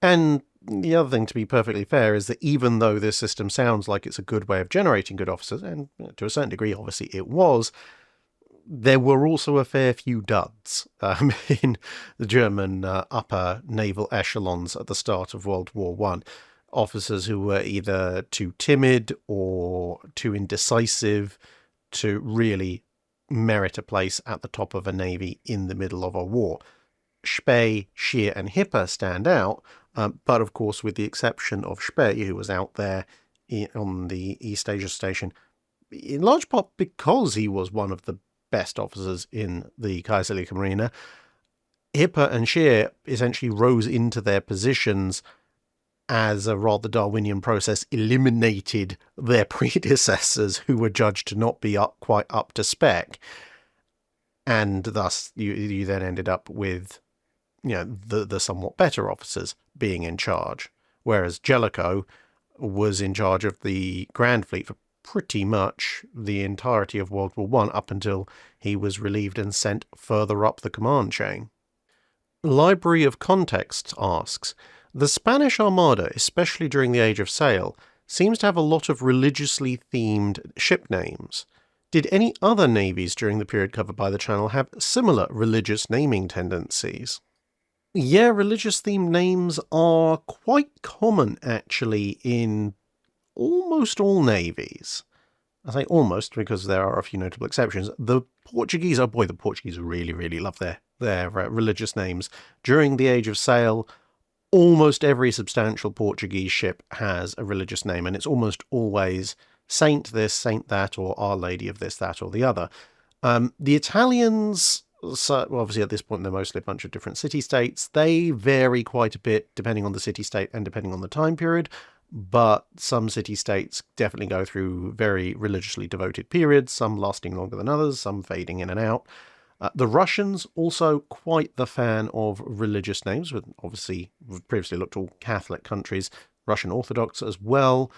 And the other thing, to be perfectly fair, is that even though this system sounds like it's a good way of generating good officers, and to a certain degree obviously it was, there were also a fair few duds in the German upper naval echelons at the start of World War I. Officers who were either too timid or too indecisive to really merit a place at the top of a navy in the middle of a war. Spee, Scheer, and Hipper stand out, but of course with the exception of Spee, who was out there on the East Asia station, in large part because he was one of the best officers in the Kaiserliche Marine, Hipper and Scheer essentially rose into their positions as a rather Darwinian process eliminated their predecessors who were judged to not be quite up to spec. And thus you then ended up with the somewhat better officers being in charge, whereas Jellicoe was in charge of the Grand Fleet for pretty much the entirety of World War I up until he was relieved and sent further up the command chain. Library of Context asks, the Spanish Armada, especially during the Age of Sail, seems to have a lot of religiously themed ship names. Did any other navies during the period covered by the channel have similar religious naming tendencies? Yeah, religious-themed names are quite common, actually, in almost all navies. I say almost because there are a few notable exceptions. The Portuguese, the Portuguese really, really love their religious names. During the Age of Sail, almost every substantial Portuguese ship has a religious name, and it's almost always Saint this, Saint that, or Our Lady of this, that, or the other. The Italians, obviously at this point they're mostly a bunch of different city-states. They vary quite a bit depending on the city-state and depending on the time period, but some city-states definitely go through very religiously devoted periods, some lasting longer than others, some fading in and out. The Russians, also quite the fan of religious names, with obviously we've previously looked at all Catholic countries, Russian Orthodox as well.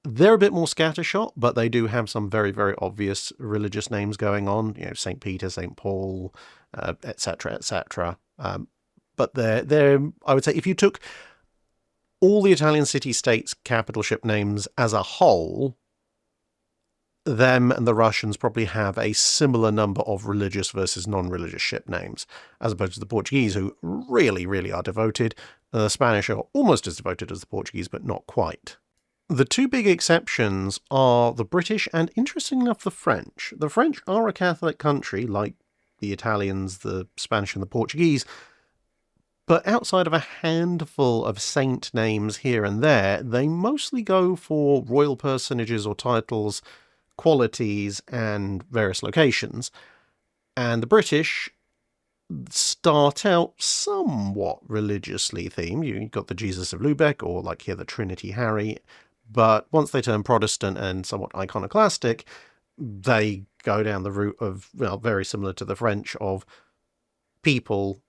They're a bit more scattershot, but they do have some very, very obvious religious names going on. St. Peter, St. Paul, etc., etc. But they're, I would say, if you took all the Italian city-states capital ship names as a whole, them and the Russians probably have a similar number of religious versus non-religious ship names, as opposed to the Portuguese, who really, really are devoted. The Spanish are almost as devoted as the Portuguese, but not quite. The two big exceptions are the British and, interestingly enough, the French. The French are a Catholic country, like the Italians, the Spanish and the Portuguese, but outside of a handful of saint names here and there, they mostly go for royal personages or titles, qualities, and various locations. And the British start out somewhat religiously themed. You've got the Jesus of Lubeck, or like here, the Trinity Harry. But once they turn Protestant and somewhat iconoclastic, they go down the route of, well, very similar to the French, of people,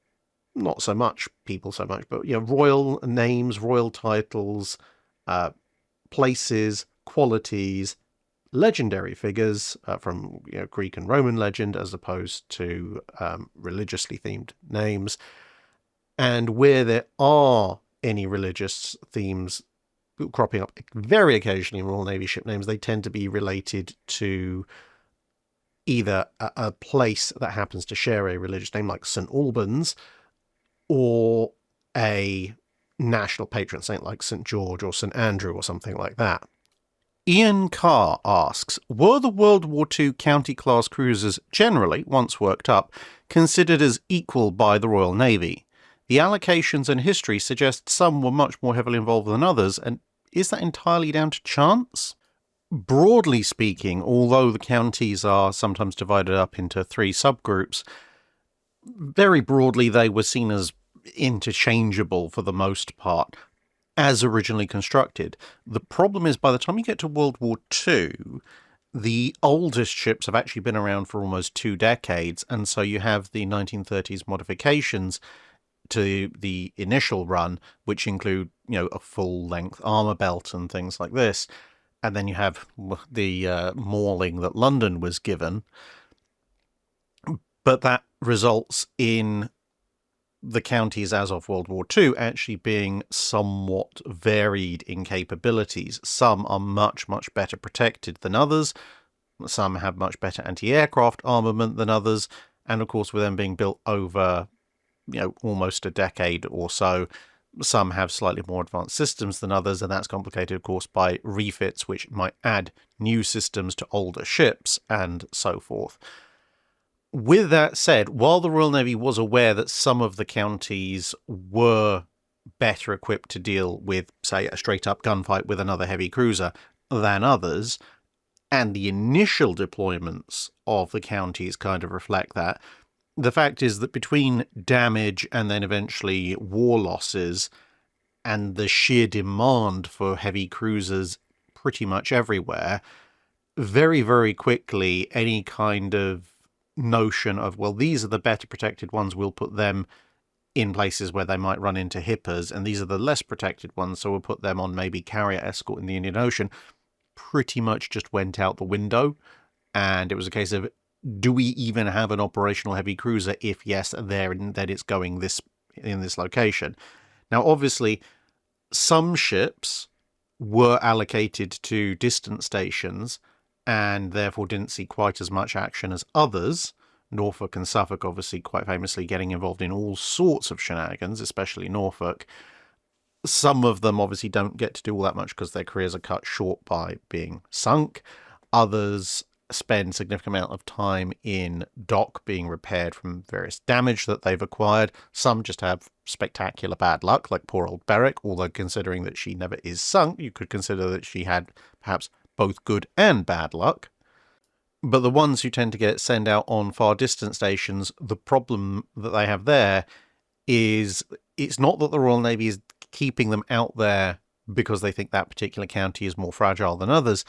not so much people so much, but, royal names, royal titles, places, qualities, legendary figures from Greek and Roman legend, as opposed to religiously themed names. And where there are any religious themes cropping up very occasionally in Royal Navy ship names, they tend to be related to either a place that happens to share a religious name, like St. Albans, or a national patron saint like St. George or St. Andrew or something like that. Ian Carr asks, were the World War II County-class cruisers generally, once worked up, considered as equal by the Royal Navy? The allocations and history suggest some were much more heavily involved than others, and is that entirely down to chance? Broadly speaking, although the counties are sometimes divided up into three subgroups, very broadly they were seen as interchangeable for the most part, as originally constructed. The problem is, by the time you get to World War II, the oldest ships have actually been around for almost 2 decades, and so you have the 1930s modifications to the initial run, which include, a full-length armour belt and things like this. And then you have the mauling that London was given. But that results in the counties as of World War II actually being somewhat varied in capabilities. Some are much, much better protected than others. Some have much better anti-aircraft armament than others. And of course, with them being built over, almost a decade or so, some have slightly more advanced systems than others. And that's complicated, of course, by refits, which might add new systems to older ships and so forth. With that said, while the Royal Navy was aware that some of the counties were better equipped to deal with, say, a straight-up gunfight with another heavy cruiser than others, and the initial deployments of the counties kind of reflect that, the fact is that between damage and then eventually war losses and the sheer demand for heavy cruisers pretty much everywhere, very, very quickly any kind of notion of, well, these are the better protected ones, we'll put them in places where they might run into hippers, and these are the less protected ones, so we'll put them on maybe carrier escort in the Indian Ocean, pretty much just went out the window. And it was a case of, do we even have an operational heavy cruiser? If yes, then it's going in this location. Now, obviously, some ships were allocated to distant stations and therefore didn't see quite as much action as others. Norfolk and Suffolk obviously quite famously getting involved in all sorts of shenanigans, especially Norfolk. Some of them obviously don't get to do all that much because their careers are cut short by being sunk. Others spend a significant amount of time in dock being repaired from various damage that they've acquired. Some just have spectacular bad luck, like poor old Berwick, although considering that she never is sunk, you could consider that she had perhaps both good and bad luck. But the ones who tend to send out on far distant stations, the problem that they have there is it's not that the Royal Navy is keeping them out there because they think that particular county is more fragile than others.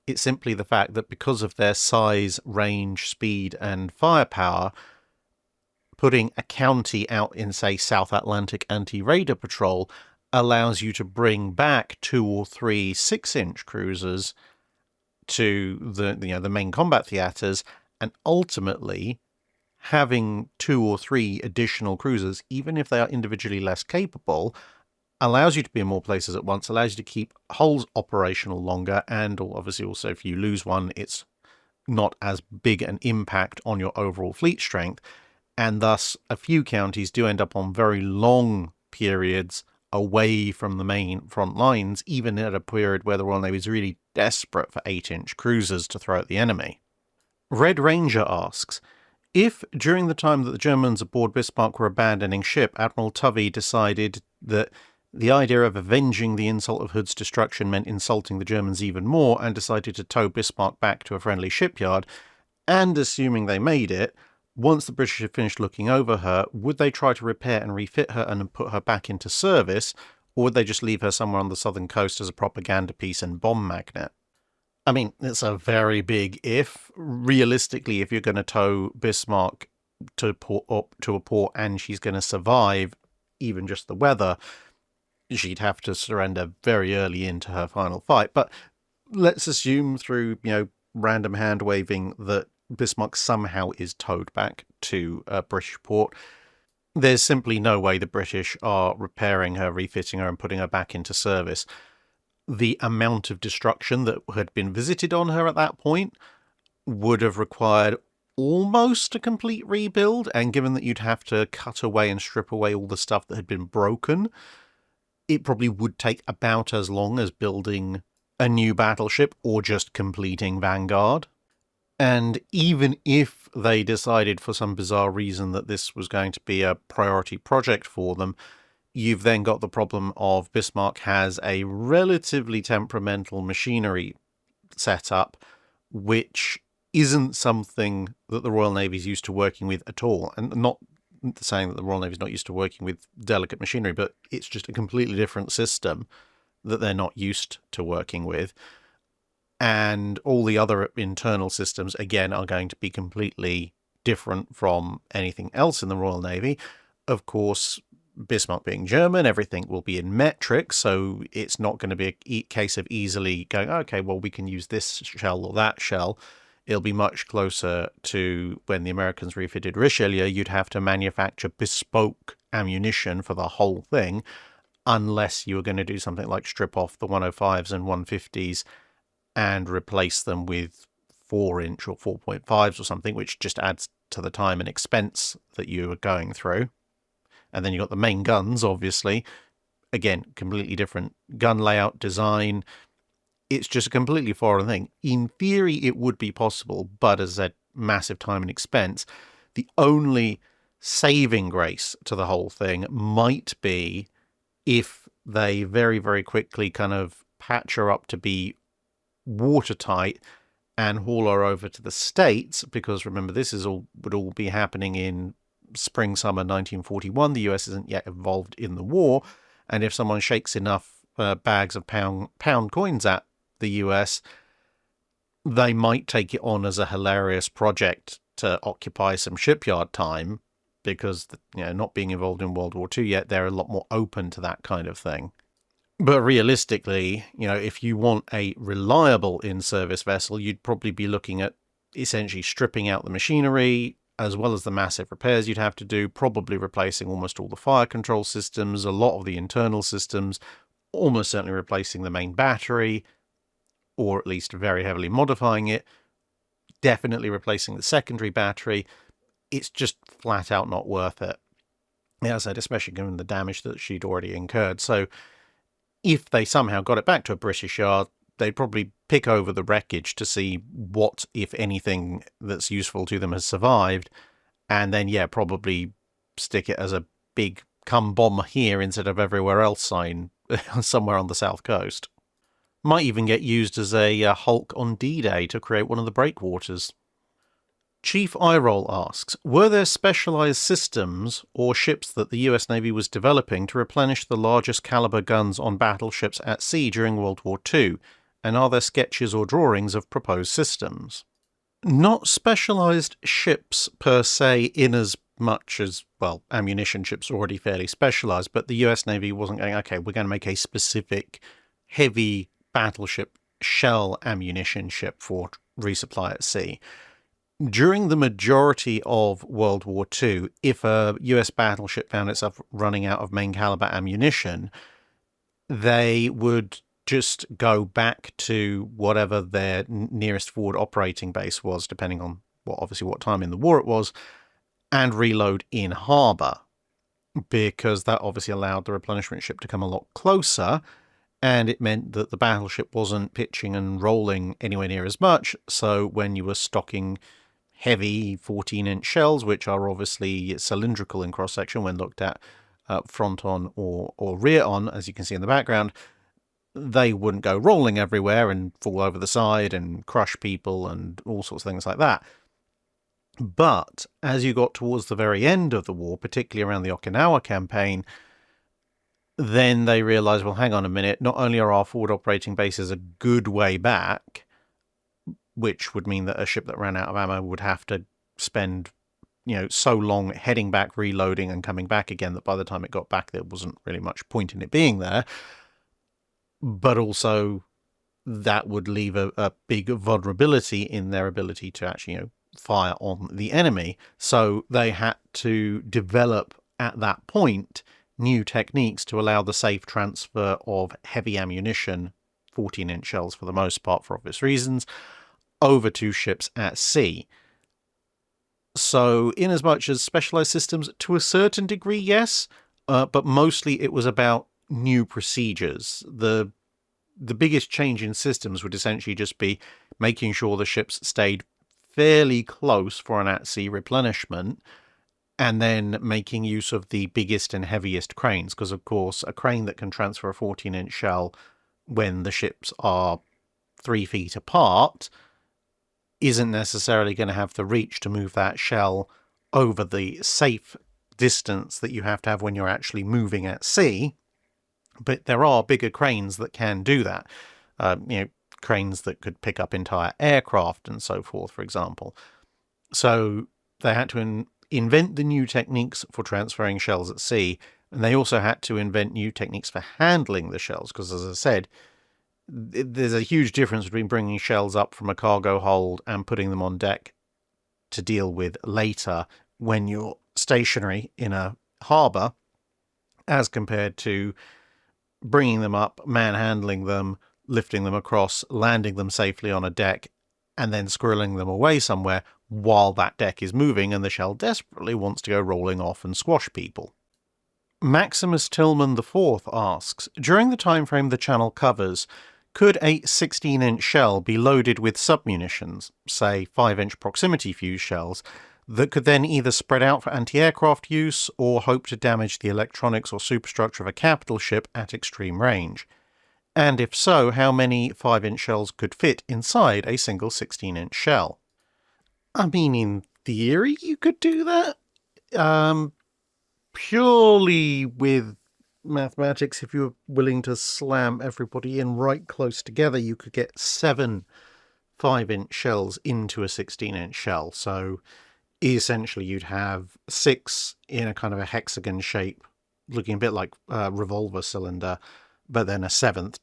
It's simply the fact that because of their size, range, speed, and firepower, putting a county out in, say, South Atlantic anti-radar patrol allows you to bring back 2 or 3 6-inch cruisers to the main combat theatres, and ultimately having 2 or 3 additional cruisers, even if they are individually less capable, allows you to be in more places at once, allows you to keep hulls operational longer, and obviously also if you lose one, it's not as big an impact on your overall fleet strength, and thus a few counties do end up on very long periods away from the main front lines, even at a period where the Royal Navy is really desperate for 8-inch cruisers to throw at the enemy. Red Ranger asks, if during the time that the Germans aboard Bismarck were abandoning ship, Admiral Tovey decided that the idea of avenging the insult of Hood's destruction meant insulting the Germans even more, and decided to tow Bismarck back to a friendly shipyard, and assuming they made it, once the British had finished looking over her, would they try to repair and refit her and put her back into service, or would they just leave her somewhere on the southern coast as a propaganda piece and bomb magnet? I mean, it's a very big if. Realistically, if you're going to tow Bismarck to a port and she's going to survive even just the weather, she'd have to surrender very early into her final fight. But let's assume through, random hand-waving that Bismarck somehow is towed back to a British port. There's simply no way the British are repairing her, refitting her, and putting her back into service. The amount of destruction that had been visited on her at that point would have required almost a complete rebuild, and given that you'd have to cut away and strip away all the stuff that had been broken, it probably would take about as long as building a new battleship or just completing Vanguard. And even if they decided for some bizarre reason that this was going to be a priority project for them, you've then got the problem of Bismarck has a relatively temperamental machinery setup, which isn't something that the Royal Navy is used to working with at all. And not saying that the Royal Navy is not used to working with delicate machinery, but it's just a completely different system that they're not used to working with. And all the other internal systems, again, are going to be completely different from anything else in the Royal Navy. Of course, Bismarck being German, everything will be in metric, so it's not going to be a case of easily going, okay, well, we can use this shell or that shell. It'll be much closer to when the Americans refitted Richelieu. You'd have to manufacture bespoke ammunition for the whole thing, unless you were going to do something like strip off the 105s and 150s and replace them with 4-inch or 4.5s or something, which just adds to the time and expense that you are going through. And then you've got the main guns, obviously. Again, completely different gun layout, design. It's just a completely foreign thing. In theory, it would be possible, but as I said, massive time and expense. The only saving grace to the whole thing might be if they very, very quickly kind of patch her up to be watertight and haul her over to the States, because remember, this would all be happening in spring, summer 1941. The US isn't yet involved in the war, and if someone shakes enough bags of pound coins at the US, they might take it on as a hilarious project to occupy some shipyard time, because not being involved in World War II yet, they're a lot more open to that kind of thing. But realistically, if you want a reliable in-service vessel, you'd probably be looking at essentially stripping out the machinery, as well as the massive repairs you'd have to do, probably replacing almost all the fire control systems, a lot of the internal systems, almost certainly replacing the main battery, or at least very heavily modifying it, definitely replacing the secondary battery. It's just flat out not worth it. As I said, especially given the damage that she'd already incurred. So if they somehow got it back to a British yard, they'd probably pick over the wreckage to see what, if anything, that's useful to them has survived, and then, probably stick it as a big come bomb here instead of everywhere else sign somewhere on the south coast. Might even get used as a Hulk on D-Day to create one of the breakwaters. Chief Eyeroll asks, were there specialised systems or ships that the US Navy was developing to replenish the largest caliber guns on battleships at sea during World War II, and are there sketches or drawings of proposed systems? Not specialised ships per se, in as much as, ammunition ships are already fairly specialised, but the US Navy wasn't going, okay, we're going to make a specific heavy battleship shell ammunition ship for resupply at sea. During the majority of World War II, if a US battleship found itself running out of main caliber ammunition, they would just go back to whatever their nearest forward operating base was, depending on what time in the war it was, and reload in harbour, because that obviously allowed the replenishment ship to come a lot closer, and it meant that the battleship wasn't pitching and rolling anywhere near as much. So when you were stocking heavy 14-inch shells, which are obviously cylindrical in cross-section when looked at front on or rear on, as you can see in the background, they wouldn't go rolling everywhere and fall over the side and crush people and all sorts of things like that. But as you got towards the very end of the war, particularly around the Okinawa campaign, then they realized, well, hang on a minute, not only are our forward operating bases a good way back, which would mean that a ship that ran out of ammo would have to spend, so long heading back, reloading and coming back again, that by the time it got back, there wasn't really much point in it being there. But also that would leave a big vulnerability in their ability to actually, fire on the enemy. So they had to develop at that point new techniques to allow the safe transfer of heavy ammunition, 14-inch shells for the most part for obvious reasons, over to ships at sea. So in as much as specialized systems, to a certain degree, yes, but mostly it was about new procedures. The biggest change in systems would essentially just be making sure the ships stayed fairly close for an at-sea replenishment, and then making use of the biggest and heaviest cranes, because of course a crane that can transfer a 14-inch shell when the ships are 3 feet apart isn't necessarily going to have the reach to move that shell over the safe distance that you have to have when you're actually moving at sea. But there are bigger cranes that can do that. Cranes that could pick up entire aircraft and so forth, for example. So they had to invent the new techniques for transferring shells at sea, and they also had to invent new techniques for handling the shells, because, as I said, there's a huge difference between bringing shells up from a cargo hold and putting them on deck to deal with later when you're stationary in a harbour, as compared to bringing them up, manhandling them, lifting them across, landing them safely on a deck, and then squirreling them away somewhere while that deck is moving and the shell desperately wants to go rolling off and squash people. Maximus Tillman IV asks, during the time frame the channel covers, could a 16-inch shell be loaded with submunitions, say 5-inch proximity fuse shells, that could then either spread out for anti-aircraft use or hope to damage the electronics or superstructure of a capital ship at extreme range? And if so, how many 5-inch shells could fit inside a single 16-inch shell? I mean, in theory, you could do that. Purely with mathematics, if you were willing to slam everybody in right close together, you could get 7 5-inch shells into a 16-inch shell. So essentially you'd have 6 in a kind of a hexagon shape, looking a bit like a revolver cylinder, but then a 7th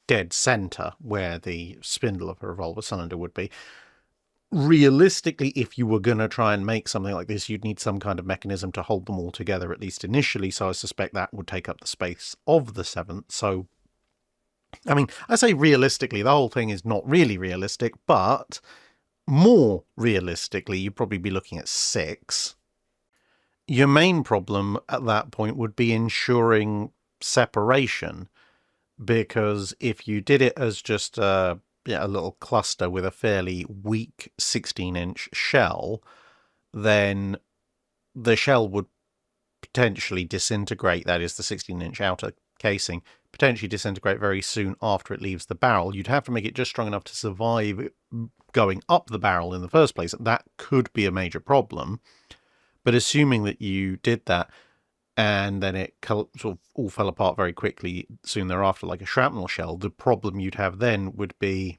dead center where the spindle of a revolver cylinder would be. Realistically, if you were going to try and make something like this, you'd need some kind of mechanism to hold them all together, at least initially, so I suspect that would take up the space of the 7th. So, I mean, I say realistically, the whole thing is not really realistic, but more realistically, you'd probably be looking at 6. Your main problem at that point would be ensuring separation, because if you did it as just a little cluster with a fairly weak 16-inch shell, then the shell would potentially disintegrate, that is the 16-inch outer casing, potentially disintegrate very soon after it leaves the barrel. You'd have to make it just strong enough to survive going up the barrel in the first place. That could be a major problem. But assuming that you did that, and then it sort of all fell apart very quickly soon thereafter, like a shrapnel shell, the problem you'd have then would be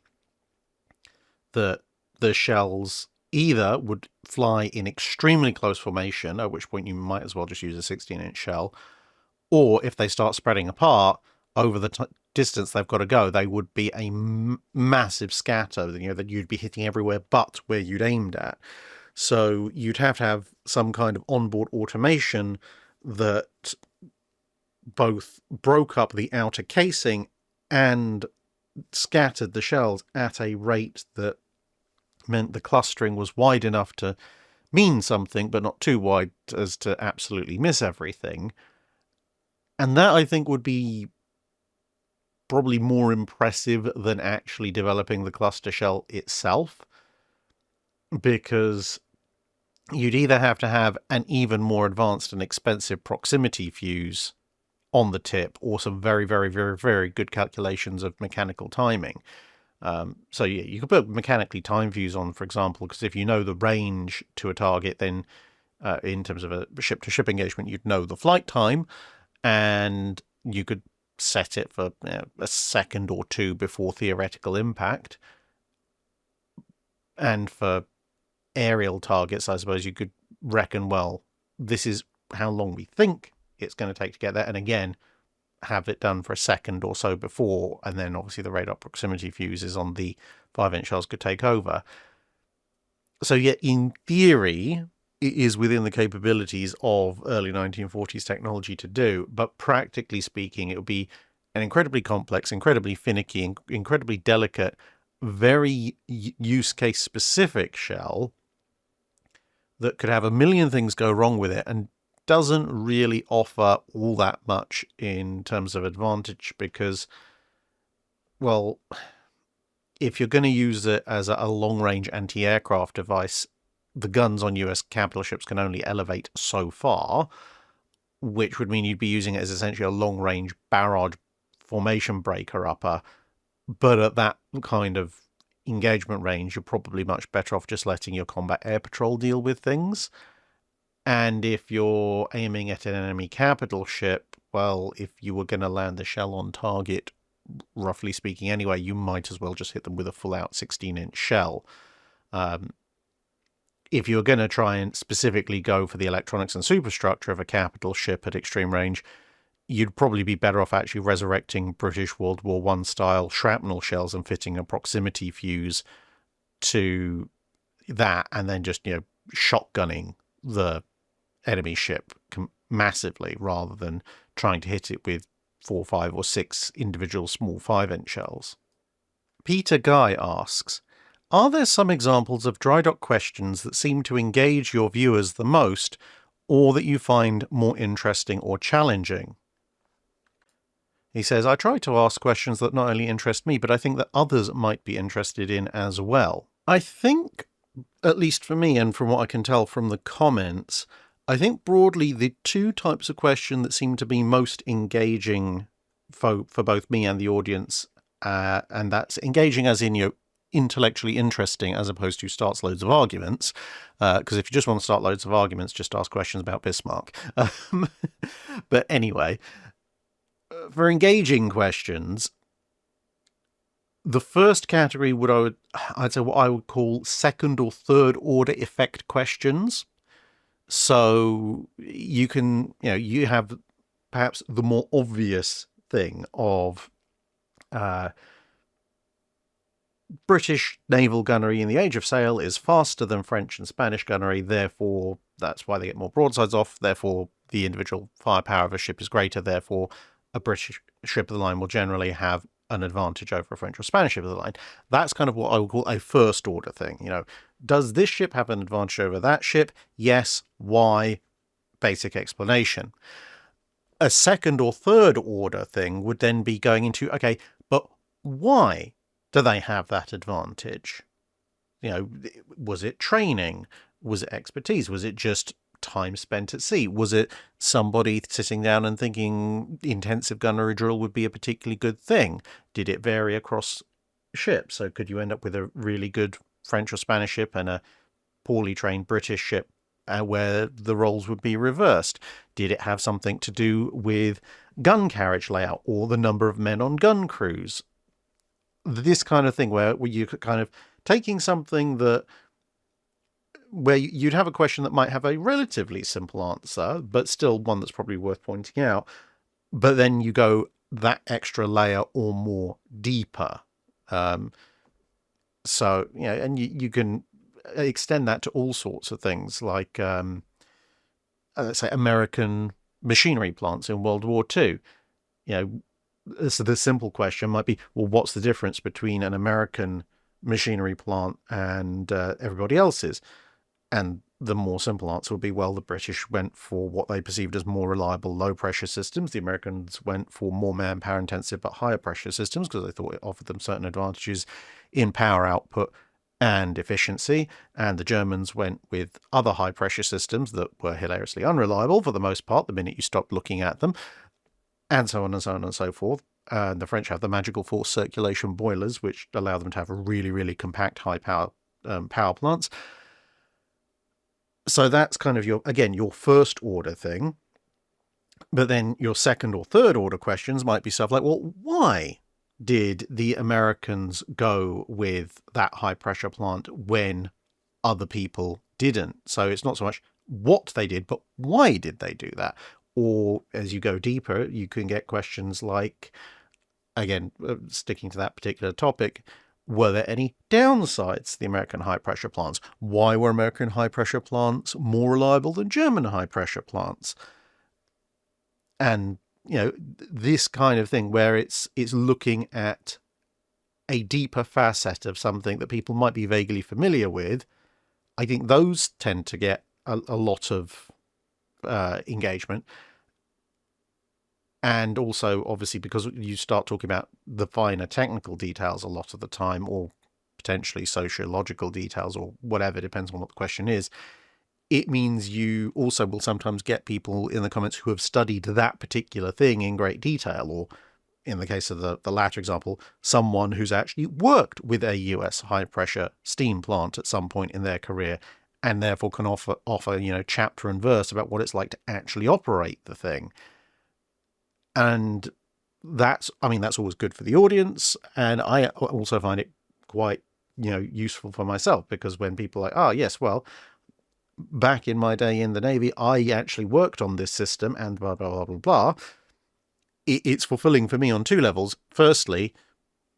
that the shells either would fly in extremely close formation, at which point you might as well just use a 16-inch shell, or if they start spreading apart over the distance they've got to go, they would be a massive scatter, that you'd be hitting everywhere but where you'd aimed at. So you'd have to have some kind of onboard automation that both broke up the outer casing and scattered the shells at a rate that meant the clustering was wide enough to mean something, but not too wide as to absolutely miss everything. And that, I think, would be probably more impressive than actually developing the cluster shell itself, because you'd either have to have an even more advanced and expensive proximity fuse on the tip, or some very, very, very, very good calculations of mechanical timing. So yeah, you could put mechanically timed fuse on, for example, because if you know the range to a target, then in terms of a ship-to-ship engagement, you'd know the flight time, and you could set it for a second or two before theoretical impact. And for aerial targets, I suppose you could reckon, well, this is how long we think it's going to take to get there, and again, have it done for a second or so before, and then obviously the radar proximity fuses on the 5-inch shells could take over. So yeah, in theory, it is within the capabilities of early 1940s technology to do, but practically speaking, it would be an incredibly complex, incredibly finicky, incredibly delicate, very use case specific shell that could have a million things go wrong with it and doesn't really offer all that much in terms of advantage, because, well, if you're going to use it as a long-range anti-aircraft device, the guns on US capital ships can only elevate so far, which would mean you'd be using it as essentially a long-range barrage formation breaker upper. But at that kind of engagement range, you're probably much better off just letting your combat air patrol deal with things. And if you're aiming at an enemy capital ship, well, if you were going to land the shell on target, roughly speaking anyway, you might as well just hit them with a full-out 16-inch shell. If you're going to try and specifically go for the electronics and superstructure of a capital ship at extreme range, you'd probably be better off actually resurrecting British World War I style shrapnel shells and fitting a proximity fuse to that, and then just, shotgunning the enemy ship massively, rather than trying to hit it with 4, 5, or 6 individual small 5-inch shells. Peter Guy asks, are there some examples of Drydock questions that seem to engage your viewers the most, or that you find more interesting or challenging? He says, I try to ask questions that not only interest me, but I think that others might be interested in as well. I think, at least for me, and from what I can tell from the comments, I think broadly the two types of question that seem to be most engaging for both me and the audience, and that's engaging as in, intellectually interesting, as opposed to starts loads of arguments, because if you just want to start loads of arguments, just ask questions about Bismarck. But anyway, for engaging questions, the first category I'd say what I would call second or third order effect questions. So you can, you have perhaps the more obvious thing of British naval gunnery in the Age of Sail is faster than French and Spanish gunnery, therefore that's why they get more broadsides off, therefore the individual firepower of a ship is greater, therefore a British ship of the line will generally have an advantage over a French or Spanish ship of the line. That's kind of what I would call a first order thing. Does this ship have an advantage over that ship? Yes. Why? Basic explanation. A second or third order thing would then be going into, okay, but why do they have that advantage? Was it training? Was it expertise? Was it just time spent at sea? Was it somebody sitting down and thinking intensive gunnery drill would be a particularly good thing? Did it vary across ships? So could you end up with a really good French or Spanish ship and a poorly trained British ship where the roles would be reversed? Did it have something to do with gun carriage layout or the number of men on gun crews? This kind of thing where you kind of taking something where you'd have a question that might have a relatively simple answer, but still one that's probably worth pointing out. But then you go that extra layer or more deeper. So, and you can extend that to all sorts of things like, let's say, American machinery plants in World War II. So the simple question might be, well, what's the difference between an American machinery plant and everybody else's? And the more simple answer would be, well, the British went for what they perceived as more reliable low-pressure systems. The Americans went for more manpower-intensive but higher-pressure systems because they thought it offered them certain advantages in power output and efficiency. And the Germans went with other high-pressure systems that were hilariously unreliable for the most part the minute you stopped looking at them, and so on and so on and so forth. And the French have the magical force circulation boilers, which allow them to have really, really compact high-power power plants. So that's kind of your first order thing. But then your second or third order questions might be stuff like, well, why did the Americans go with that high pressure plant when other people didn't? So it's not so much what they did, but why did they do that? Or as you go deeper, you can get questions like, again, sticking to that particular topic, were there any downsides to the American high-pressure plants? Why were American high-pressure plants more reliable than German high-pressure plants? And, this kind of thing where it's looking at a deeper facet of something that people might be vaguely familiar with, I think those tend to get a lot of engagement. And also, obviously, because you start talking about the finer technical details a lot of the time, or potentially sociological details, or whatever, depends on what the question is, it means you also will sometimes get people in the comments who have studied that particular thing in great detail, or in the case of the latter example, someone who's actually worked with a US high-pressure steam plant at some point in their career, and therefore can offer chapter and verse about what it's like to actually operate the thing. And that's always good for the audience. And I also find it quite, useful for myself, because when people are like, oh, yes, well, back in my day in the Navy, I actually worked on this system and blah, blah, blah, blah, blah. It's fulfilling for me on two levels. Firstly,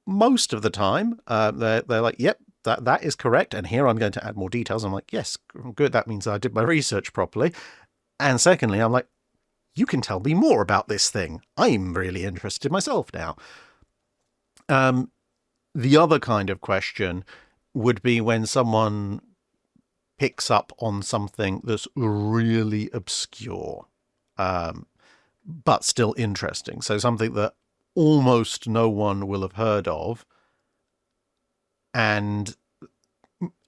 most of the time, they're like, yep, that is correct. And here I'm going to add more details. I'm like, yes, good. That means I did my research properly. And secondly, I'm like, you can tell me more about this thing. I'm really interested myself now. The other kind of question would be when someone picks up on something that's really obscure, but still interesting. So something that almost no one will have heard of. And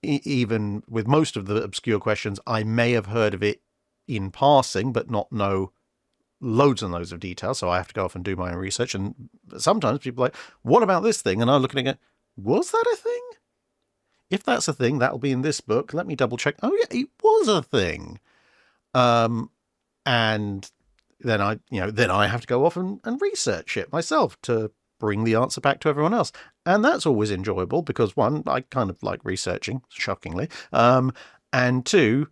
even with most of the obscure questions, I may have heard of it in passing, but not know loads and loads of detail, so I have to go off and do my own research. And sometimes people are like, what about this thing? And I'm looking at it, was that a thing? If that's a thing, that'll be in this book. Let me double check. Oh yeah, it was a thing. And then I have to go off and research it myself to bring the answer back to everyone else. And that's always enjoyable because, one, I kind of like researching, shockingly. And two,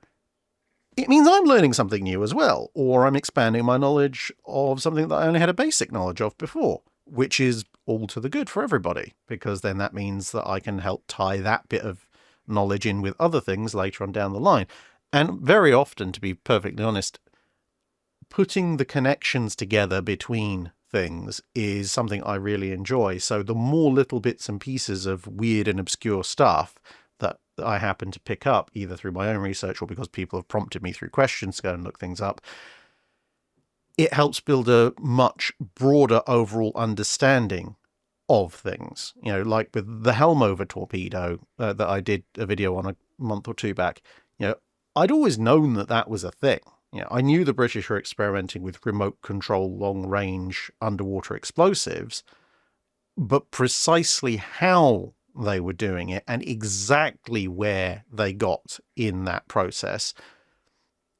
it means I'm learning something new as well, or I'm expanding my knowledge of something that I only had a basic knowledge of before, which is all to the good for everybody, because then that means that I can help tie that bit of knowledge in with other things later on down the line. And very often, to be perfectly honest, putting the connections together between things is something I really enjoy. So the more little bits and pieces of weird and obscure stuff that I happen to pick up, either through my own research or because people have prompted me through questions to go and look things up, it helps build a much broader overall understanding of things. Like with the helm over torpedo that I did a video on a month or two back, I'd always known that was a thing. I knew the British were experimenting with remote control long-range underwater explosives, but precisely how they were doing it and exactly where they got in that process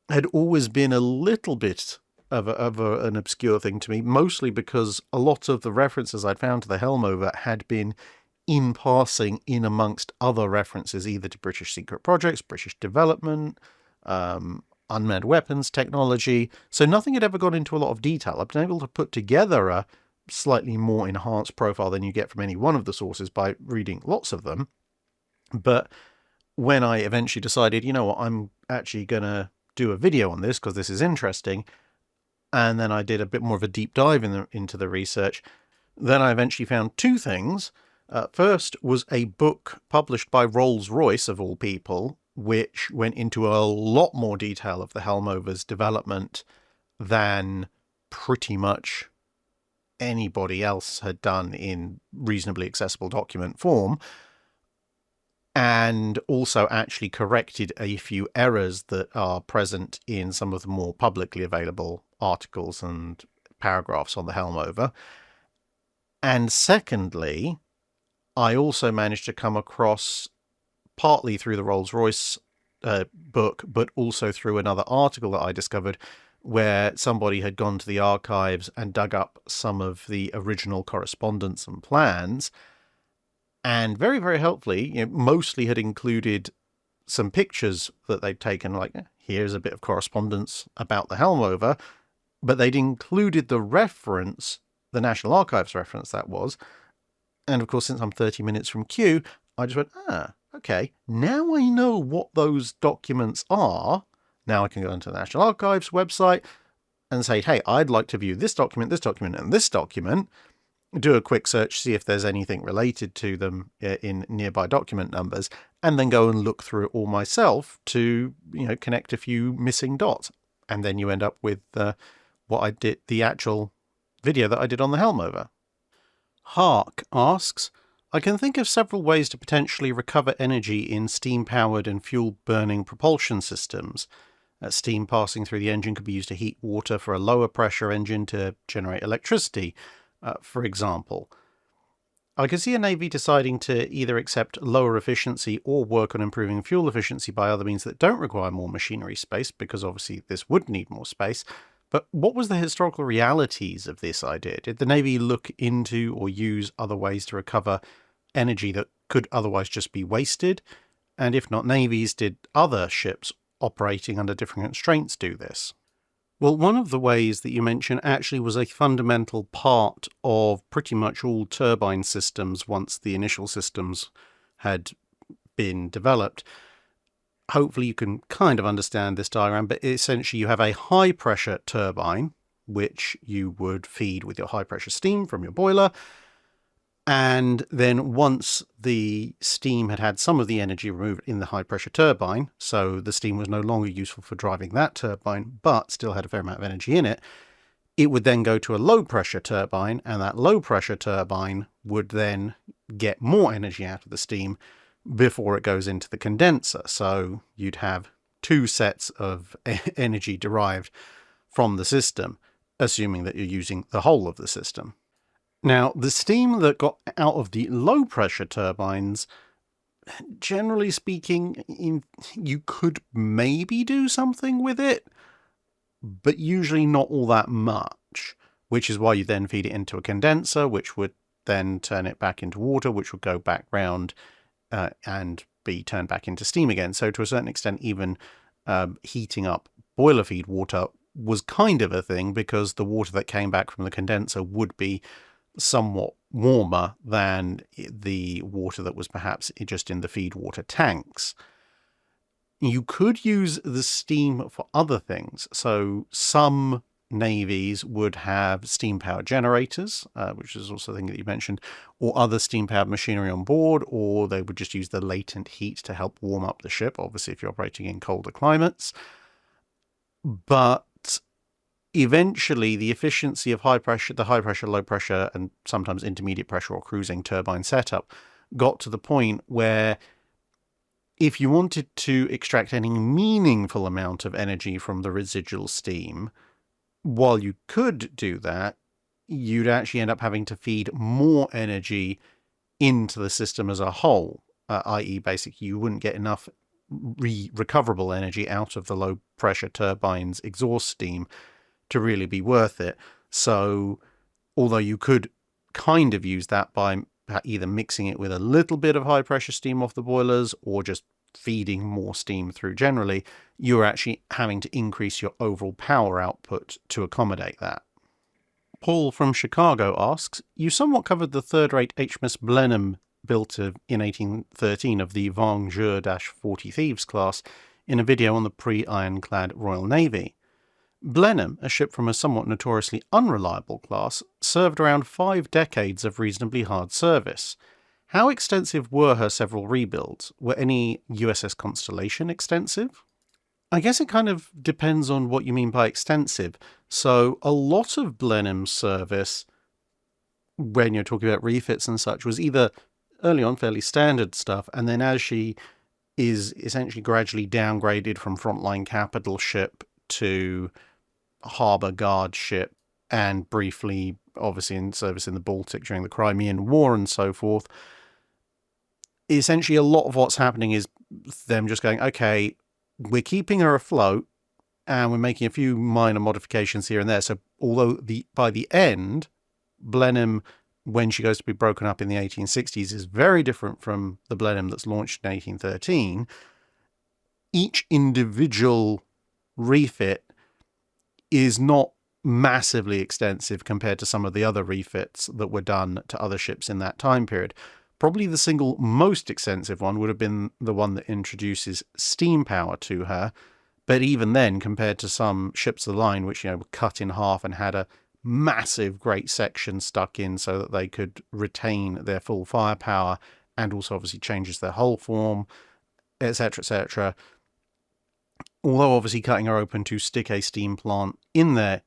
had always been a little bit of an obscure thing to me, mostly because a lot of the references I'd found to the helm over had been in passing in amongst other references, either to British secret projects, British development, unmanned weapons technology. So nothing had ever gone into a lot of detail. I've been able to put together a slightly more enhanced profile than you get from any one of the sources by reading lots of them. But when I eventually decided, I'm actually going to do a video on this because this is interesting, and then I did a bit more of a deep dive into the research, Then I eventually found two things. First was a book published by Rolls-Royce, of all people, which went into a lot more detail of the Helm-over's development than pretty much anybody else had done in reasonably accessible document form, and also actually corrected a few errors that are present in some of the more publicly available articles and paragraphs on the Helm-over. And secondly, I also managed to come across, partly through the Rolls-Royce book, but also through another article that I discovered, where somebody had gone to the archives and dug up some of the original correspondence and plans, and very, very helpfully, mostly had included some pictures that they'd taken, like, here's a bit of correspondence about the Helm-over, but they'd included the reference, the National Archives reference that was, and of course, since I'm 30 minutes from Kew, I just went, okay, now I know what those documents are. Now I can go into the National Archives website and say, hey, I'd like to view this document, and this document. Do a quick search, see if there's anything related to them in nearby document numbers, and then go and look through it all myself to, connect a few missing dots. And then you end up with what I did, the actual video that I did on the Helm-over. Hark asks, I can think of several ways to potentially recover energy in steam-powered and fuel-burning propulsion systems. Steam passing through the engine could be used to heat water for a lower pressure engine to generate electricity, for example. I can see a Navy deciding to either accept lower efficiency or work on improving fuel efficiency by other means that don't require more machinery space, because obviously this would need more space. But what was the historical realities of this idea? Did the Navy look into or use other ways to recover energy that could otherwise just be wasted? And if not navies, did other ships operating under different constraints do this? Well, one of the ways that you mentioned actually was a fundamental part of pretty much all turbine systems once the initial systems had been developed. Hopefully you can kind of understand this diagram, but essentially you have a high-pressure turbine, which you would feed with your high-pressure steam from your boiler. And then once the steam had some of the energy removed in the high-pressure turbine, so the steam was no longer useful for driving that turbine, but still had a fair amount of energy in it, it would then go to a low-pressure turbine, and that low-pressure turbine would then get more energy out of the steam before it goes into the condenser. So you'd have two sets of energy derived from the system, assuming that you're using the whole of the system. Now, the steam that got out of the low-pressure turbines, generally speaking, you could maybe do something with it, but usually not all that much, which is why you then feed it into a condenser, which would then turn it back into water, which would go back round and be turned back into steam again. So to a certain extent, even heating up boiler feed water was kind of a thing, because the water that came back from the condenser would be somewhat warmer than the water that was perhaps just in the feed water tanks. You could use the steam for other things. So some navies would have steam-powered generators, which is also a thing that you mentioned, or other steam-powered machinery on board, or they would just use the latent heat to help warm up the ship, obviously if you're operating in colder climates. But eventually the efficiency of high pressure, low pressure, and sometimes intermediate pressure or cruising turbine setup got to the point where if you wanted to extract any meaningful amount of energy from the residual steam, while you could do that, you'd actually end up having to feed more energy into the system as a whole, i.e. basically you wouldn't get enough recoverable energy out of the low pressure turbine's exhaust steam to really be worth it. So although you could kind of use that by either mixing it with a little bit of high pressure steam off the boilers or just feeding more steam through generally, you're actually having to increase your overall power output to accommodate that. Paul from Chicago asks, you somewhat covered the third-rate HMS Blenheim built in 1813 of the Vengeur-40 Thieves class in a video on the pre-ironclad Royal Navy. Blenheim, a ship from a somewhat notoriously unreliable class, served around 5 decades of reasonably hard service. How extensive were her several rebuilds? Were any USS Constellation extensive? I guess it kind of depends on what you mean by extensive. So a lot of Blenheim's service, when you're talking about refits and such, was either early on fairly standard stuff, and then as she is essentially gradually downgraded from frontline capital ship to harbour guard ship, and briefly, obviously, in service in the Baltic during the Crimean War and so forth. Essentially, a lot of what's happening is them just going, okay, we're keeping her afloat, and we're making a few minor modifications here and there. So, although by the end, Blenheim, when she goes to be broken up in the 1860s, is very different from the Blenheim that's launched in 1813, each individual refit is not massively extensive compared to some of the other refits that were done to other ships in that time period. Probably the single most extensive one would have been the one that introduces steam power to her, but even then, compared to some ships of the line, which, were cut in half and had a massive great section stuck in so that they could retain their full firepower, and also obviously changes their hull form, etc., etc. Although obviously cutting her open to stick a steam plant in there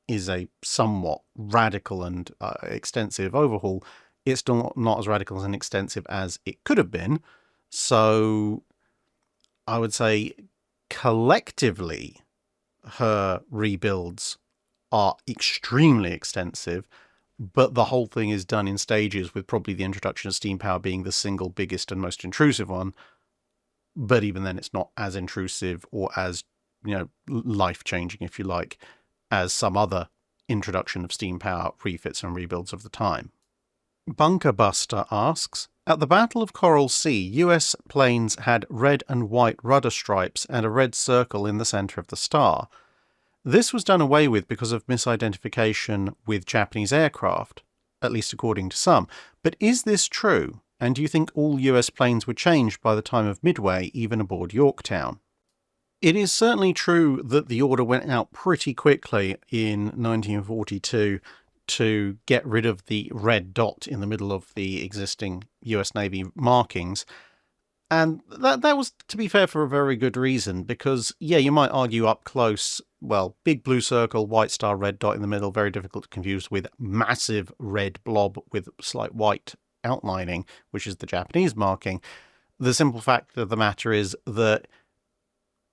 is a somewhat radical and extensive overhaul, it's still not as radical and extensive as it could have been. So I would say collectively her rebuilds are extremely extensive, but the whole thing is done in stages, with probably the introduction of steam power being the single biggest and most intrusive one. But even then, it's not as intrusive or as, life-changing, if you like, as some other introduction of steam power refits and rebuilds of the time. Bunker Buster asks, at the Battle of Coral Sea, US planes had red and white rudder stripes and a red circle in the centre of the star. This was done away with because of misidentification with Japanese aircraft, at least according to some. But is this true? And do you think all US planes were changed by the time of Midway, even aboard Yorktown? It is certainly true that the order went out pretty quickly in 1942 to get rid of the red dot in the middle of the existing US Navy markings. And that was, to be fair, for a very good reason, because, you might argue up close, well, big blue circle, white star, red dot in the middle, very difficult to confuse with massive red blob with slight white outlining, which is the Japanese marking. The simple fact of the matter is that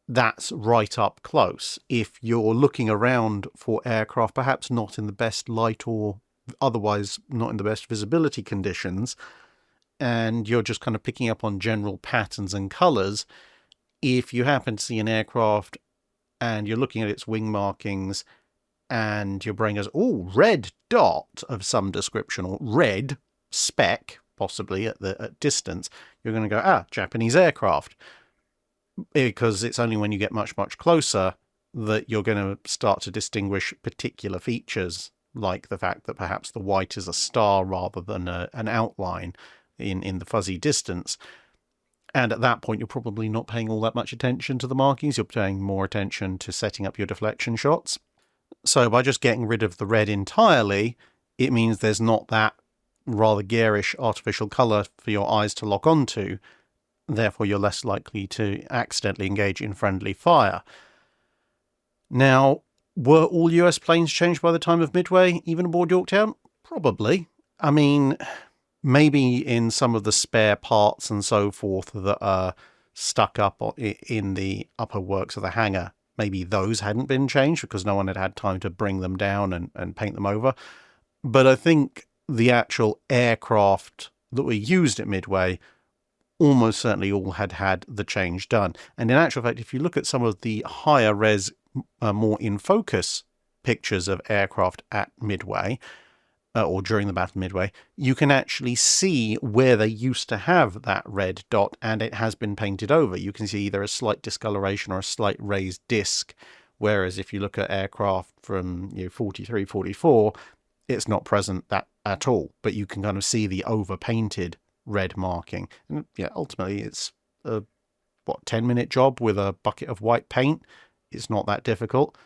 that's right up close. If you're looking around for aircraft, perhaps not in the best light or otherwise not in the best visibility conditions, and you're just kind of picking up on general patterns and colours, if you happen to see an aircraft and you're looking at its wing markings and your brain goes, oh, red dot of some description, or red speck, possibly at distance, you're going to go, Japanese aircraft. Because it's only when you get much, much closer that you're going to start to distinguish particular features, like the fact that perhaps the white is a star rather than an outline in the fuzzy distance. And at that point, you're probably not paying all that much attention to the markings. You're paying more attention to setting up your deflection shots. So by just getting rid of the red entirely, it means there's not that rather garish artificial colour for your eyes to lock onto. Therefore, you're less likely to accidentally engage in friendly fire. Now, were all US planes changed by the time of Midway, even aboard Yorktown? Probably. I mean, maybe in some of the spare parts and so forth that are stuck up in the upper works of the hangar, maybe those hadn't been changed because no one had had time to bring them down and paint them over. But I think the actual aircraft that were used at Midway almost certainly all had the change done. And in actual fact, if you look at some of the higher res, more in focus pictures of aircraft at Midway, or during the Battle of Midway, you can actually see where they used to have that red dot, and it has been painted over. You can see either a slight discoloration or a slight raised disc, whereas if you look at aircraft from 43, 44, it's not present that at all, but you can kind of see the over-painted red marking. And ultimately it's a 10-minute job with a bucket of white paint. It's not that difficult.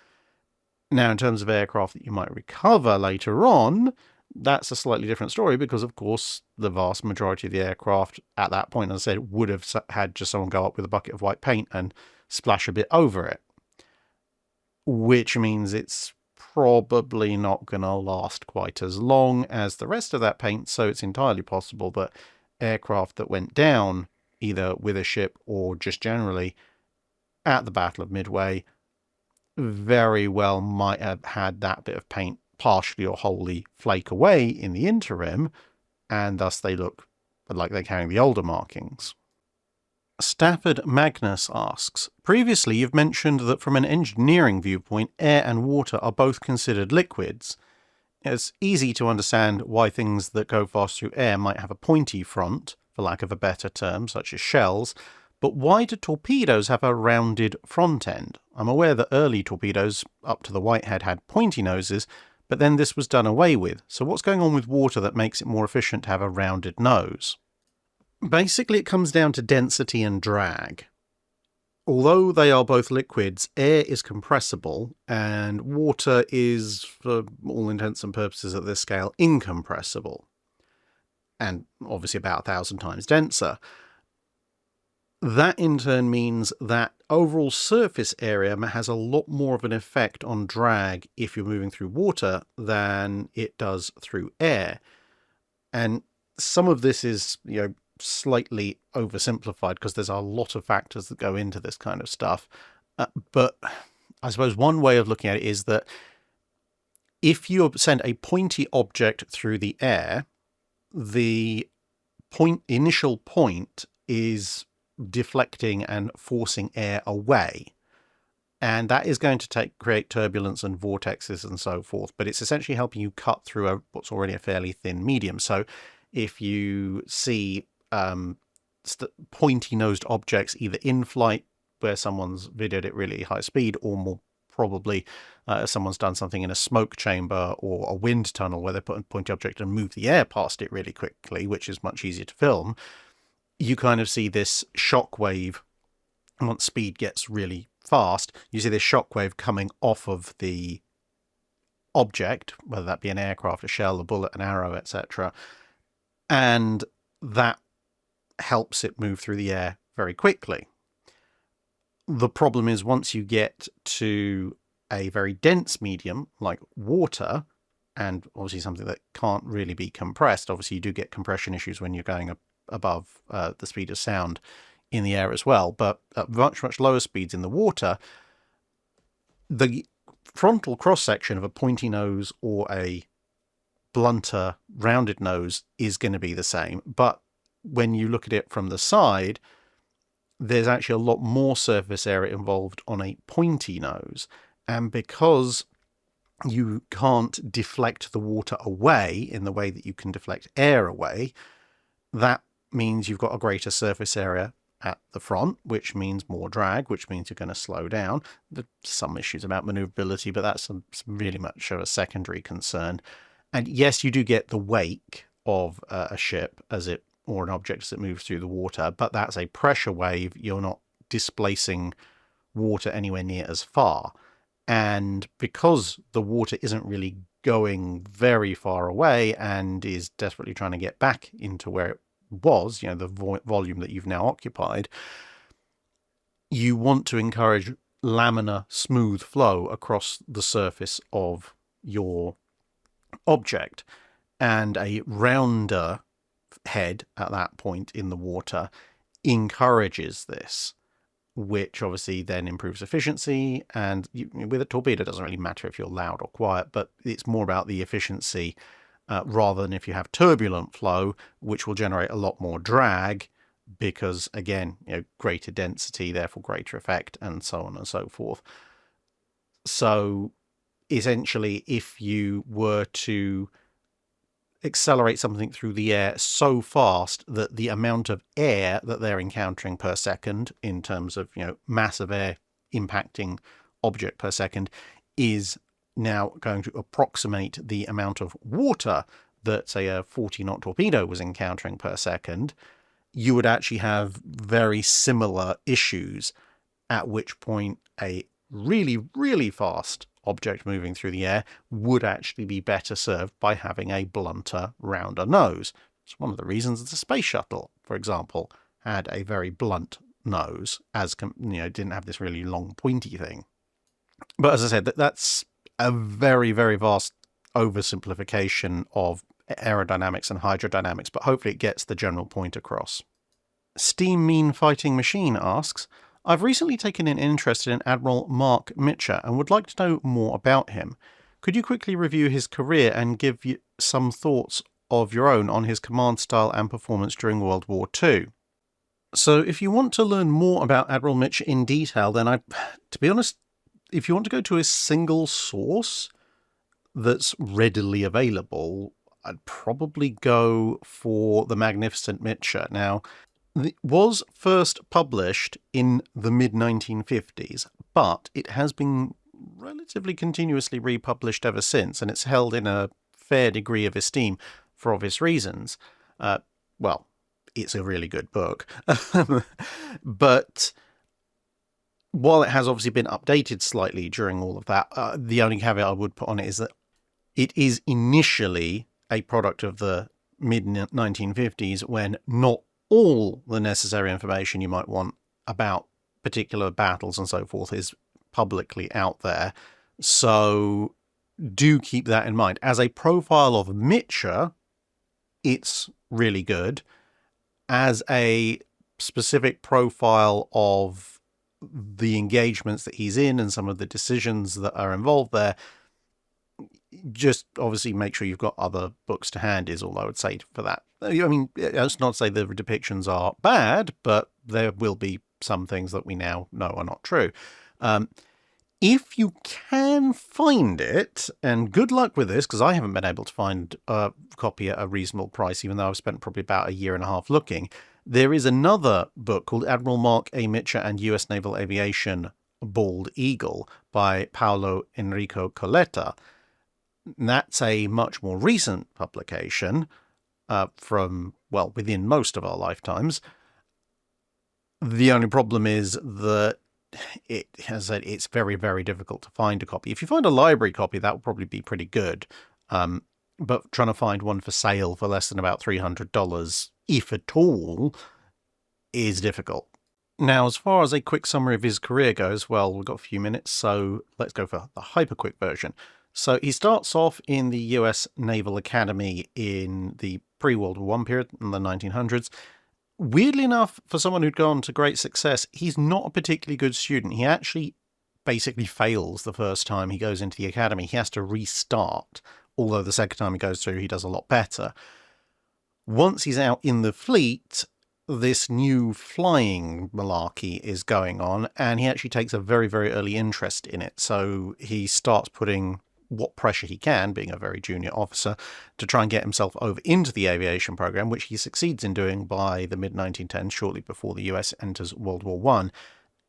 Now, in terms of aircraft that you might recover later on, that's a slightly different story because, of course, the vast majority of the aircraft at that point, as I said, would have had just someone go up with a bucket of white paint and splash a bit over it, which means it's probably not going to last quite as long as the rest of that paint, so it's entirely possible that aircraft that went down, either with a ship or just generally, at the Battle of Midway, very well might have had that bit of paint partially or wholly flake away in the interim, and thus they look like they're carrying the older markings. Stafford Magnus asks, previously you've mentioned that from an engineering viewpoint, air and water are both considered liquids. It's easy to understand why things that go fast through air might have a pointy front, for lack of a better term, such as shells, but why do torpedoes have a rounded front end? I'm aware that early torpedoes up to the Whitehead had pointy noses, but then this was done away with. So what's going on with water that makes it more efficient to have a rounded nose? Basically, it comes down to density and drag. Although they are both liquids, air is compressible, and water is, for all intents and purposes at this scale, incompressible. And obviously about 1,000 times denser. That in turn means that overall surface area has a lot more of an effect on drag if you're moving through water than it does through air. And some of this is, slightly oversimplified because there's a lot of factors that go into this kind of stuff. But I suppose one way of looking at it is that if you send a pointy object through the air, the initial point is deflecting and forcing air away. And that is going to create turbulence and vortexes and so forth, but it's essentially helping you cut through what's already a fairly thin medium. So if you see pointy-nosed objects either in flight, where someone's videoed it really high speed, or more probably someone's done something in a smoke chamber or a wind tunnel where they put a pointy object and move the air past it really quickly, which is much easier to film, you kind of see this shock wave. Once speed gets really fast, you see this shock wave coming off of the object, whether that be an aircraft, a shell, a bullet, an arrow, etc. And that helps it move through the air very quickly. The problem is once you get to a very dense medium like water, and obviously something that can't really be compressed, obviously you do get compression issues when you're going above the speed of sound in the air as well, but at much, much lower speeds in the water, the frontal cross-section of a pointy nose or a blunter rounded nose is going to be the same, but when you look at it from the side, there's actually a lot more surface area involved on a pointy nose. And because you can't deflect the water away in the way that you can deflect air away, that means you've got a greater surface area at the front, which means more drag, which means you're going to slow down. There's some issues about maneuverability, but that's really much of a secondary concern. And yes, you do get the wake of a ship or an object as it moves through the water, but that's a pressure wave. You're not displacing water anywhere near as far. And because the water isn't really going very far away and is desperately trying to get back into where it was, the volume that you've now occupied, you want to encourage laminar smooth flow across the surface of your object. And a rounder head at that point in the water encourages this, which obviously then improves efficiency. And with a torpedo, it doesn't really matter if you're loud or quiet, but it's more about the efficiency rather than if you have turbulent flow, which will generate a lot more drag because, again, greater density, therefore greater effect, and so on and so forth. So essentially, if you were to accelerate something through the air so fast that the amount of air that they're encountering per second in terms of mass of air impacting object per second is now going to approximate the amount of water that, say, a 40-knot torpedo was encountering per second, you would actually have very similar issues, at which point a really, really fast object moving through the air would actually be better served by having a blunter, rounder nose. It's one of the reasons the space shuttle, for example, had a very blunt nose, as didn't have this really long pointy thing. But as I said, that's a very, very vast oversimplification of aerodynamics and hydrodynamics, but hopefully it gets the general point across. Steam Mean Fighting Machine asks, I've recently taken an interest in Admiral Mark Mitcher and would like to know more about him. Could you quickly review his career and give you some thoughts of your own on his command style and performance during World War II? So if you want to learn more about Admiral Mitcher in detail, then to be honest, if you want to go to a single source that's readily available, I'd probably go for the Magnificent Mitcher. Now, it was first published in the mid-1950s, but it has been relatively continuously republished ever since, and it's held in a fair degree of esteem for obvious reasons. Well, it's a really good book. But while it has obviously been updated slightly during all of that, the only caveat I would put on it is that it is initially a product of the mid-1950s when not all the necessary information you might want about particular battles and so forth is publicly out there. So do keep that in mind. As a profile of Mitcher, it's really good. As a specific profile of the engagements that he's in and some of the decisions that are involved there, just obviously make sure you've got other books to hand is all I would say for that. I mean, that's not to say the depictions are bad, but there will be some things that we now know are not true. If you can find it, and good luck with this, because I haven't been able to find a copy at a reasonable price, even though I've spent probably about a year and a half looking, there is another book called Admiral Mark A. Mitcher and U.S. Naval Aviation, Bald Eagle by Paolo Enrico Coletta. That's a much more recent publication from, well, within most of our lifetimes. The only problem is that it's very, very difficult to find a copy. If you find a library copy, that will probably be pretty good. But trying to find one for sale for less than about $300, if at all, is difficult. Now, as far as a quick summary of his career goes, well, we've got a few minutes, so let's go for the hyper quick version. So he starts off in the US Naval Academy in the pre-World War I period in the 1900s. Weirdly enough, for someone who'd gone to great success, he's not a particularly good student. He actually basically fails the first time he goes into the academy. He has to restart, although the second time he goes through, he does a lot better. Once he's out in the fleet, this new flying malarkey is going on, and he actually takes a very, very early interest in it. So he starts putting what pressure he can, being a very junior officer, to try and get himself over into the aviation program, which he succeeds in doing by the mid-1910s, shortly before the US enters World War I.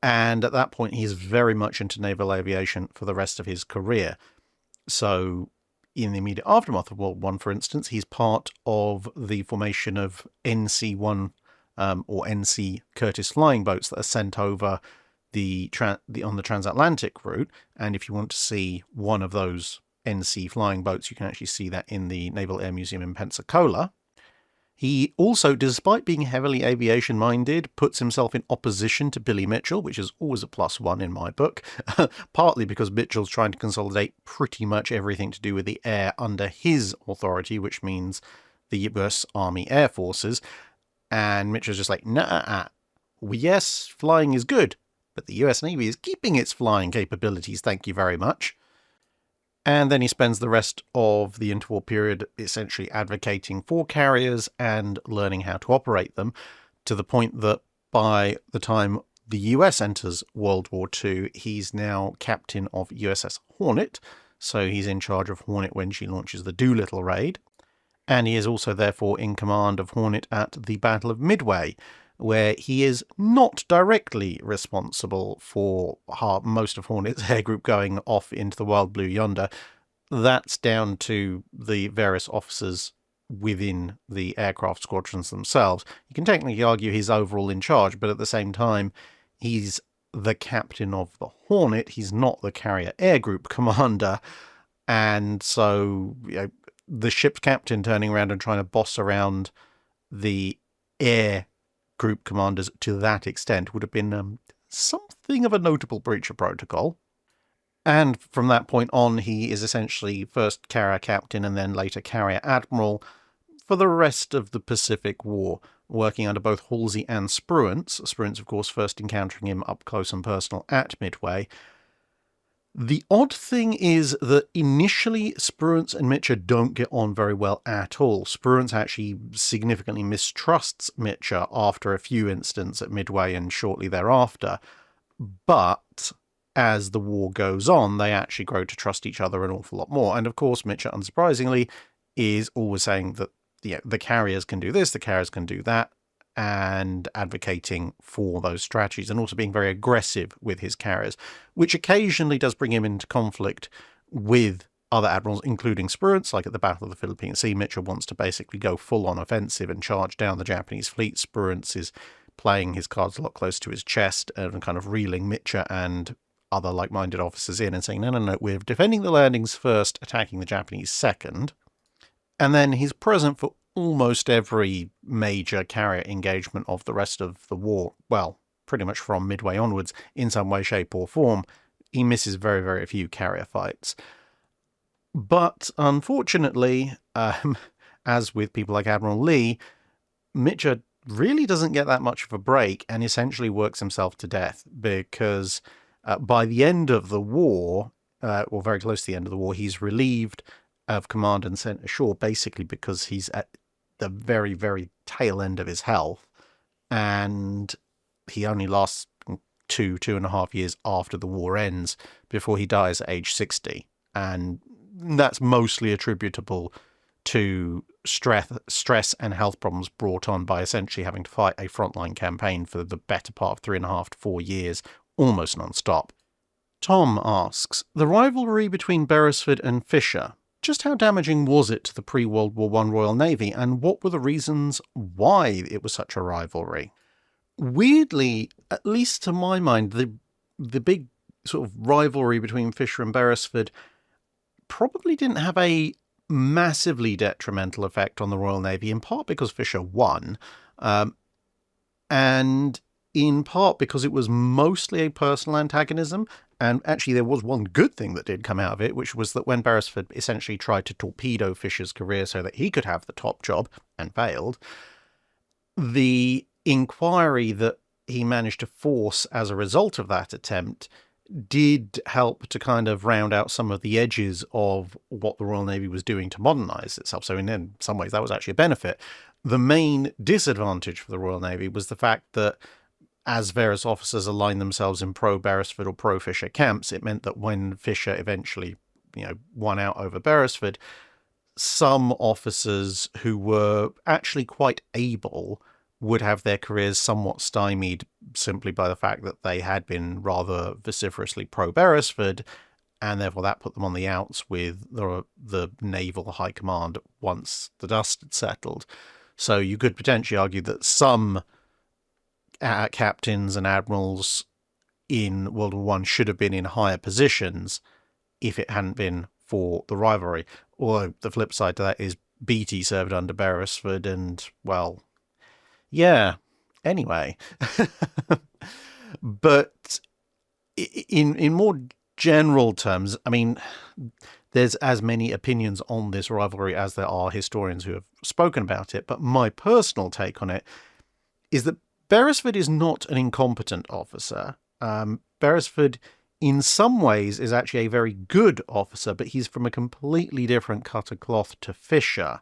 And at that point, he's very much into naval aviation for the rest of his career. So in the immediate aftermath of World War I, for instance, he's part of the formation of NC-1 or NC Curtiss flying boats that are sent over on the transatlantic route. And if you want to see one of those NC flying boats, you can actually see that in the Naval Air Museum in Pensacola. He also, despite being heavily aviation-minded, puts himself in opposition to Billy Mitchell, which is always a +1 in my book, partly because Mitchell's trying to consolidate pretty much everything to do with the air under his authority, which means the US Army Air Forces. And Mitchell's just like, nah, yes, flying is good, but the US Navy is keeping its flying capabilities, thank you very much. And then he spends the rest of the interwar period essentially advocating for carriers and learning how to operate them, to the point that by the time the US enters World War II, he's now captain of USS Hornet, so he's in charge of Hornet when she launches the Doolittle raid. And he is also therefore in command of Hornet at the Battle of Midway, where he is not directly responsible for most of Hornet's air group going off into the wild blue yonder. That's down to the various officers within the aircraft squadrons themselves. You can technically argue he's overall in charge, but at the same time, he's the captain of the Hornet. He's not the carrier air group commander. And so, the ship's captain turning around and trying to boss around the air group commanders to that extent would have been something of a notable breach of protocol. And from that point on, he is essentially first carrier captain and then later carrier admiral for the rest of the Pacific War, working under both Halsey and Spruance. Spruance, of course, first encountering him up close and personal at Midway. The odd thing is that initially Spruance and Mitchell don't get on very well at all. Spruance actually significantly mistrusts Mitchell after a few incidents at Midway and shortly thereafter. But as the war goes on, they actually grow to trust each other an awful lot more. And of course, Mitchell, unsurprisingly, is always saying that the carriers can do this, the carriers can do that, and advocating for those strategies, and also being very aggressive with his carriers, which occasionally does bring him into conflict with other admirals, including Spruance, like at the Battle of the Philippine Sea. Mitchell wants to basically go full-on offensive and charge down the Japanese fleet. Spruance is playing his cards a lot close to his chest and kind of reeling Mitchell and other like-minded officers in and saying, no, we're defending the landings first, attacking the Japanese second. And then he's present for almost every major carrier engagement of the rest of the war. Well, pretty much from Midway onwards, in some way, shape or form. He misses very, very few carrier fights. But unfortunately, as with people like Admiral Lee, Mitchell really doesn't get that much of a break and essentially works himself to death because by the end of the war, or very close to the end of the war, he's relieved of command and sent ashore basically because he's at the very, very tail end of his health, and he only lasts 2.5 years after the war ends before he dies at age 60, and that's mostly attributable to stress and health problems brought on by essentially having to fight a frontline campaign for the better part of 3.5 to 4 years, almost non-stop. Tom asks, the rivalry between Beresford and Fisher, just how damaging was it to the pre-World War I Royal Navy, and what were the reasons why it was such a rivalry? Weirdly, at least to my mind, the big sort of rivalry between Fisher and Beresford probably didn't have a massively detrimental effect on the Royal Navy, in part because Fisher won, and in part because it was mostly a personal antagonism. And actually, there was one good thing that did come out of it, which was that when Beresford essentially tried to torpedo Fisher's career so that he could have the top job, and failed, the inquiry that he managed to force as a result of that attempt did help to kind of round out some of the edges of what the Royal Navy was doing to modernise itself. So in some ways, that was actually a benefit. The main disadvantage for the Royal Navy was the fact that as various officers aligned themselves in pro-Beresford or pro-Fisher camps, it meant that when Fisher eventually, won out over Beresford, some officers who were actually quite able would have their careers somewhat stymied simply by the fact that they had been rather vociferously pro-Beresford, and therefore that put them on the outs with the naval high command once the dust had settled. So you could potentially argue that some captains and admirals in World War I should have been in higher positions if it hadn't been for the rivalry. Or the flip side to that is Beatty served under Beresford and, well, yeah, anyway. But in more general terms, I mean, there's as many opinions on this rivalry as there are historians who have spoken about it, but my personal take on it is that Beresford is not an incompetent officer. Beresford, in some ways, is actually a very good officer, but he's from a completely different cut of cloth to Fisher.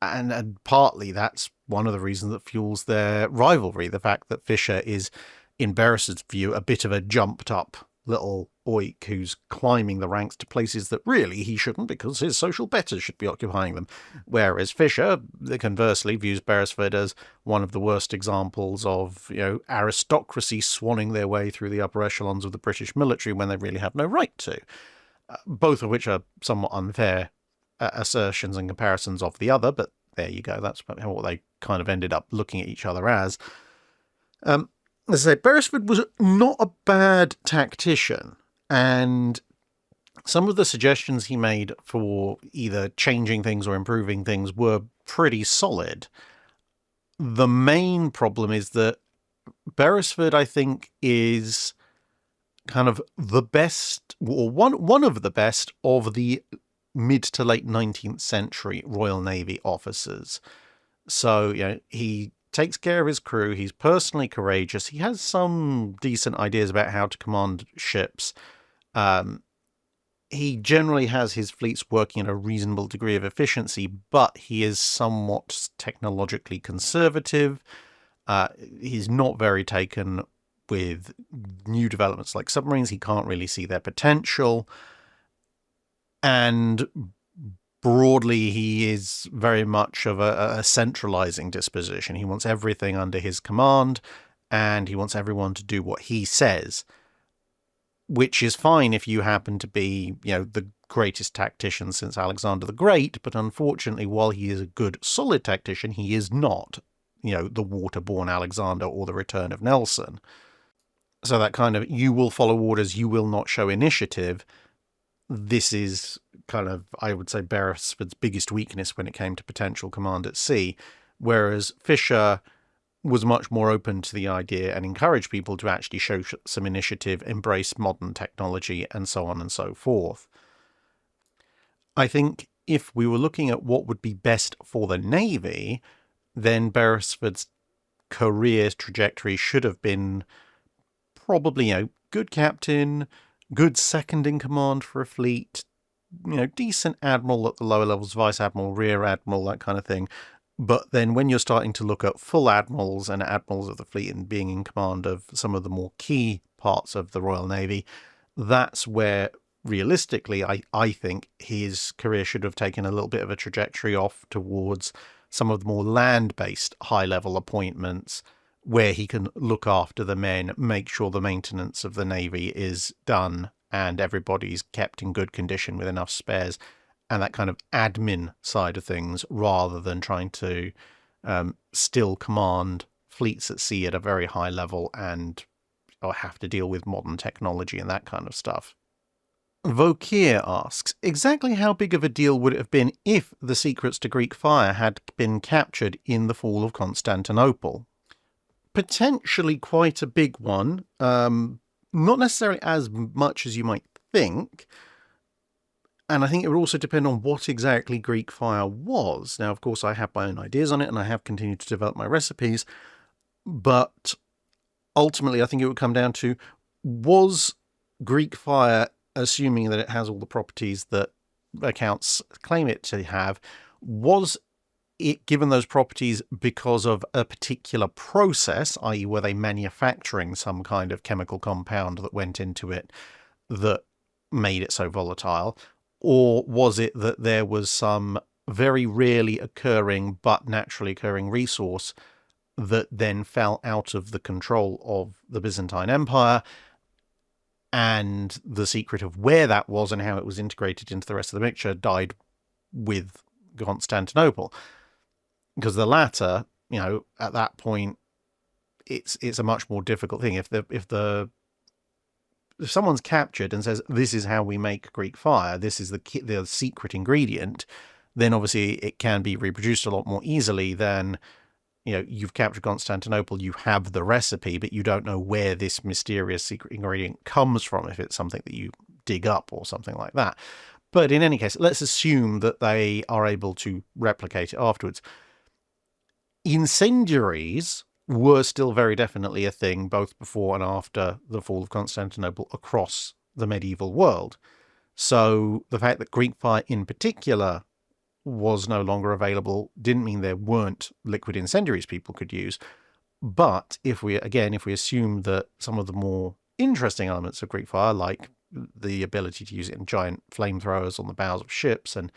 And partly that's one of the reasons that fuels their rivalry, the fact that Fisher is, in Beresford's view, a bit of a jumped-up little oik who's climbing the ranks to places that really he shouldn't because his social betters should be occupying them. Whereas Fisher, conversely, views Beresford as one of the worst examples of, aristocracy swanning their way through the upper echelons of the British military when they really have no right to. Both of which are somewhat unfair assertions and comparisons of the other, but there you go. That's what they kind of ended up looking at each other as. As I say, Beresford was not a bad tactician, and some of the suggestions he made for either changing things or improving things were pretty solid. The main problem is that Beresford, I think, is kind of the best, or one of the best of the mid to late 19th century Royal Navy officers. So, he takes care of his crew, he's personally courageous, he has some decent ideas about how to command ships. He generally has his fleets working at a reasonable degree of efficiency, but he is somewhat technologically conservative. He's not very taken with new developments like submarines. He can't really see their potential. And broadly, he is very much of a centralizing disposition. He wants everything under his command, and he wants everyone to do what he says, which is fine if you happen to be, the greatest tactician since Alexander the Great, but unfortunately, while he is a good, solid tactician, he is not, the waterborne Alexander or the return of Nelson. So that kind of, you will follow orders, you will not show initiative, this is kind of, I would say, Beresford's biggest weakness when it came to potential command at sea, whereas Fisher was much more open to the idea and encouraged people to actually show some initiative, embrace modern technology, and so on and so forth. I think if we were looking at what would be best for the Navy, then Beresford's career trajectory should have been probably, good captain, good second in command for a fleet, decent admiral at the lower levels, vice admiral, rear admiral, that kind of thing. But then when you're starting to look at full admirals and admirals of the fleet and being in command of some of the more key parts of the Royal Navy, that's where realistically I think his career should have taken a little bit of a trajectory off towards some of the more land-based high-level appointments where he can look after the men, make sure the maintenance of the Navy is done and everybody's kept in good condition with enough spares, and that kind of admin side of things, rather than trying to still command fleets at sea at a very high level and have to deal with modern technology and that kind of stuff. Vokir asks, exactly how big of a deal would it have been if the secrets to Greek fire had been captured in the fall of Constantinople? Potentially quite a big one. Not necessarily as much as you might think. And I think it would also depend on what exactly Greek fire was. Now, of course, I have my own ideas on it, and I have continued to develop my recipes. But ultimately, I think it would come down to, was Greek fire, assuming that it has all the properties that accounts claim it to have, was it given those properties because of a particular process, i.e. were they manufacturing some kind of chemical compound that went into it that made it so volatile? Or was it that there was some very rarely occurring but naturally occurring resource that then fell out of the control of the Byzantine Empire, and the secret of where that was and how it was integrated into the rest of the mixture died with Constantinople? Because the latter, at that point, it's a much more difficult thing. If someone's captured and says, this is how we make Greek fire, this is the secret ingredient, then obviously it can be reproduced a lot more easily than, you've captured Constantinople, you have the recipe, but you don't know where this mysterious secret ingredient comes from, if it's something that you dig up or something like that. But in any case, let's assume that they are able to replicate it afterwards. Incendiaries were still very definitely a thing both before and after the fall of Constantinople across the medieval world. So the fact that Greek fire in particular was no longer available didn't mean there weren't liquid incendiaries people could use. But if we assume that some of the more interesting elements of Greek fire, like the ability to use it in giant flamethrowers on the bows of ships, and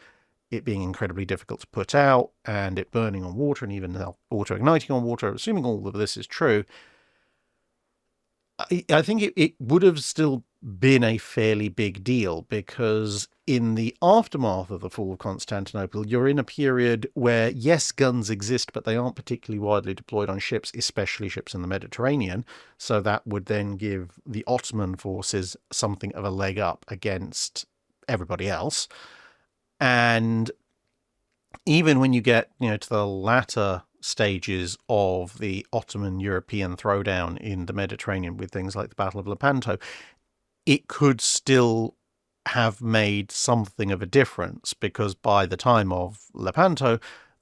it being incredibly difficult to put out, and it burning on water, and even auto-igniting on water, assuming all of this is true, I think it would have still been a fairly big deal, because in the aftermath of the fall of Constantinople, you're in a period where, yes, guns exist, but they aren't particularly widely deployed on ships, especially ships in the Mediterranean. So that would then give the Ottoman forces something of a leg up against everybody else. And even when you get, to the latter stages of the Ottoman European throwdown in the Mediterranean with things like the Battle of Lepanto, it could still have made something of a difference, because by the time of Lepanto,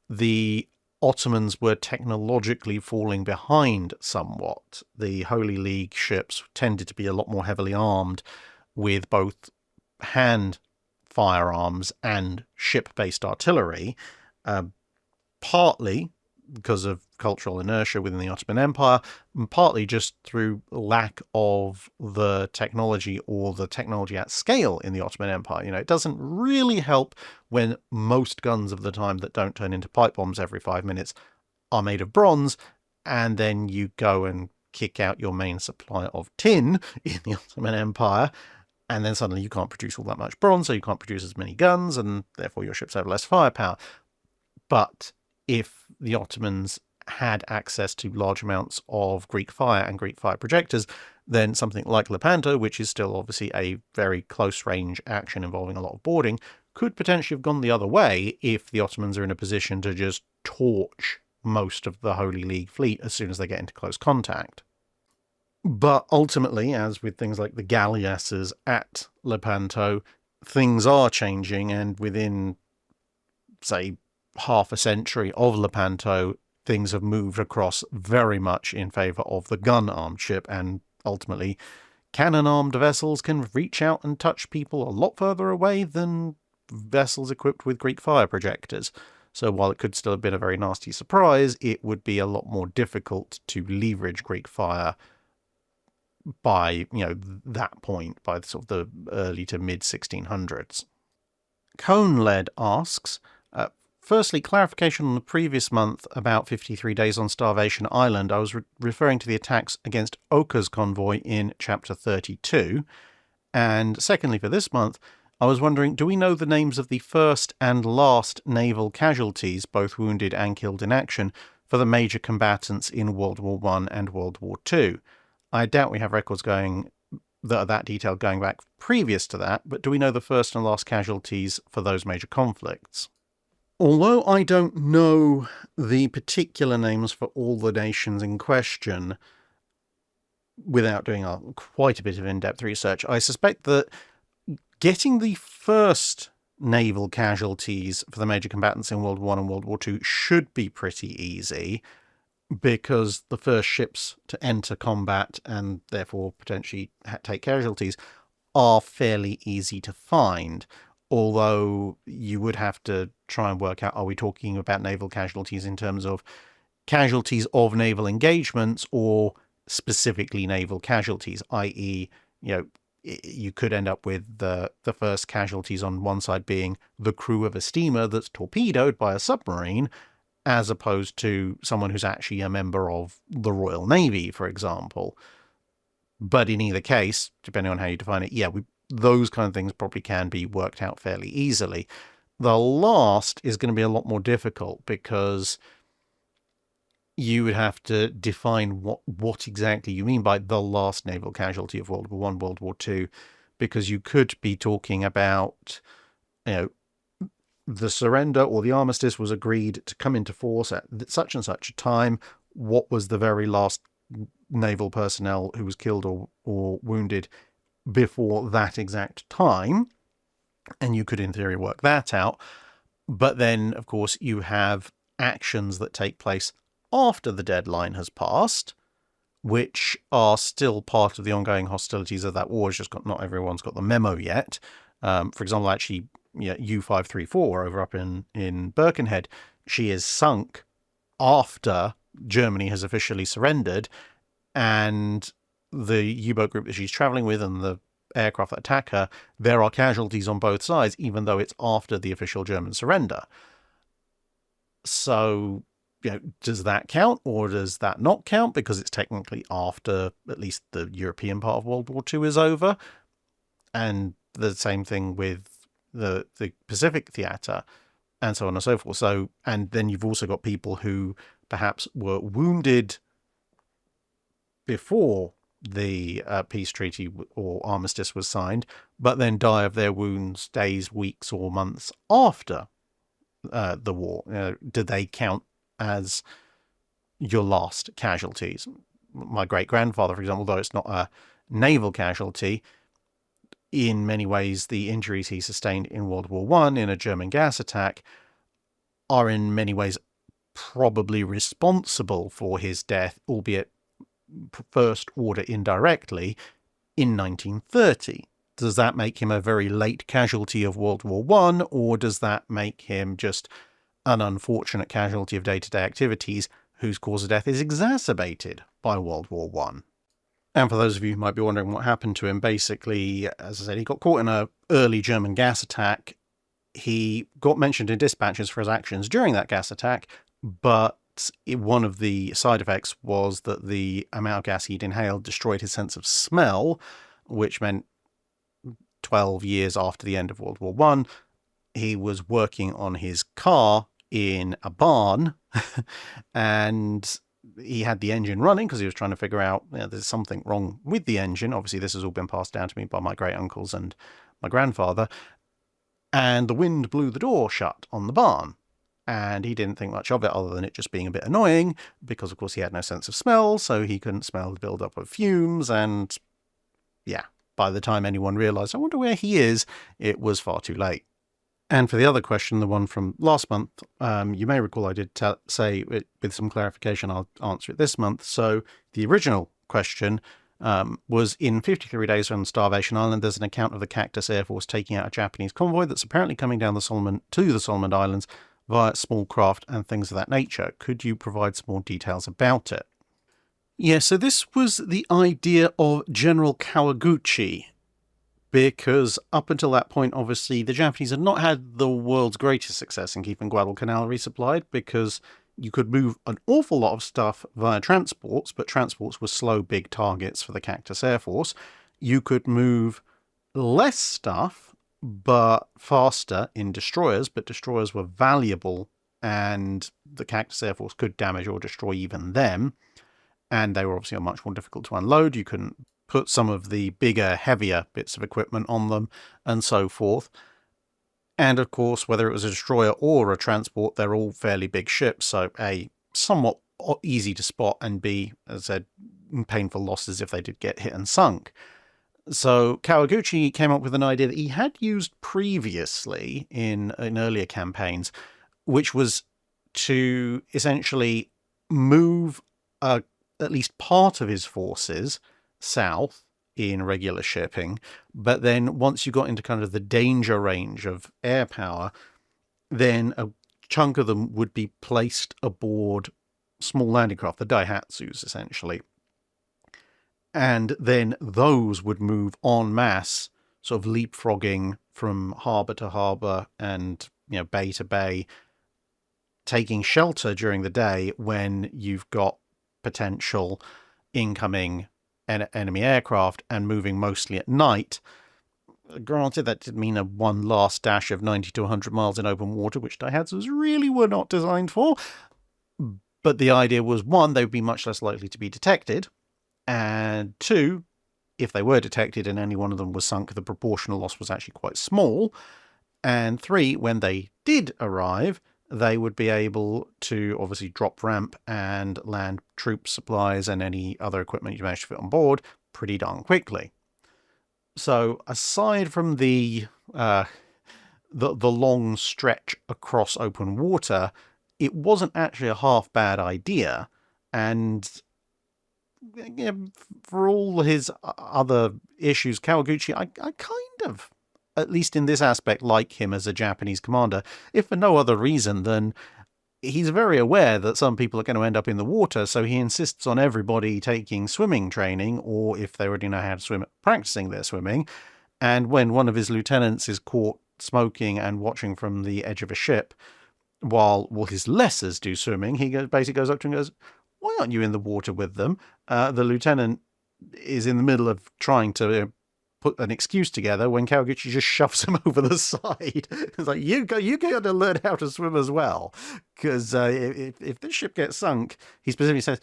the Ottomans were technologically falling behind somewhat. The Holy League ships tended to be a lot more heavily armed with both hand firearms and ship-based artillery, partly because of cultural inertia within the Ottoman Empire, and partly just through lack of the technology, or the technology at scale in the Ottoman Empire. It doesn't really help when most guns of the time that don't turn into pipe bombs every 5 minutes are made of bronze, and then you go and kick out your main supply of tin in the Ottoman Empire, and then suddenly you can't produce all that much bronze, so you can't produce as many guns, and therefore your ships have less firepower. But if the Ottomans had access to large amounts of Greek fire and Greek fire projectors, then something like Lepanto, which is still obviously a very close-range action involving a lot of boarding, could potentially have gone the other way if the Ottomans are in a position to just torch most of the Holy League fleet as soon as they get into close contact. But ultimately, as with things like the galleasses at Lepanto, things are changing, and within, say, half a century of Lepanto, things have moved across very much in favour of the gun-armed ship, and ultimately cannon-armed vessels can reach out and touch people a lot further away than vessels equipped with Greek fire projectors. So while it could still have been a very nasty surprise, it would be a lot more difficult to leverage Greek fire by, that point, by sort of the early to mid-1600s. Cone-led asks, firstly, clarification on the previous month about 53 Days on Starvation Island. I was referring to the attacks against Oka's convoy in Chapter 32. And secondly, for this month, I was wondering, do we know the names of the first and last naval casualties, both wounded and killed in action, for the major combatants in World War I and World War II? I doubt we have records going that detail going back previous to that, but do we know the first and last casualties for those major conflicts? Although I don't know the particular names for all the nations in question, without doing quite a bit of in-depth research, I suspect that getting the first naval casualties for the major combatants in World War I and World War II should be pretty easy, because the first ships to enter combat and therefore potentially take casualties are fairly easy to find. Although you would have to try and work out, are we talking about naval casualties in terms of casualties of naval engagements, or specifically naval casualties, i.e., you could end up with the first casualties on one side being the crew of a steamer that's torpedoed by a submarine, as opposed to someone who's actually a member of the Royal Navy, for example. But in either case, depending on how you define it, those kind of things probably can be worked out fairly easily. The last is going to be a lot more difficult, because you would have to define what exactly you mean by the last naval casualty of World War I, World War II, because you could be talking about, the surrender or the armistice was agreed to come into force at such and such a time. What was the very last naval personnel who was killed or wounded before that exact time? And you could, in theory, work that out. But then, of course, you have actions that take place after the deadline has passed, which are still part of the ongoing hostilities of that war. It's just not everyone's got the memo yet. For example, actually, U-534 over up in Birkenhead, she is sunk after Germany has officially surrendered, and the U-boat group that she's traveling with and the aircraft that attack her, there are casualties on both sides, even though it's after the official German surrender. So, does that count, or does that not count, because it's technically after at least the European part of World War II is over? and the same thing with the Pacific theatre, and so on and so forth. So, and then you've also got people who perhaps were wounded before the peace treaty or armistice was signed, but then die of their wounds days, weeks, or months after the war. Do they count as your last casualties? My great-grandfather, for example, though it's not a naval casualty, in many ways the injuries he sustained in World War I in a German gas attack are in many ways probably responsible for his death, albeit first order indirectly, in 1930. Does that make him a very late casualty of World War I, or does that make him just an unfortunate casualty of day-to-day activities whose cause of death is exacerbated by World War I? And for those of you who might be wondering what happened to him, basically, as I said, he got caught in an early German gas attack. He got mentioned in dispatches for his actions during that gas attack, but one of the side effects was that the amount of gas he'd inhaled destroyed his sense of smell, which meant 12 years after the end of World War I, he was working on his car in a barn, and he had the engine running because he was trying to figure out, there's something wrong with the engine. Obviously, this has all been passed down to me by my great uncles and my grandfather. And the wind blew the door shut on the barn. And he didn't think much of it other than it just being a bit annoying because, of course, he had no sense of smell, so he couldn't smell the build-up of fumes. And, yeah, by the time anyone realised, I wonder where he is, it was far too late. And for the other question, the one from last month, you may recall I did say, with some clarification, I'll answer it this month. So the original question was, in 53 Days from Starvation Island, there's an account of the Cactus Air Force taking out a Japanese convoy that's apparently coming down to the Solomon Islands via small craft and things of that nature. Could you provide some more details about it? Yeah, so this was the idea of General Kawaguchi, because up until that point, obviously, the Japanese had not had the world's greatest success in keeping Guadalcanal resupplied, because you could move an awful lot of stuff via transports, but transports were slow, big targets for the Cactus Air Force. You could move less stuff, but faster in destroyers, but destroyers were valuable, and the Cactus Air Force could damage or destroy even them, and they were obviously much more difficult to unload. You couldn't put some of the bigger, heavier bits of equipment on them, and so forth. And of course, whether it was a destroyer or a transport, they're all fairly big ships, so A, somewhat easy to spot, and B, as I said, painful losses if they did get hit and sunk. So Kawaguchi came up with an idea that he had used previously in earlier campaigns, which was to essentially move at least part of his forces south in regular shipping, but then once you got into kind of the danger range of air power, then a chunk of them would be placed aboard small landing craft, the Daihatsus, essentially. And then those would move en masse, sort of leapfrogging from harbour to harbour and, bay to bay, taking shelter during the day when you've got potential incoming enemy aircraft, and moving mostly at night. Granted, that did mean a one last dash of 90 to 100 miles in open water, which Daihatsus really were not designed for. But the idea was, one, they would be much less likely to be detected, and two, if they were detected and any one of them was sunk, the proportional loss was actually quite small. And three, when they did arrive, they would be able to obviously drop ramp and land troop supplies and any other equipment you managed to fit on board pretty darn quickly. So aside from the long stretch across open water, it wasn't actually a half bad idea. And for all his other issues, Kawaguchi, I kind of, at least in this aspect, like him as a Japanese commander, if for no other reason than he's very aware that some people are going to end up in the water, so he insists on everybody taking swimming training, or if they already know how to swim, practicing their swimming. And when one of his lieutenants is caught smoking and watching from the edge of a ship while his lessers do swimming, he basically goes up to him and goes, "Why aren't you in the water with them?" The lieutenant is in the middle of trying to put an excuse together when Kawaguchi just shoves him over the side. It's like, you got to learn how to swim as well. Because if this ship gets sunk, he specifically says,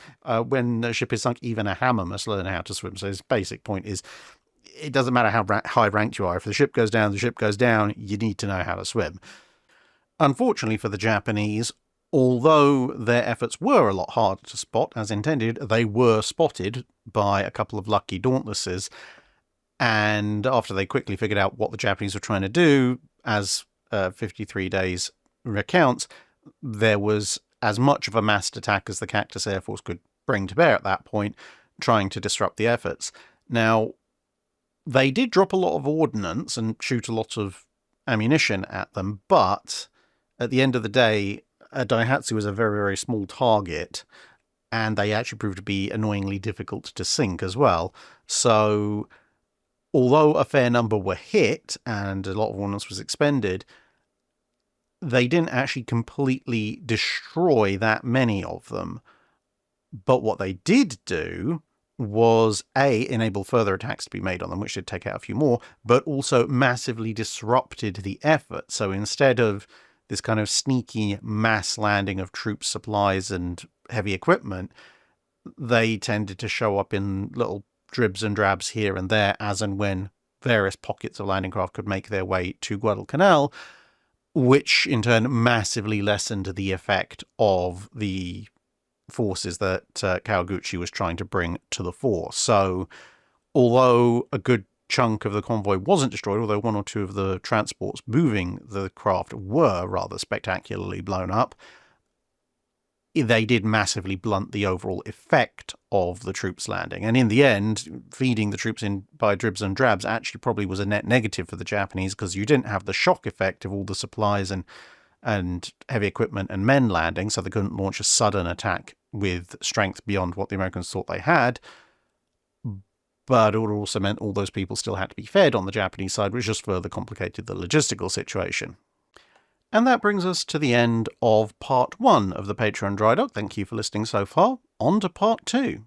when a ship is sunk, even a hammer must learn how to swim. So his basic point is, it doesn't matter how high ranked you are. If the ship goes down, the ship goes down. You need to know how to swim. Unfortunately for the Japanese, although their efforts were a lot harder to spot, as intended, they were spotted by a couple of lucky Dauntlesses. And after they quickly figured out what the Japanese were trying to do, as 53 Days recounts, there was as much of a massed attack as the Cactus Air Force could bring to bear at that point, trying to disrupt the efforts. Now, they did drop a lot of ordnance and shoot a lot of ammunition at them, but at the end of the day, a Daihatsu was a very, very small target, and they actually proved to be annoyingly difficult to sink as well. So, although a fair number were hit and a lot of ordnance was expended, they didn't actually completely destroy that many of them. But what they did do was, A, enable further attacks to be made on them, which did take out a few more, but also massively disrupted the effort. So instead of this kind of sneaky mass landing of troops, supplies, and heavy equipment, they tended to show up in little dribs and drabs here and there, as and when various pockets of landing craft could make their way to Guadalcanal, which in turn massively lessened the effect of the forces that Kawaguchi was trying to bring to the fore. So, although a good chunk of the convoy wasn't destroyed, although one or two of the transports moving the craft were rather spectacularly blown up, they did massively blunt the overall effect of the troops landing. And in the end, feeding the troops in by dribs and drabs actually probably was a net negative for the Japanese, because you didn't have the shock effect of all the supplies and heavy equipment and men landing, so they couldn't launch a sudden attack with strength beyond what the Americans thought they had. But it also meant all those people still had to be fed on the Japanese side, which just further complicated the logistical situation. And that brings us to the end of part 1 of the Patreon Drydock. Thank you for listening so far. On to part 2.